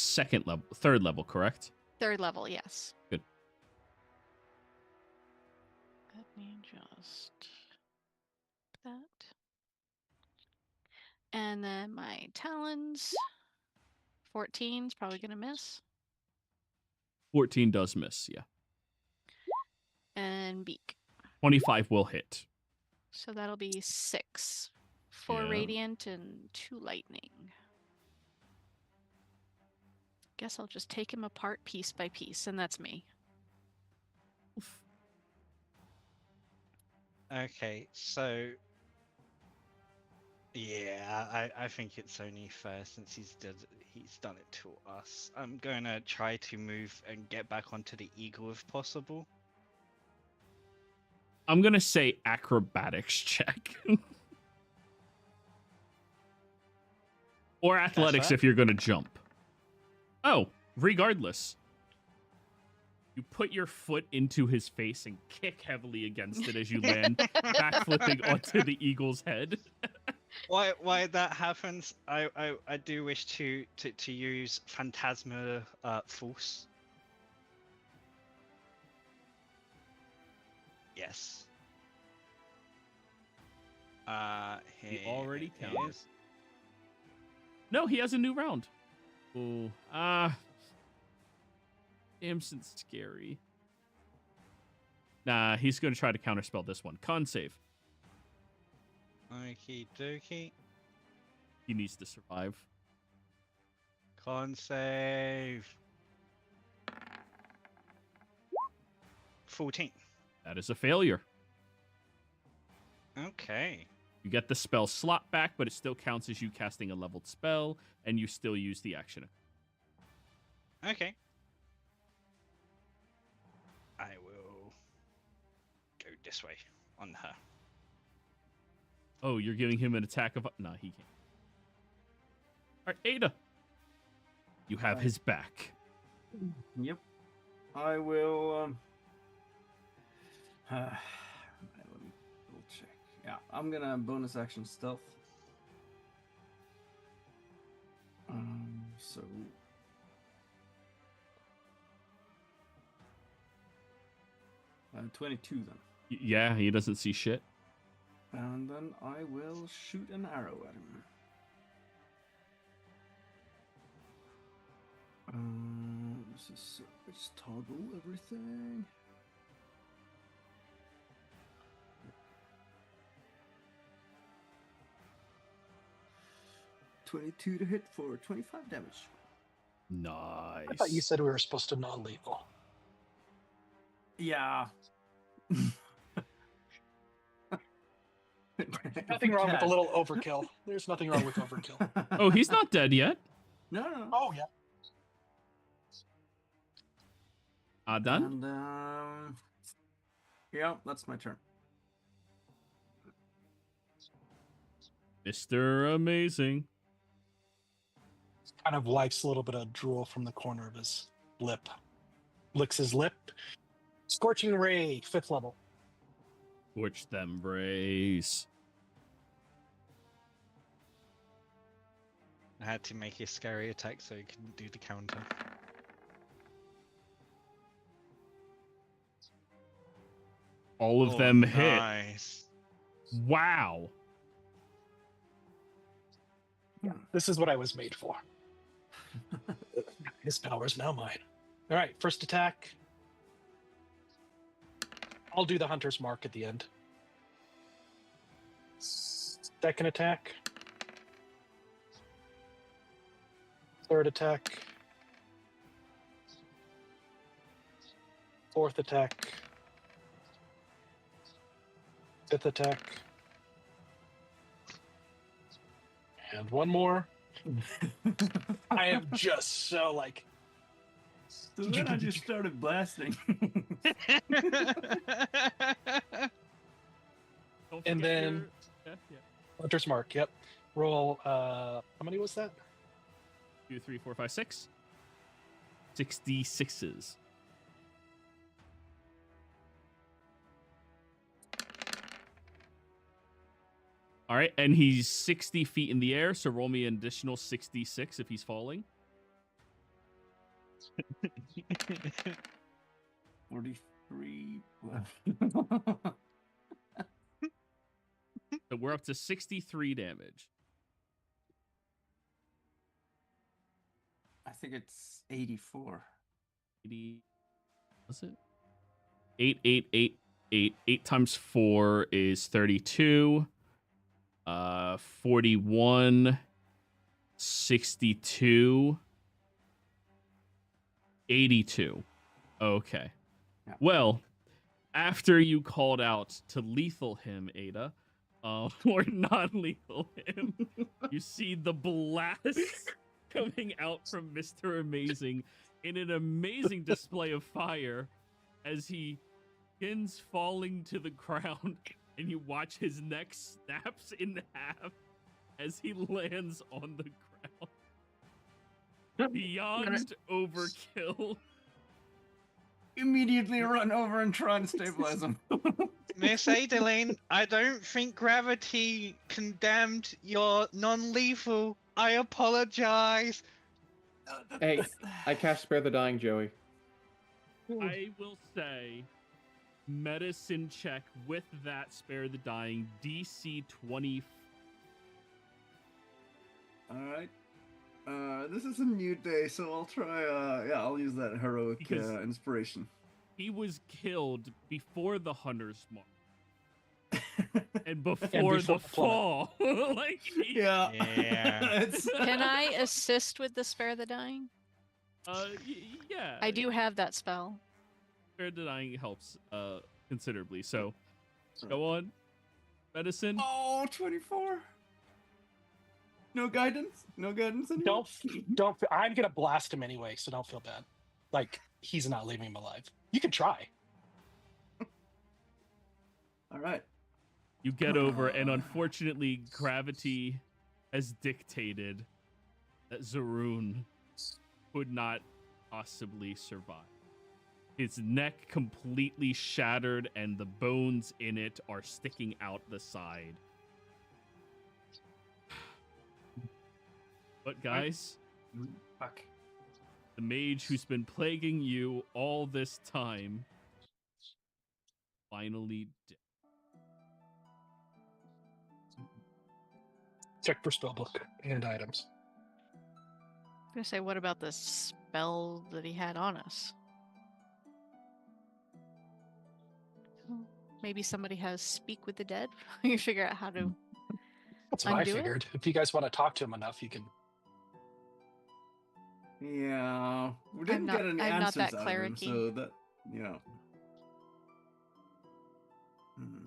third level, correct? Third level, yes. Good. Let me just that. And then my talons. 14 is probably gonna miss. 14 does miss, yeah. And beak. 25 will hit. So that'll be 6. 4 Yeah. radiant and 2 lightning. Guess I'll just take him apart piece by piece, and that's me. Oof. Okay, so yeah, I think it's only fair since he's done it to us. I'm gonna try to move and get back onto the eagle if possible. I'm going to say acrobatics check. Or athletics fair. if you're going to jump. Oh, regardless. You put your foot into his face and kick heavily against it as you land, backflipping onto the eagle's head. Why that happens? I do wish to use Phantasma Force. Yes. He already here counted. is- No, he has a new round. Oh, Damson's scary. Nah, he's going to try to counterspell this one. Con save. Okie dokie. He needs to survive. Con save. 14. That is a failure. Okay. You get the spell slot back, but it still counts as you casting a leveled spell, and you still use the action. Okay. I will go this way on her. Oh, you're giving him an attack of... No, he can't. All right, Ada. You have his back. Yep. I will. Let me double check. Yeah, I'm gonna bonus action stealth. So. 22 then. Yeah, he doesn't see shit. And then I will shoot an arrow at him. This is let's toggle everything. $22 to hit for 25 damage. Nice. I thought you said we were supposed to non-lethal. Yeah. Nothing wrong with a little overkill. There's nothing wrong with overkill. Oh, he's not dead yet. No. Oh, yeah. Done? And, yeah, that's my turn. Mr. Amazing. Kind of wipes a little bit of drool from the corner of his lip. Licks his lip. Scorching Ray, 5th level. Scorch them rays. I had to make a scary attack so he couldn't do the counter. All of them hit. Nice. Wow. This is what I was made for. His power is now mine. All right, first attack. I'll do the hunter's mark at the end. Second attack. Third attack. Fourth attack. Fifth attack. And one more. I am just so like. So then I just started blasting. And then Hunter's Mark, yep. Roll how many was that? 2, 3, 4, 5, 6. 66s. All right, and he's 60 feet in the air, so roll me an additional 66 if he's falling. 43 left. So we're up to 63 damage. I think it's 84. 80, was it? 8, 8, 8, 8. 8 times 4 is 32. 41, 62, 82. Okay. Yeah. Well, after you called out to lethal him, Ada, or non-lethal him, you see the blast coming out from Mr. Amazing in an amazing display of fire as he begins falling to the ground. And you watch his neck snaps in half as he lands on the ground. Beyond overkill. Immediately run over and try and stabilize him. Miss Adeline, I don't think gravity condemned your non-lethal. I apologize. Hey, I cast Spare the Dying, Joey. I will say medicine check with that spare the dying DC 20. All right. This is a new day, so I'll try. I'll use that heroic Because- inspiration. He was killed before the hunter's mark and before the before the plummet. fall. Like, Yeah. Yeah. It's... Can I assist with the spare the dying? yeah. I do have that spell. Spare the dying helps considerably. So go on, medicine. Oh, 24. No guidance. No guidance anymore. Don't. I'm gonna blast him anyway, so don't feel bad. Like he's not leaving him alive. You can try. All right. You get over, and unfortunately, gravity has dictated that Zaroon could not possibly survive. His neck completely shattered, and the bones in it are sticking out the side. But guys, Fuck. the mage who's been plaguing you all this time finally dead. Check for spellbook and items. I'm gonna say, what about the spell that he had on us? Maybe somebody has speak with the dead. You figure out how to. That's what I Undo it? figured. If you guys want to talk to him enough, you can. Yeah, we didn't not- get any I'm not answers that out of him, cleric-y. so that yeah. Hmm.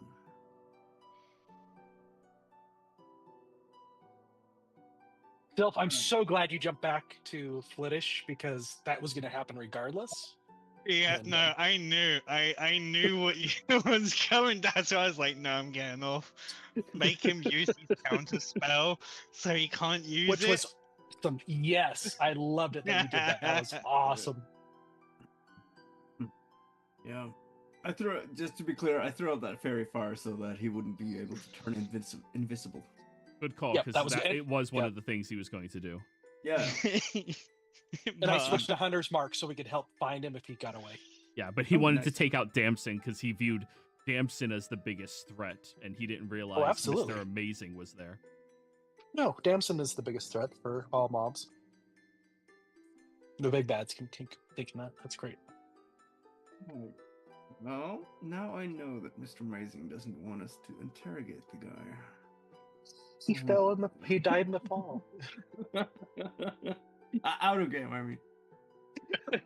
Dilf, I'm so glad you jumped back to Flittish because that was going to happen regardless. Yeah, And, no, I knew what you was coming. That's why I was like, no, I'm getting off. Make him use his counter spell so he can't use Which it. was some. Yes, I loved it that you did that. That was awesome. Yeah. I threw just to be clear, I threw out that fairy fire so that he wouldn't be able to turn invisible. Good call, Yep, because that was- it was one yep. of the things he was going to do. Yeah. And I switched to Hunter's Mark so we could help find him if he got away. Yeah, but he Oh, wanted to nice. take out Damson because he viewed Damson as the biggest threat, and he didn't realize absolutely. Mr. Amazing was there. No, Damson is the biggest threat for all mobs. The big bads can take that. That's great. Oh. Well, now I know that Mr. Amazing doesn't want us to interrogate the guy. He died in the fall. Out of game, I mean.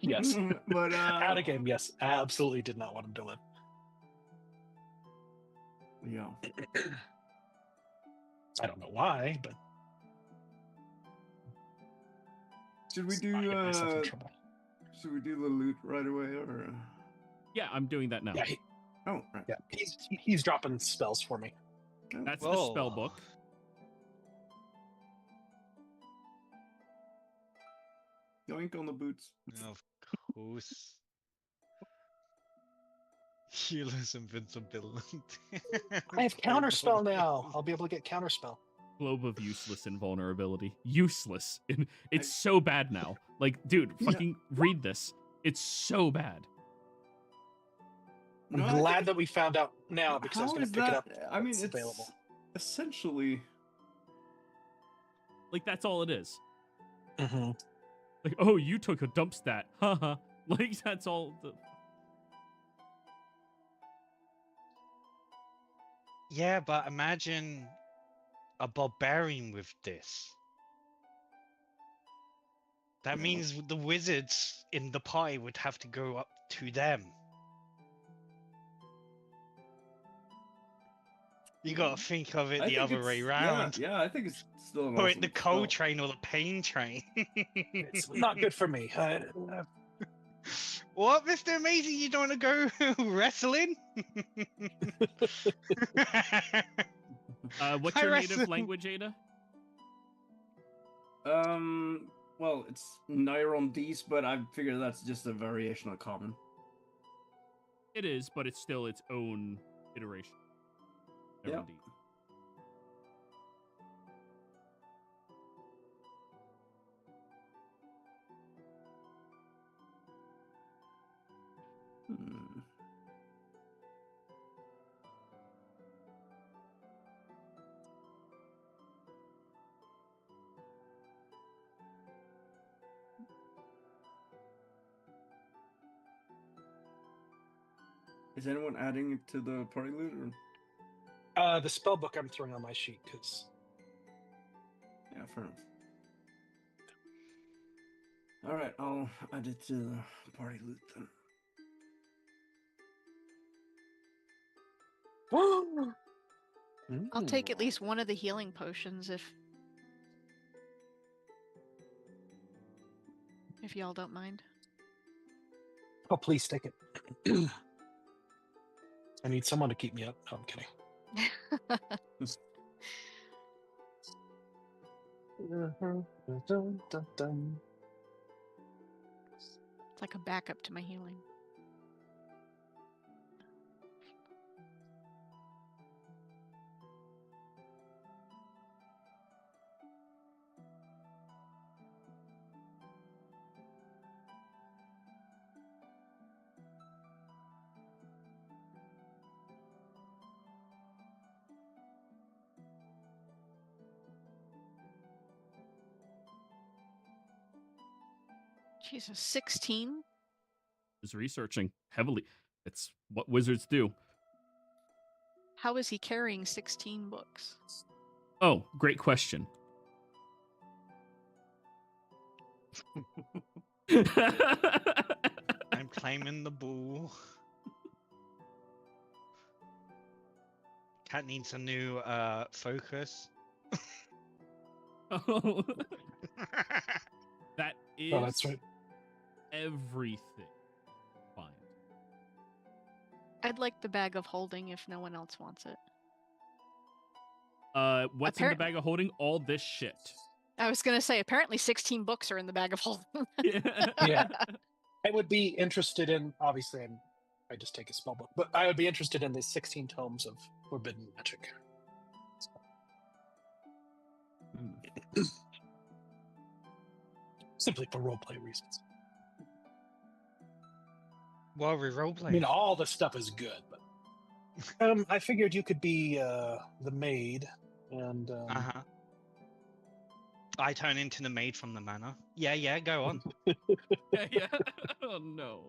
Yes. But Out of game, yes. Absolutely did not want him to live. Yeah. I don't know why, but Should we I do get myself in trouble. should we do the loot right away or Yeah, I'm doing that now. Yeah, Oh, right. yeah. He's dropping spells for me. That's the Whoa. spell book. Yoink on the boots. Of course. Healer's invincibility. I have counterspell now. I'll be able to get counterspell. Globe of useless invulnerability. Useless. It's so bad now. Like, dude, Yeah. fucking read this. It's so bad. I'm No, I glad think- that we found out now because I was How going is to pick it up. I mean, It's it's available. essentially Like, that's all it is. Mm-hmm. Like, oh, you took a dump stat. Haha. Like, that's all. Yeah, but imagine a barbarian with this. That Yeah. means the wizards in the pie would have to go up to them. You gotta think of it I the think other way it's- round. Yeah, I think it's still an Put it awesome the coal spell. train or the pain train. It's not good for me. What, Mr. Amazing? You don't want to go wrestling? What's I your native wrestle- language, Ada? Well, it's Nyrondese, but I figure that's just a variation of common. It is, but it's still its own iteration. Yeah. Indeed. Hmm. Is anyone adding it to the party loot? Or... The spell book I'm throwing on my sheet because Yeah, fair enough. All right, I'll add it to the party loot then. I'll take at least one of the healing potions if y'all don't mind. Oh, please take it. I need someone to keep me up. No, I'm kidding. It's like a backup to my healing. Jesus, 16? Is researching heavily. It's what wizards do. How is he carrying 16 books? Oh, great question. I'm claiming the bull. Cat needs a new focus. Oh, that is Oh, that's right. everything. Fine. I'd like the bag of holding if no one else wants it. What's in the bag of holding? All this shit. I was going to say, apparently 16 books are in the bag of holding. Yeah. I would be interested in, obviously, I just take a small book, but I would be interested in the 16 tomes of Forbidden Magic. Simply for roleplay reasons. Well, we roleplay. I mean, all the stuff is good, but I figured you could be the maid, and I turn into the maid from the manor. Yeah, go on. Yeah. Oh no.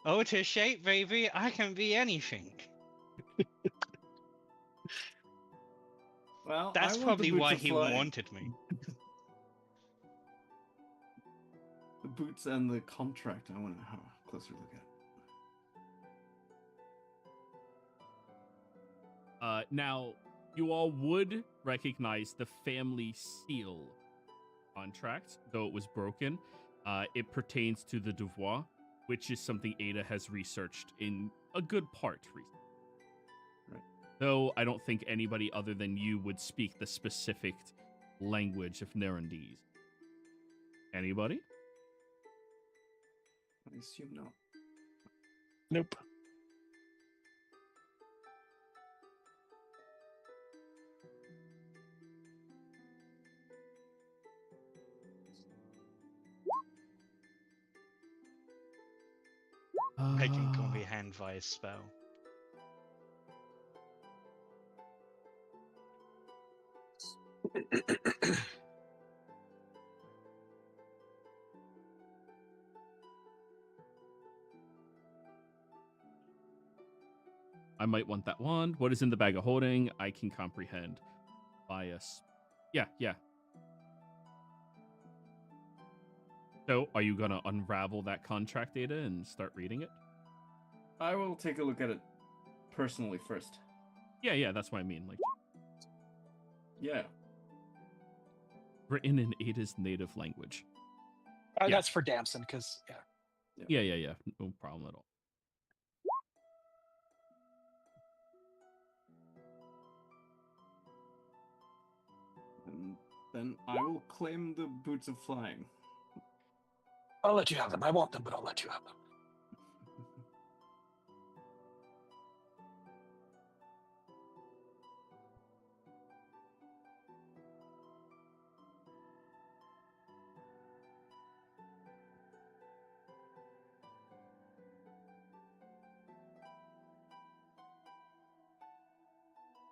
Oh, to shape, baby, I can be anything. Well, That's probably why he wanted me. The boots and the contract, I want to have a closer look at. Now, you all would recognize the family seal contract, though it was broken. It pertains to the devoir, which is something Ada has researched in a good part recently. Right. Though I don't think anybody other than you would speak the specific language of Nerandese. Anybody? I assume not. nope. I can comprehend via spell. I might want that wand. What is in the bag of holding? I can comprehend. Bias. Yeah. So, are you gonna unravel that contract data and start reading it? I will take a look at it personally first. Yeah, that's what I mean. Like, Yeah. written in Ada's native language. Yeah. That's for Damson, because, Yeah. No problem at all. And then I will claim the boots of flying. I'll let you have them. I want them, but I'll let you have them.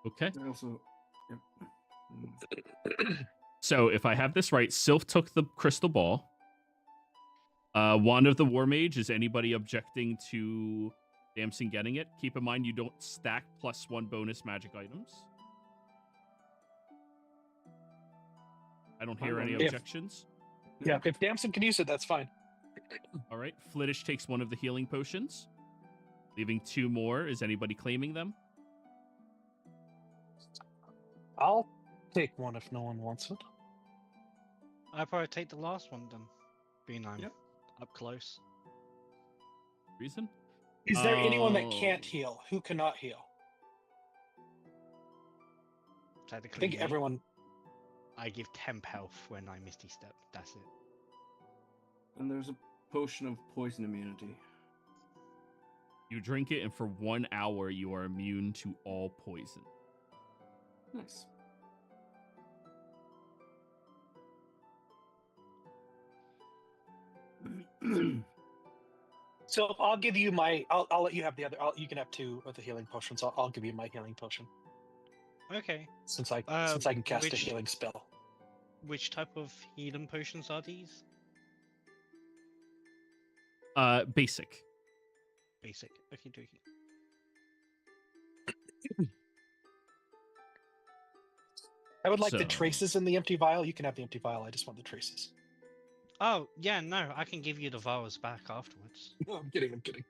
Okay. I also... Yep. So, if I have this right, Sylph took the crystal ball. Wand of the War Mage. Is anybody objecting to Damson getting it? Keep in mind you don't stack +1 bonus magic items. I don't hear any objections. Yeah, if Damson can use it, that's fine. All right. Flittish takes 1 of the healing potions, leaving 2 more. Is anybody claiming them? I'll take one if no one wants it. I'll probably take the last one then, being I'm up close. Reason? Is there anyone that Oh. can't heal? Who cannot heal? I Technically, think me. everyone. I give temp health when I Misty Step. That's it. And there's a potion of poison immunity. You drink it, and for 1 hour, you are immune to all poison. Nice. So I'll give you my. I'll let you have the other. You can have 2 of the healing potions. I'll give you my healing potion Okay. since I can cast a which- healing spell. Which type of healing potions are these? Basic. Basic. Okay, dokie. I would like the So- traces in the empty vial. You can have the empty vial. I just want the traces. Oh yeah, no, I can give you the vials back afterwards. No, I'm kidding. I'm kidding.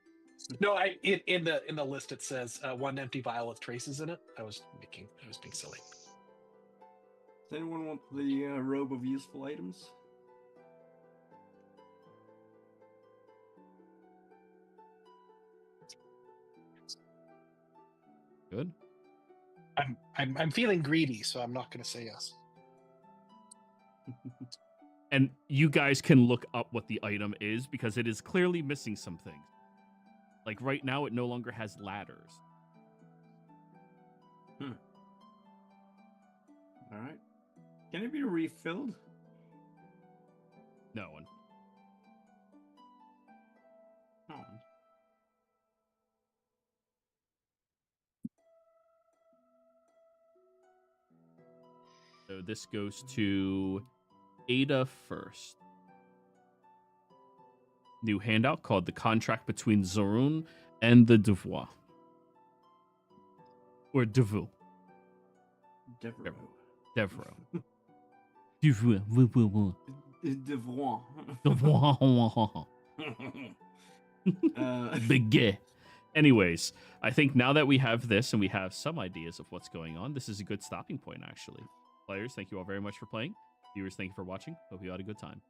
No, in the list it says 1 empty vial with traces in it. I was being silly. Does anyone want the robe of useful items? Good. I'm feeling greedy, so I'm not going to say yes. And you guys can look up what the item is because it is clearly missing some things. Like right now, it no longer has ladders. All right. Can it be refilled? No one. Oh. So this goes to Ada first. New handout called The Contract Between Zorun and the Devoir. Or Devu. Devereaux. Devro. Devu. Devron. Big gay. Anyways, I think now that we have this and we have some ideas of what's going on, this is a good stopping point, actually. Players, thank you all very much for playing. Viewers, thank you for watching. Hope you had a good time.